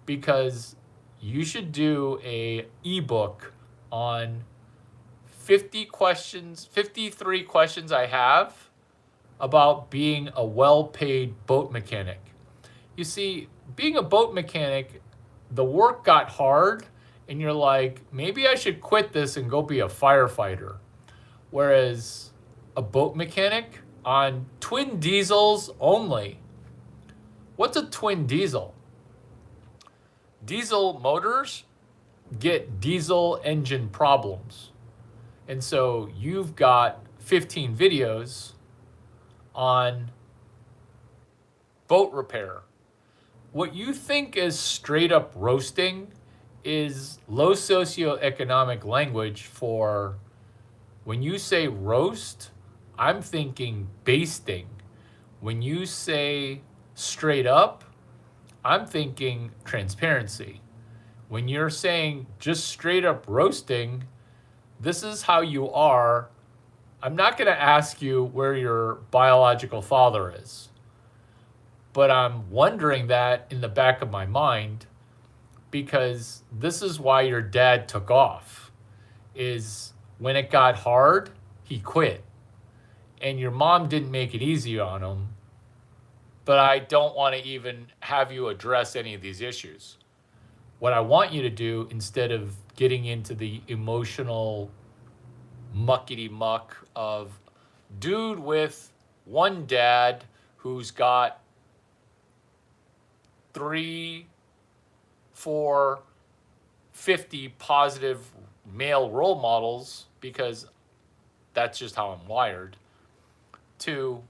because you should do a ebook on 53 questions I have about being a well-paid boat mechanic. You see, being a boat mechanic, the work got hard, and you're like, maybe I should quit this and go be a firefighter. Whereas a boat mechanic on twin diesels only. What's a twin diesel? Diesel motors get diesel engine problems. And so you've got 15 videos on boat repair. What you think is straight up roasting is low socioeconomic language for, when you say roast, I'm thinking basting. When you say straight up, I'm thinking transparency. When you're saying just straight up roasting, this is how you are. I'm not going to ask you where your biological father is, but I'm wondering that in the back of my mind, because this is why your dad took off, is when it got hard, he quit. And your mom didn't make it easy on him, but I don't want to even have you address any of these issues. What I want you to do, instead of getting into the emotional muckety muck of dude with one dad who's got 3, 4, 50 positive male role models, because that's just how I'm wired, to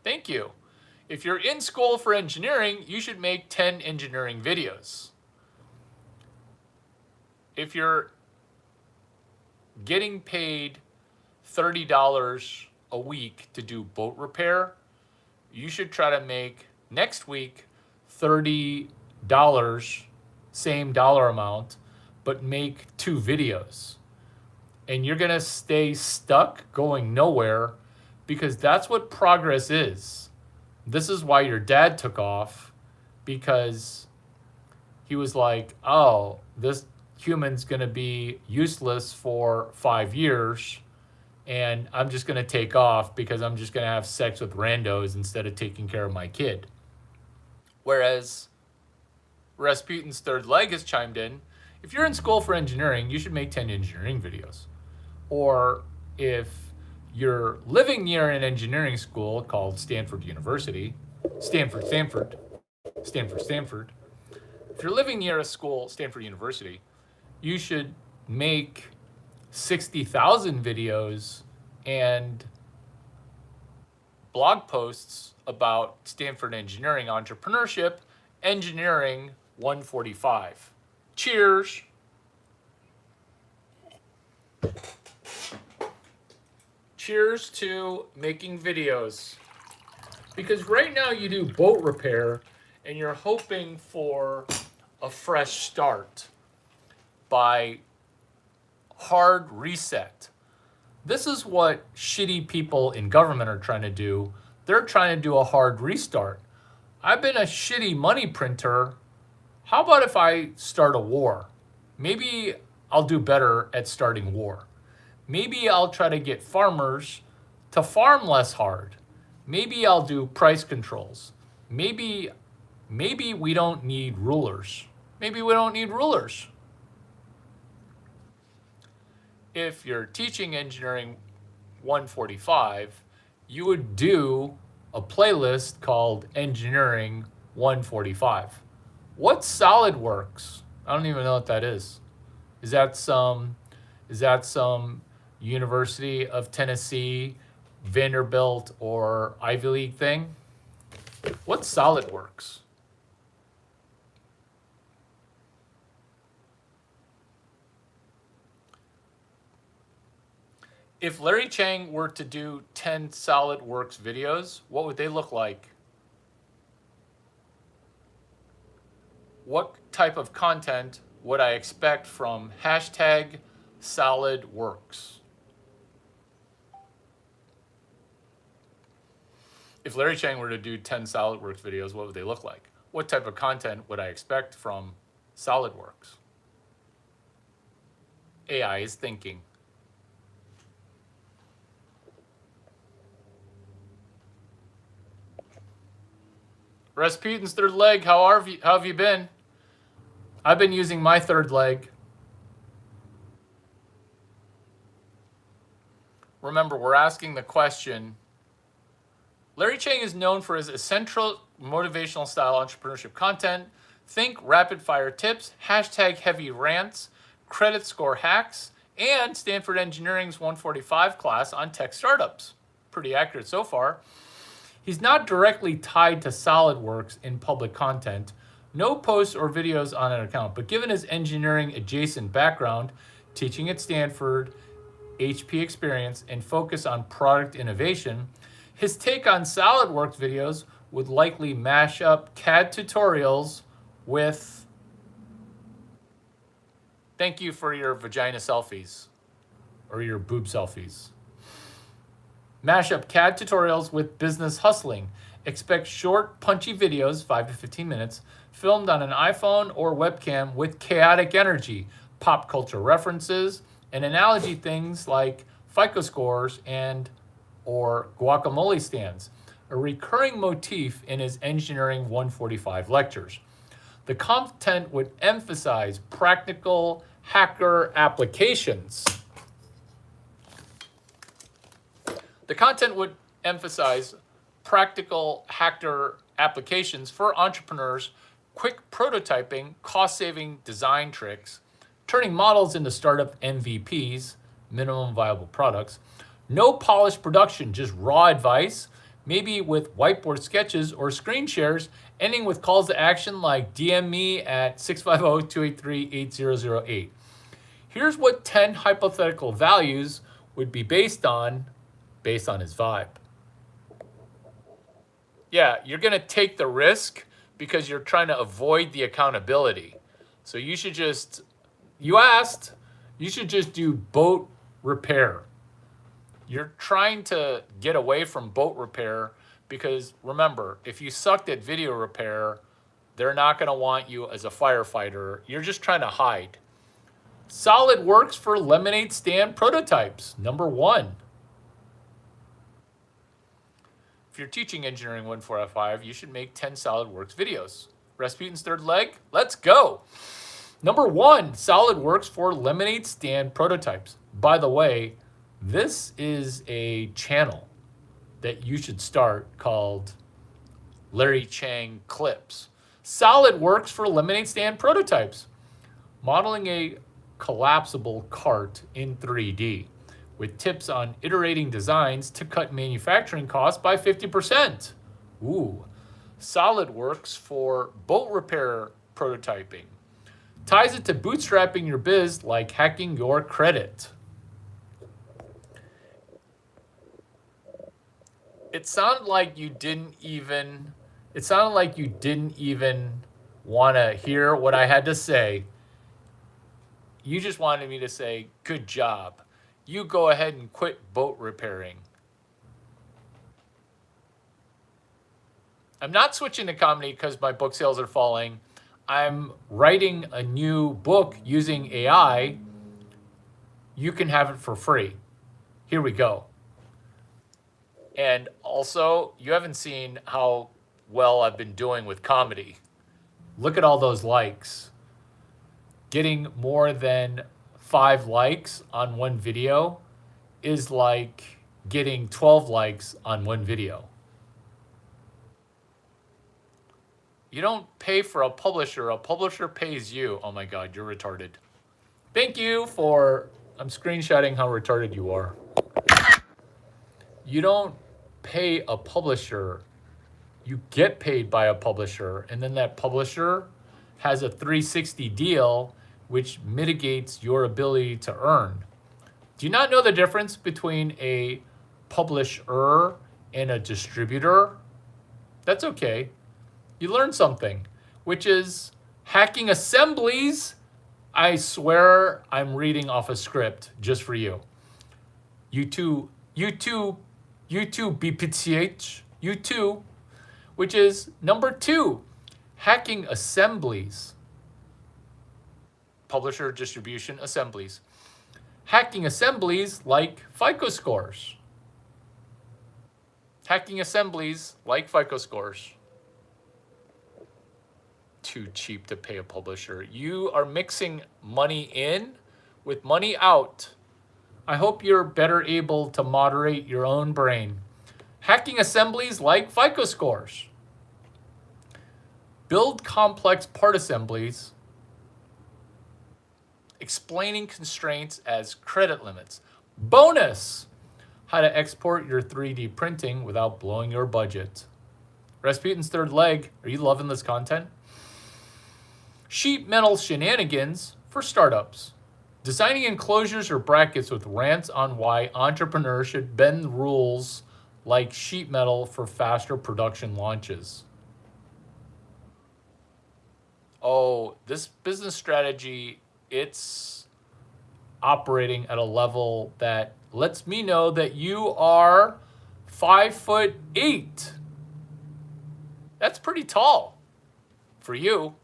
thank you. If you're in school for engineering, you should make 10 engineering videos. If you're getting paid $30 a week to do boat repair, you should try to make next week $30, same dollar amount, but make 2 videos. and you're going to stay stuck going nowhere, because that's what progress is. This is why your dad took off, because he was like, oh, this human's going to be useless for 5 years, and I'm just going to take off because I'm just going to have sex with randos instead of taking care of my kid. Whereas Rasputin's third leg has chimed in, if you're in school for engineering, you should make 10 engineering videos. Or if you're living near an engineering school called Stanford University, Stanford. If you're living near a school, Stanford University, you should make 60,000 videos and blog posts about Stanford engineering entrepreneurship, engineering 145. Cheers. Cheers to making videos. Because right now you do boat repair and you're hoping for a fresh start by hard reset. This is what shitty people in government are trying to do. They're trying to do a hard restart. I've been a shitty money printer. How about if I start a war? Maybe I'll do better at starting war. Maybe I'll try to get farmers to farm less hard. Maybe I'll do price controls. Maybe we don't need rulers. Maybe we don't need rulers. If you're teaching engineering 145, you would do a playlist called Engineering 145. What's SolidWorks? I don't even know what that is. Is that some University of Tennessee, Vanderbilt, or Ivy League thing? What's SolidWorks? If Larry Chang were to do 10 SolidWorks videos, what would they look like? What type of content would I expect from hashtag SolidWorks? If Larry Chang were to do 10 SolidWorks videos, what would they look like? What type of content would I expect from SolidWorks? AI is thinking. Rasputin's third leg, how have you been? I've been using my third leg. Remember, we're asking the question. Larry Chang is known for his essential motivational style entrepreneurship content. Think rapid fire tips, hashtag heavy rants, credit score hacks, and Stanford Engineering's 145 class on tech startups. Pretty accurate so far. He's not directly tied to SolidWorks in public content, no posts or videos on an account, but given his engineering adjacent background, teaching at Stanford, HP experience, and focus on product innovation, his take on SolidWorks videos would likely mash up CAD tutorials with thank you for your vagina selfies or your boob selfies. Mash up CAD tutorials with business hustling. Expect short, punchy videos, 5 to 15 minutes, filmed on an iPhone or webcam with chaotic energy, pop culture references, and analogy things like FICO scores and or guacamole stands, a recurring motif in his Engineering 145 lectures. The content would emphasize practical hacker applications. The content would emphasize practical hacker applications for entrepreneurs, quick prototyping, cost-saving design tricks, turning models into startup MVPs, minimum viable products, no polished production, just raw advice, maybe with whiteboard sketches or screen shares, ending with calls to action like DM me at 650-283-8008. Here's what 10 hypothetical values would be based on his vibe. Yeah, you're going to take the risk because you're trying to avoid the accountability. So you should just do boat repair. You're trying to get away from boat repair because remember, if you sucked at video repair, they're not going to want you as a firefighter. You're just trying to hide. SolidWorks for lemonade stand prototypes. Number 1. If you're teaching engineering 1405, you should make 10 SolidWorks videos. Rasputin's third leg, let's go. Number 1, SolidWorks for lemonade stand prototypes. By the way, this is a channel that you should start called Larry Chang Clips. SolidWorks for lemonade stand prototypes. Modeling a collapsible cart in 3D with tips on iterating designs to cut manufacturing costs by 50%. Ooh. SolidWorks for boat repair prototyping. Ties it to bootstrapping your biz like hacking your credit. It sounded like you didn't even want to hear what I had to say. You just wanted me to say, good job. You go ahead and quit boat repairing. I'm not switching to comedy because my book sales are falling. I'm writing a new book using AI. You can have it for free. Here we go. And also, you haven't seen how well I've been doing with comedy. Look at all those likes. Getting more than 5 likes on one video is like getting 12 likes on one video. You don't pay for a publisher pays you. Oh my God, you're retarded. Thank you for, I'm screenshotting how retarded you are. You don't pay a publisher, you get paid by a publisher, and then that publisher has a 360 deal which mitigates your ability to earn. Do you not know the difference between a publisher and a distributor? That's okay. You learned something, which is hacking assemblies. I swear I'm reading off a script just for you. YouTube BPTH, YouTube, which is number 2, hacking assemblies. Publisher distribution assemblies. Hacking assemblies like FICO scores. Hacking assemblies like FICO scores. Too cheap to pay a publisher. You are mixing money in with money out. I hope you're better able to moderate your own brain. Hacking assemblies like FICO scores. Build complex part assemblies. Explaining constraints as credit limits. Bonus! How to export your 3D printing without blowing your budget. Rasputin's third leg. Are you loving this content? Sheet metal shenanigans for startups. Designing enclosures or brackets with rants on why entrepreneurs should bend rules like sheet metal for faster production launches. Oh, this business strategy, it's operating at a level that lets me know that you are 5'8". That's pretty tall for you.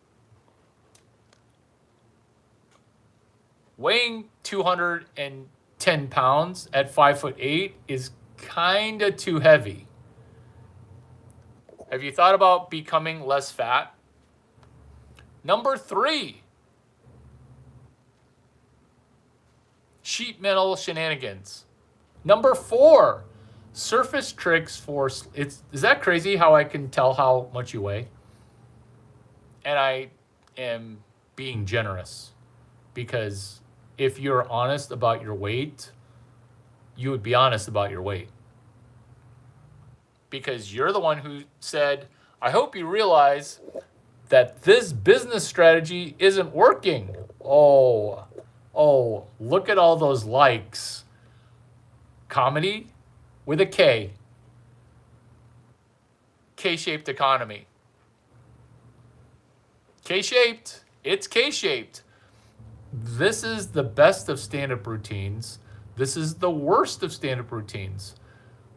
Weighing 210 pounds at 5'8" is kind of too heavy. Have you thought about becoming less fat? Number 3, sheet metal shenanigans. Number 4, surface tricks for, is that crazy how I can tell how much you weigh? And I am being generous because if you're honest about your weight, you would be honest about your weight. Because you're the one who said, I hope you realize that this business strategy isn't working. Oh, look at all those likes. Comedy with a K. K-shaped economy. K-shaped. It's K-shaped. This is the best of stand-up routines. This is the worst of stand-up routines.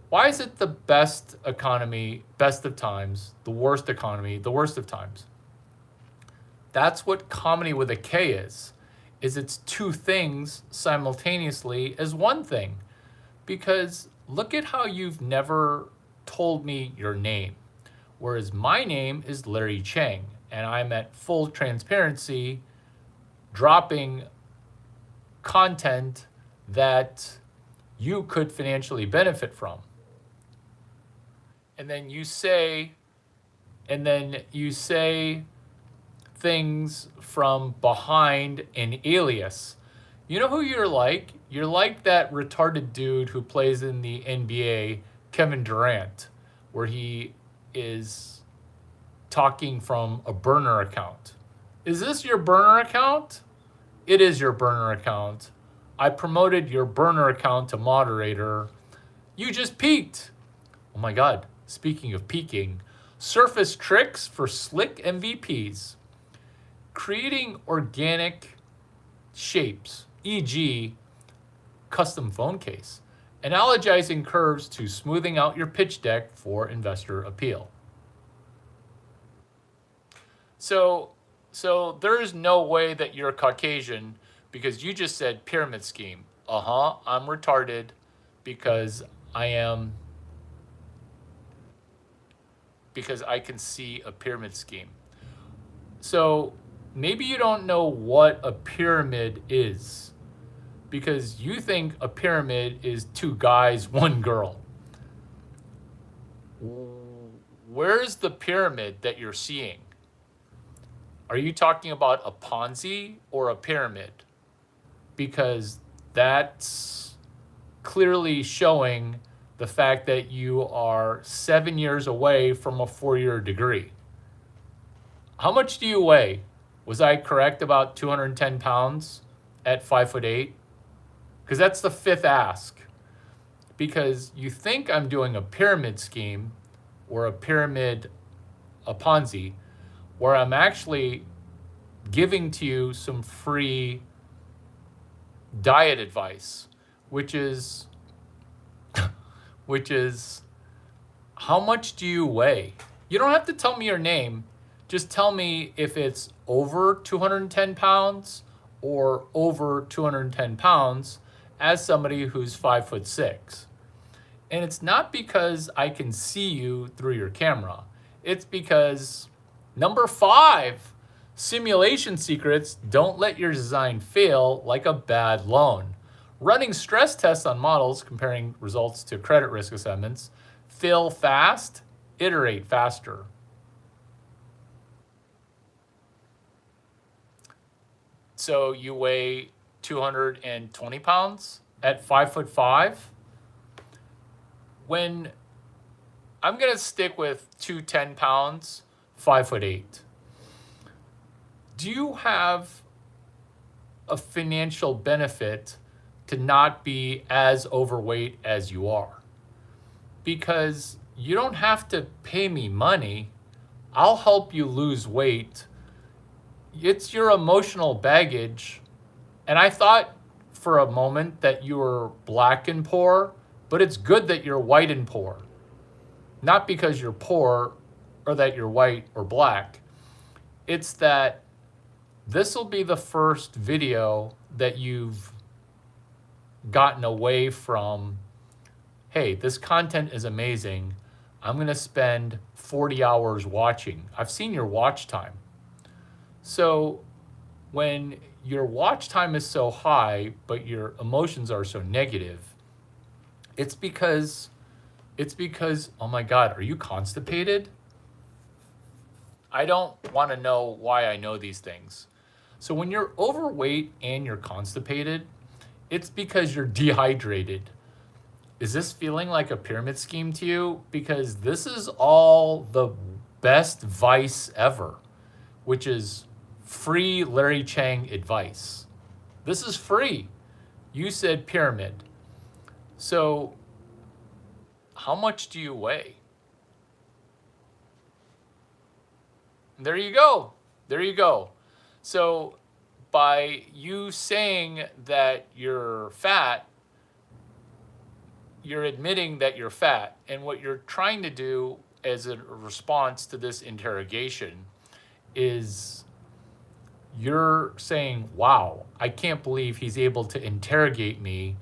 Why is it the best economy, best of times, the worst economy, the worst of times? That's what comedy with a K is it's two things simultaneously as one thing. Because look at how you've never told me your name. Whereas my name is Larry Chang, and I'm at full transparency dropping content that you could financially benefit from. And then you say things from behind an alias. You know who you're like? You're like that retarded dude who plays in the NBA, Kevin Durant, where he is talking from a burner account. Is this your burner account? It is your burner account. I promoted your burner account to moderator. You just peaked. Oh my God, speaking of peaking, surface tricks for slick MVPs. Creating organic shapes, e.g., custom phone case. Analogizing curves to smoothing out your pitch deck for investor appeal. So there's no way that you're Caucasian because you just said pyramid scheme. I'm retarded because I can see a pyramid scheme. So maybe you don't know what a pyramid is because you think a pyramid is two guys, one girl. Where's the pyramid that you're seeing? Are you talking about a Ponzi or a pyramid? Because that's clearly showing the fact that you are 7 years away from a 4-year degree. How much do you weigh? Was I correct about 210 pounds at 5'8"? Because that's the fifth ask. Because you think I'm doing a pyramid scheme or a Ponzi, where I'm actually giving to you some free diet advice, which is how much do you weigh? You don't have to tell me your name. Just tell me if it's over 210 pounds or over 210 pounds as somebody who's 5'6". And it's not because I can see you through your camera. It's because number 5, simulation secrets don't let your design fail like a bad loan. Running stress tests on models, comparing results to credit risk assessments, fail fast, iterate faster. So you weigh 220 pounds at 5'5". When I'm going to stick with 210 pounds, 5'8". Do you have a financial benefit to not be as overweight as you are? Because you don't have to pay me money. I'll help you lose weight. It's your emotional baggage. And I thought for a moment that you were black and poor, but it's good that you're white and poor. Not because you're poor or that you're white or black. It's that this will be the first video that you've gotten away from, hey, this content is amazing. I'm going to spend 40 hours watching. I've seen your watch time. So when your watch time is so high, but your emotions are so negative, it's because, oh my God, are you constipated? I don't want to know why I know these things. So when you're overweight and you're constipated, it's because you're dehydrated. Is this feeling like a pyramid scheme to you? Because this is all the best advice ever, which is free Larry Chang advice. This is free. You said pyramid. So how much do you weigh? There you go. There you go. So by you saying that you're fat, you're admitting that you're fat. And what you're trying to do as a response to this interrogation is you're saying, wow, I can't believe he's able to interrogate me.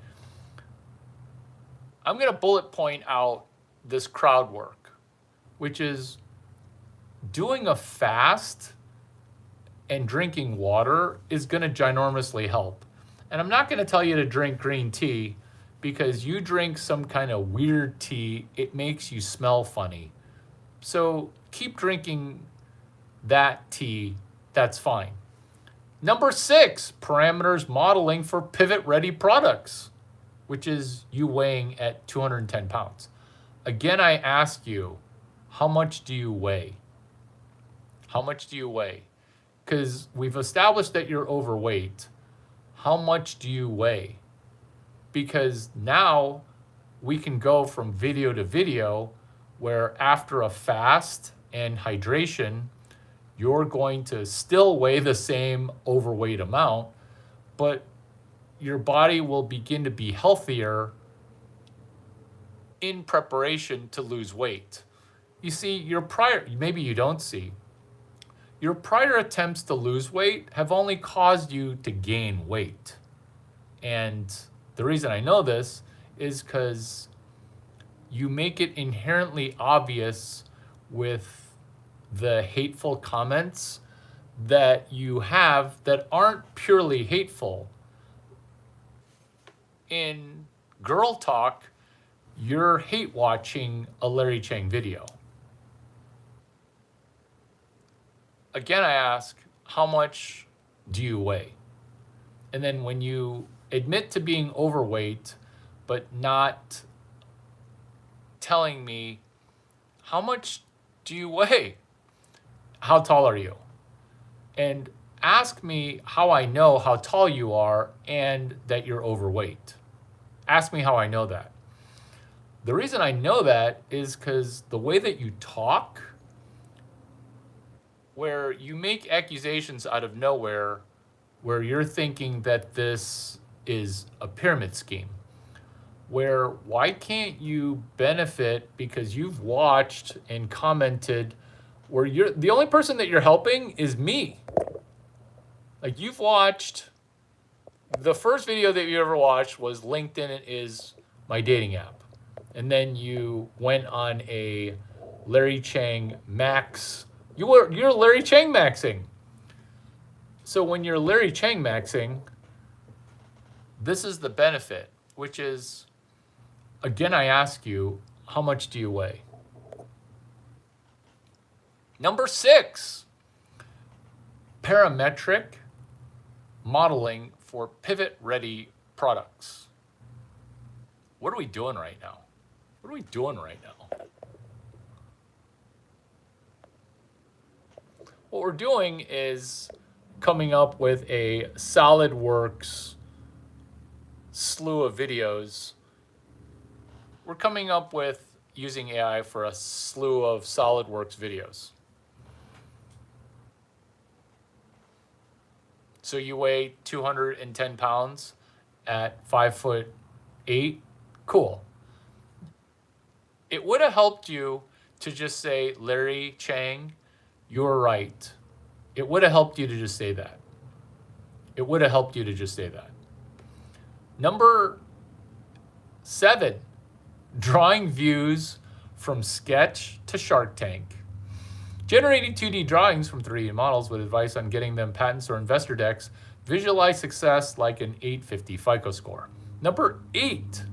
I'm going to bullet point out this crowd work, which is doing a fast and drinking water is going to ginormously help. And I'm not going to tell you to drink green tea because you drink some kind of weird tea. It makes you smell funny. So keep drinking that tea. That's fine. Number 6, parameters modeling for pivot-ready products, which is you weighing at 210 pounds. Again, I ask you, how much do you weigh? How much do you weigh? Because we've established that you're overweight. How much do you weigh? Because now we can go from video to video where after a fast and hydration, you're going to still weigh the same overweight amount, but your body will begin to be healthier in preparation to lose weight. You see, maybe you don't see, your prior attempts to lose weight have only caused you to gain weight. And the reason I know this is because you make it inherently obvious with the hateful comments that you have that aren't purely hateful. In girl talk, you're hate watching a Larry Chang video. Again, I ask, how much do you weigh? And then when you admit to being overweight, but not telling me, how much do you weigh? How tall are you? And ask me how I know how tall you are and that you're overweight. Ask me how I know that. The reason I know that is because the way that you talk, where you make accusations out of nowhere, where you're thinking that this is a pyramid scheme, where why can't you benefit because you've watched and commented where you're the only person that you're helping is me. Like, you've watched, the first video that you ever watched was LinkedIn is my dating app. And then you went on a Larry Chang Max. You're Larry Chang Maxxing. So when you're Larry Chang Maxxing, this is the benefit, which is, again, I ask you, how much do you weigh? Number 6, parametric modeling for pivot-ready products. What are we doing right now? What are we doing right now? What we're doing is coming up with a SolidWorks slew of videos. We're coming up with using AI for a slew of SolidWorks videos. So you weigh 210 pounds at 5'8", cool. It would have helped you to just say, Larry Chang, you're right. It would have helped you to just say that. It would have helped you to just say that. Number 7, drawing views from sketch to Shark Tank. Generating 2D drawings from 3D models with advice on getting them patents or investor decks. Visualize success like an 850 FICO score. Number 8,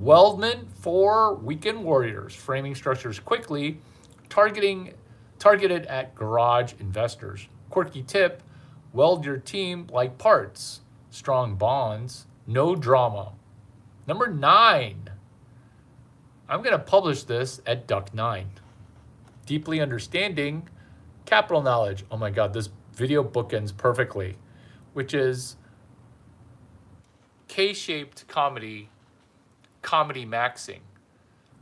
Weldman for Weekend Warriors. Framing structures quickly, targeted at garage investors. Quirky tip, weld your team like parts. Strong bonds, no drama. Number 9, I'm going to publish this at Duck9. Deeply understanding capital knowledge. Oh my God, this video bookends perfectly, which is K-shaped comedy maxing.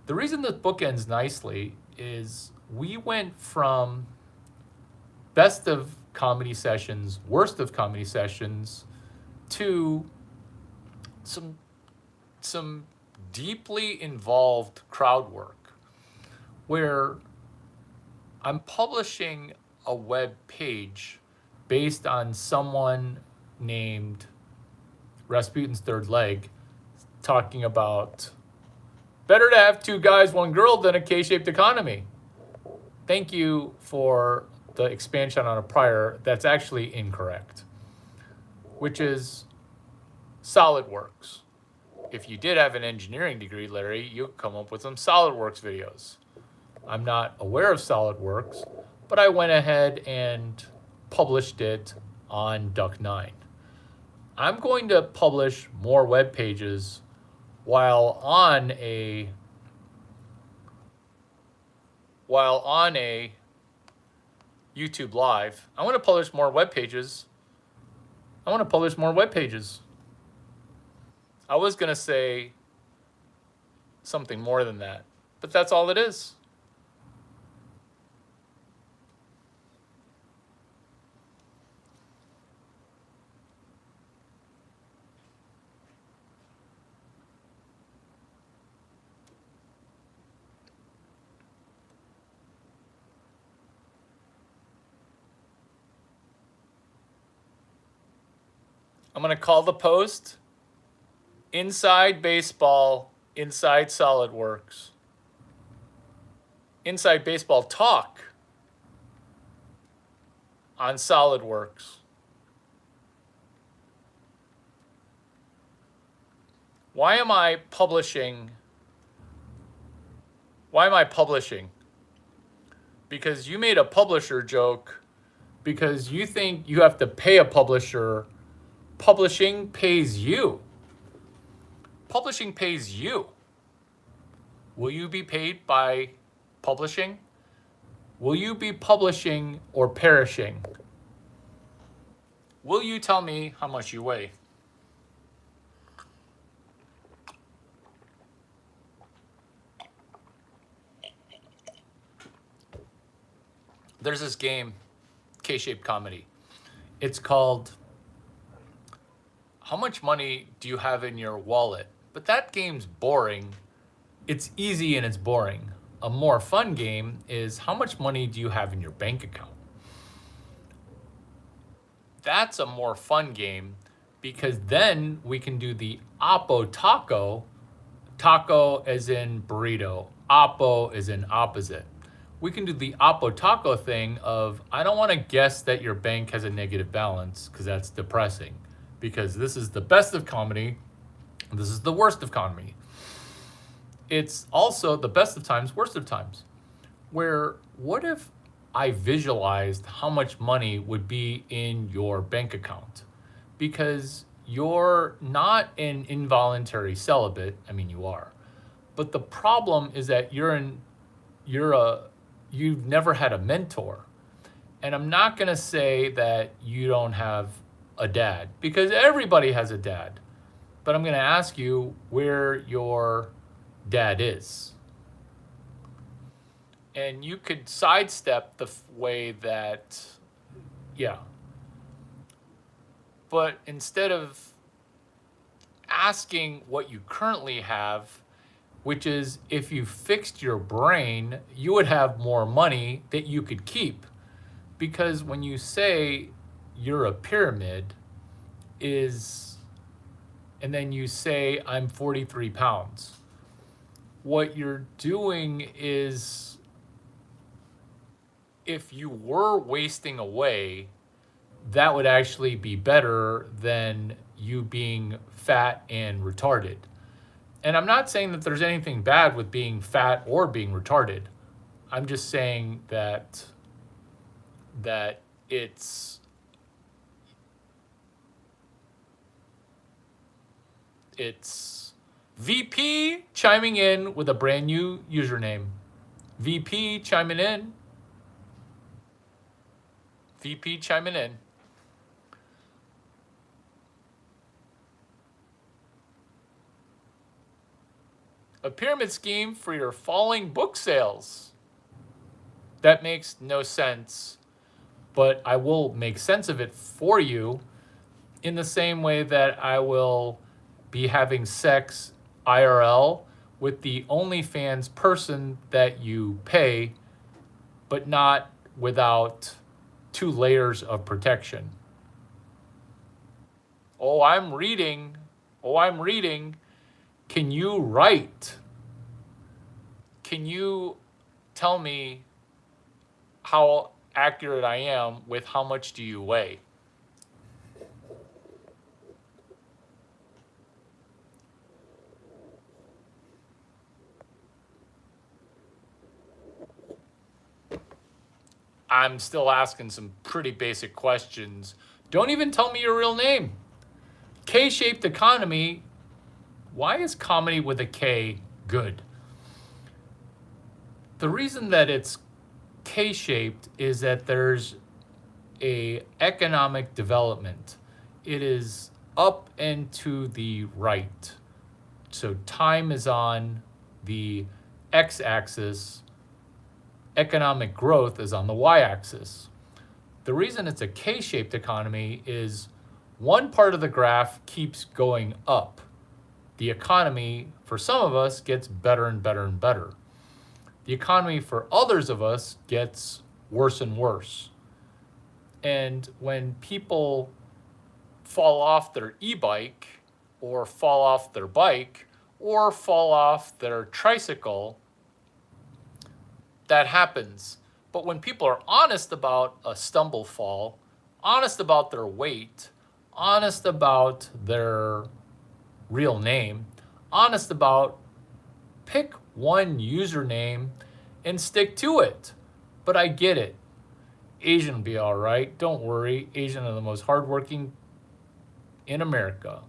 The reason this bookends nicely is we went from best of comedy sessions, worst of comedy sessions, to some deeply involved crowd work where I'm publishing a web page based on someone named Rasputin's Third Leg talking about better to have two guys, one girl than a K-shaped economy. Thank you for the expansion on a prior that's actually incorrect, which is SolidWorks. If you did have an engineering degree, Larry, you'd come up with some SolidWorks videos. I'm not aware of SolidWorks, but I went ahead and published it on Duck9. I'm going to publish more web pages while on a YouTube Live. I want to publish more web pages. I was going to say something more than that, but that's all it is. I'm going to call the post Inside Baseball, Inside SolidWorks. Inside Baseball Talk on SolidWorks. Why am I publishing? Because you made a publisher joke because you think you have to pay a publisher. Publishing pays you. Publishing pays you. Will you be paid by publishing? Will you be publishing or perishing? Will you tell me how much you weigh? There's this game, K-shaped comedy. It's called How Much Money Do You Have in Your Wallet? But that game's boring. It's easy and it's boring. A more fun game is How Much Money Do You Have in Your Bank Account? That's a more fun game because then we can do the oppo taco. Taco as in burrito. Oppo as in opposite. We can do the oppo taco thing of, I don't want to guess that your bank has a negative balance because that's depressing. Because this is the best of comedy, this is the worst of comedy. It's also the best of times, worst of times. Where, what if I visualized how much money would be in your bank account? Because you're not an involuntary celibate, I mean you are. But the problem is that you've never had a mentor. And I'm not gonna say that you don't have a dad, because everybody has a dad. But I'm gonna ask you where your dad is. And you could sidestep the way that, yeah. But instead of asking what you currently have, which is if you fixed your brain, you would have more money that you could keep. Because when you say you're a pyramid and then you say I'm 43 pounds, what you're doing is, if you were wasting away, that would actually be better than you being fat and retarded. And I'm not saying that there's anything bad with being fat or being retarded. I'm just saying that it's VP chiming in with a brand new username. VP chiming in. VP chiming in. A pyramid scheme for your falling book sales. That makes no sense, but I will make sense of it for you in the same way that I will be having sex IRL with the OnlyFans person that you pay, but not without 2 layers of protection. Oh, I'm reading. Oh, I'm reading. Can you write? Can you tell me how accurate I am with how much do you weigh? I'm still asking some pretty basic questions. Don't even tell me your real name. K-shaped economy. Why is comedy with a K good? The reason that it's K-shaped is that there's a economic development. It is up and to the right. So time is on the x-axis, economic growth is on the y-axis. The reason it's a K-shaped economy is one part of the graph keeps going up. The economy, for some of us, gets better and better and better. The economy for others of us gets worse and worse. And when people fall off their e-bike or fall off their bike or fall off their tricycle, that happens. But when people are honest about a stumble fall, honest about their weight, honest about their real name, honest about pick one username and stick to it. But I get it. Asian will be all right. Don't worry. Asian are the most hardworking in America.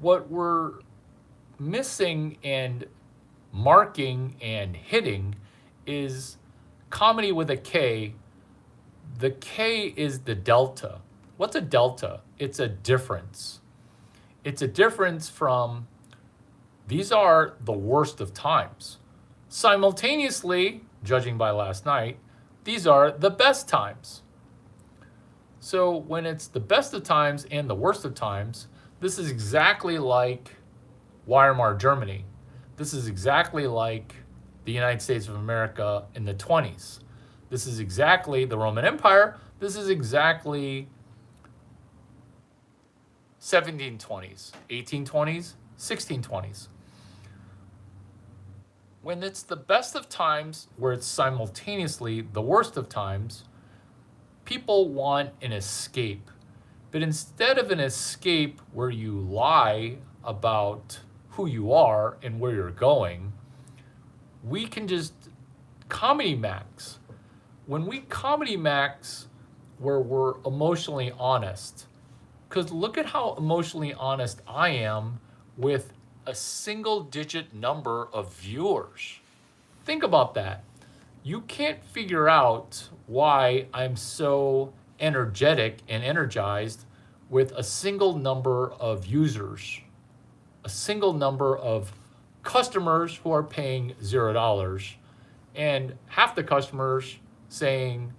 What we're missing and marking and hitting is comedy with a K. The K is the delta. What's a delta? It's a difference. It's a difference from these are the worst of times. Simultaneously, judging by last night, these are the best times. So when it's the best of times and the worst of times, this is exactly like Weimar Germany. This is exactly like the United States of America in the 20s. This is exactly the Roman Empire. This is exactly 1720s, 1820s, 1620s. When it's the best of times, where it's simultaneously the worst of times, people want an escape. But instead of an escape where you lie about who you are and where you're going, we can just comedy max. When we comedy max where we're emotionally honest, because look at how emotionally honest I am with a single digit number of viewers. Think about that. You can't figure out why I'm so energetic and energized with a single number of users, a single number of customers who are paying $0, and half the customers saying,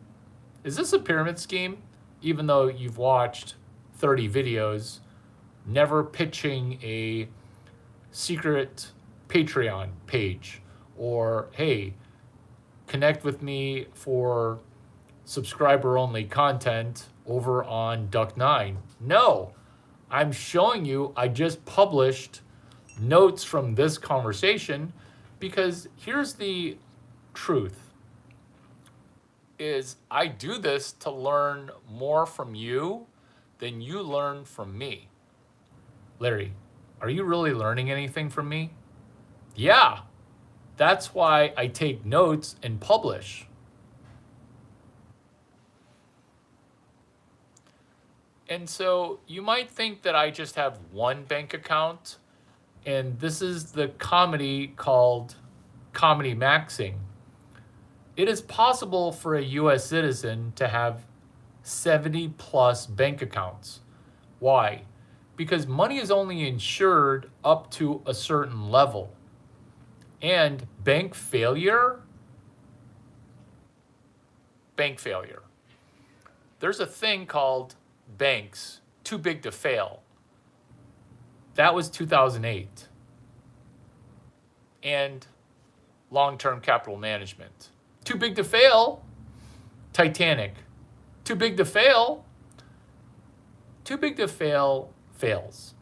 is this a pyramid scheme? Even though you've watched 30 videos, never pitching a secret Patreon page, or hey, connect with me for subscriber only content over on Duck9. No, I'm showing you I just published notes from this conversation, because here's the truth is I do this to learn more from you than you learn from me. Larry, are you really learning anything from me? Yeah, that's why I take notes and publish. And so you might think that I just have one bank account, and this is the comedy called comedy maxing. It is possible for a US citizen to have 70 plus bank accounts. Why? Because money is only insured up to a certain level. And bank failure. There's a thing called banks too big to fail. That was 2008. And long-term capital management. Too big to fail, Titanic. Too big to fail. Too big to fail fails.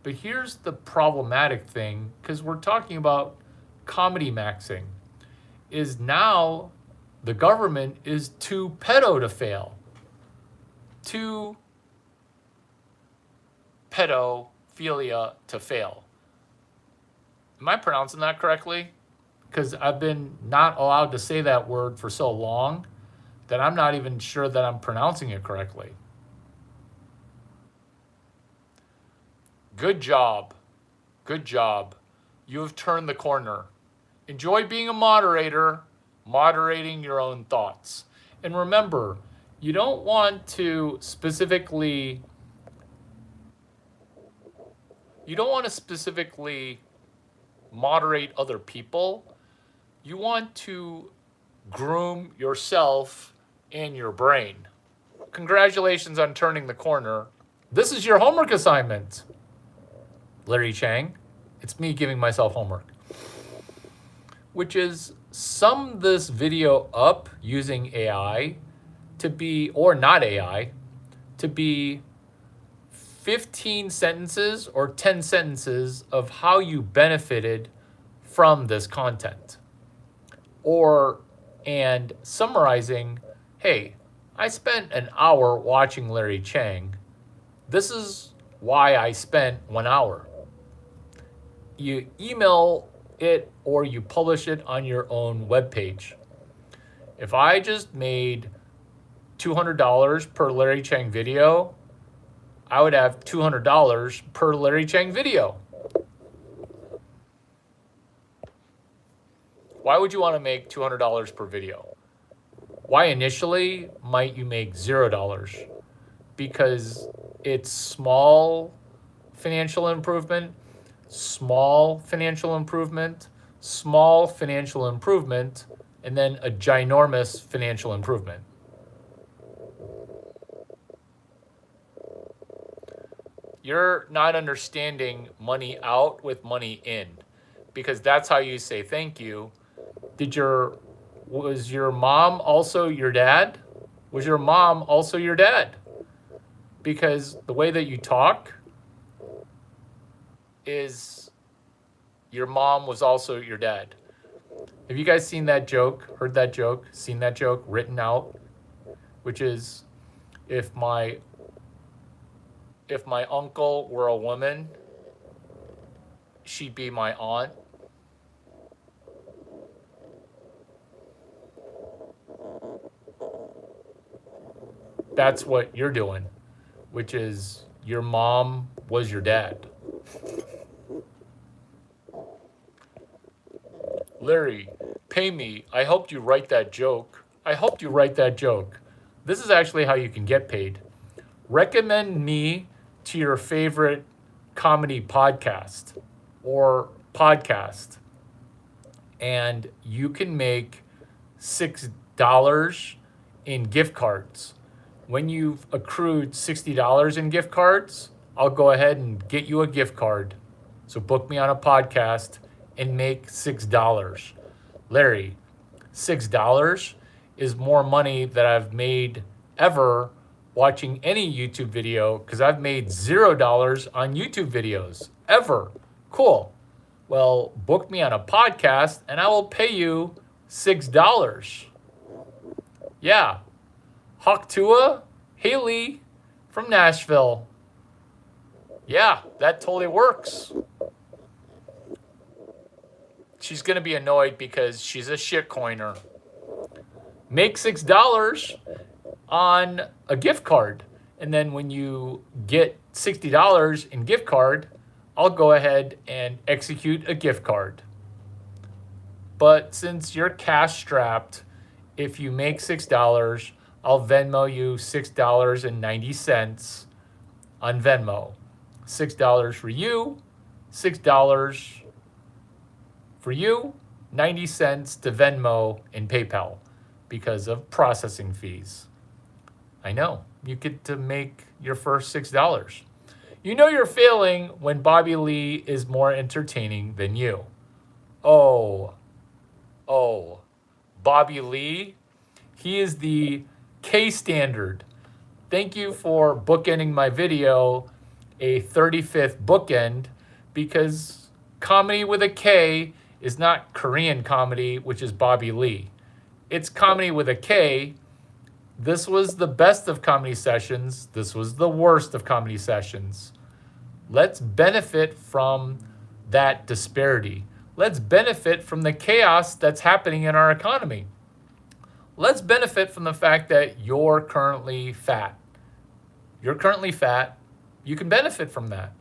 But here's the problematic thing, because we're talking about comedy maxing, is now the government is too pedo to fail. Too pedophilia to fail. Am I pronouncing that correctly? Because I've been not allowed to say that word for so long that I'm not even sure that I'm pronouncing it correctly. Good job. Good job. You have turned the corner. Enjoy being a moderator, moderating your own thoughts. And remember, you don't want to specifically moderate other people. You want to groom yourself and your brain. Congratulations on turning the corner. This is your homework assignment, Larry Chang. It's me giving myself homework, which is sum this video up using AI to be, or not AI, to be 15 sentences or 10 sentences of how you benefited from this content. And summarizing, hey, I spent an hour watching Larry Chang. This is why I spent 1 hour. You email it or you publish it on your own webpage. If I just made $200 per Larry Chang video, I would have $200 per Larry Chang video. Why would you want to make $200 per video? Why initially might you make $0? Because it's small financial improvement, small financial improvement, small financial improvement, and then a ginormous financial improvement. You're not understanding money out with money in, because that's how you say thank you. Was your mom also your dad? Was your mom also your dad? Because the way that you talk is your mom was also your dad. Have you guys seen that joke, heard that joke, seen that joke written out? Which is, if my uncle were a woman, she'd be my aunt. That's what you're doing, which is your mom was your dad. Larry, pay me. I helped you write that joke. I helped you write that joke. This is actually how you can get paid. Recommend me to your favorite comedy podcast or podcast, and you can make $6 in gift cards. When you've accrued $60 in gift cards, I'll go ahead and get you a gift card. So book me on a podcast and make $6. Larry, $6 is more money that I've made ever watching any YouTube video, because I've made $0 on YouTube videos ever. Cool. Well, book me on a podcast and I will pay you $6. Yeah. Haktua Haley from Nashville. Yeah, that totally works. She's going to be annoyed because she's a shitcoiner. Make $6 on a gift card. And then when you get $60 in gift card, I'll go ahead and execute a gift card. But since you're cash strapped, if you make $6, I'll Venmo you $6.90 on Venmo. $6 for you, $6 for you, 90 cents to Venmo and PayPal because of processing fees. I know, you get to make your first $6. You know you're failing when Bobby Lee is more entertaining than you. Oh, Bobby Lee, he is the K standard. Thank you for bookending my video, a 35th bookend, because comedy with a K is not Korean comedy, which is Bobby Lee. It's comedy with a K. This was the best of comedy sessions. This was the worst of comedy sessions. Let's benefit from that disparity. Let's benefit from the chaos that's happening in our economy. Let's benefit from the fact that you're currently fat. You're currently fat. You can benefit from that.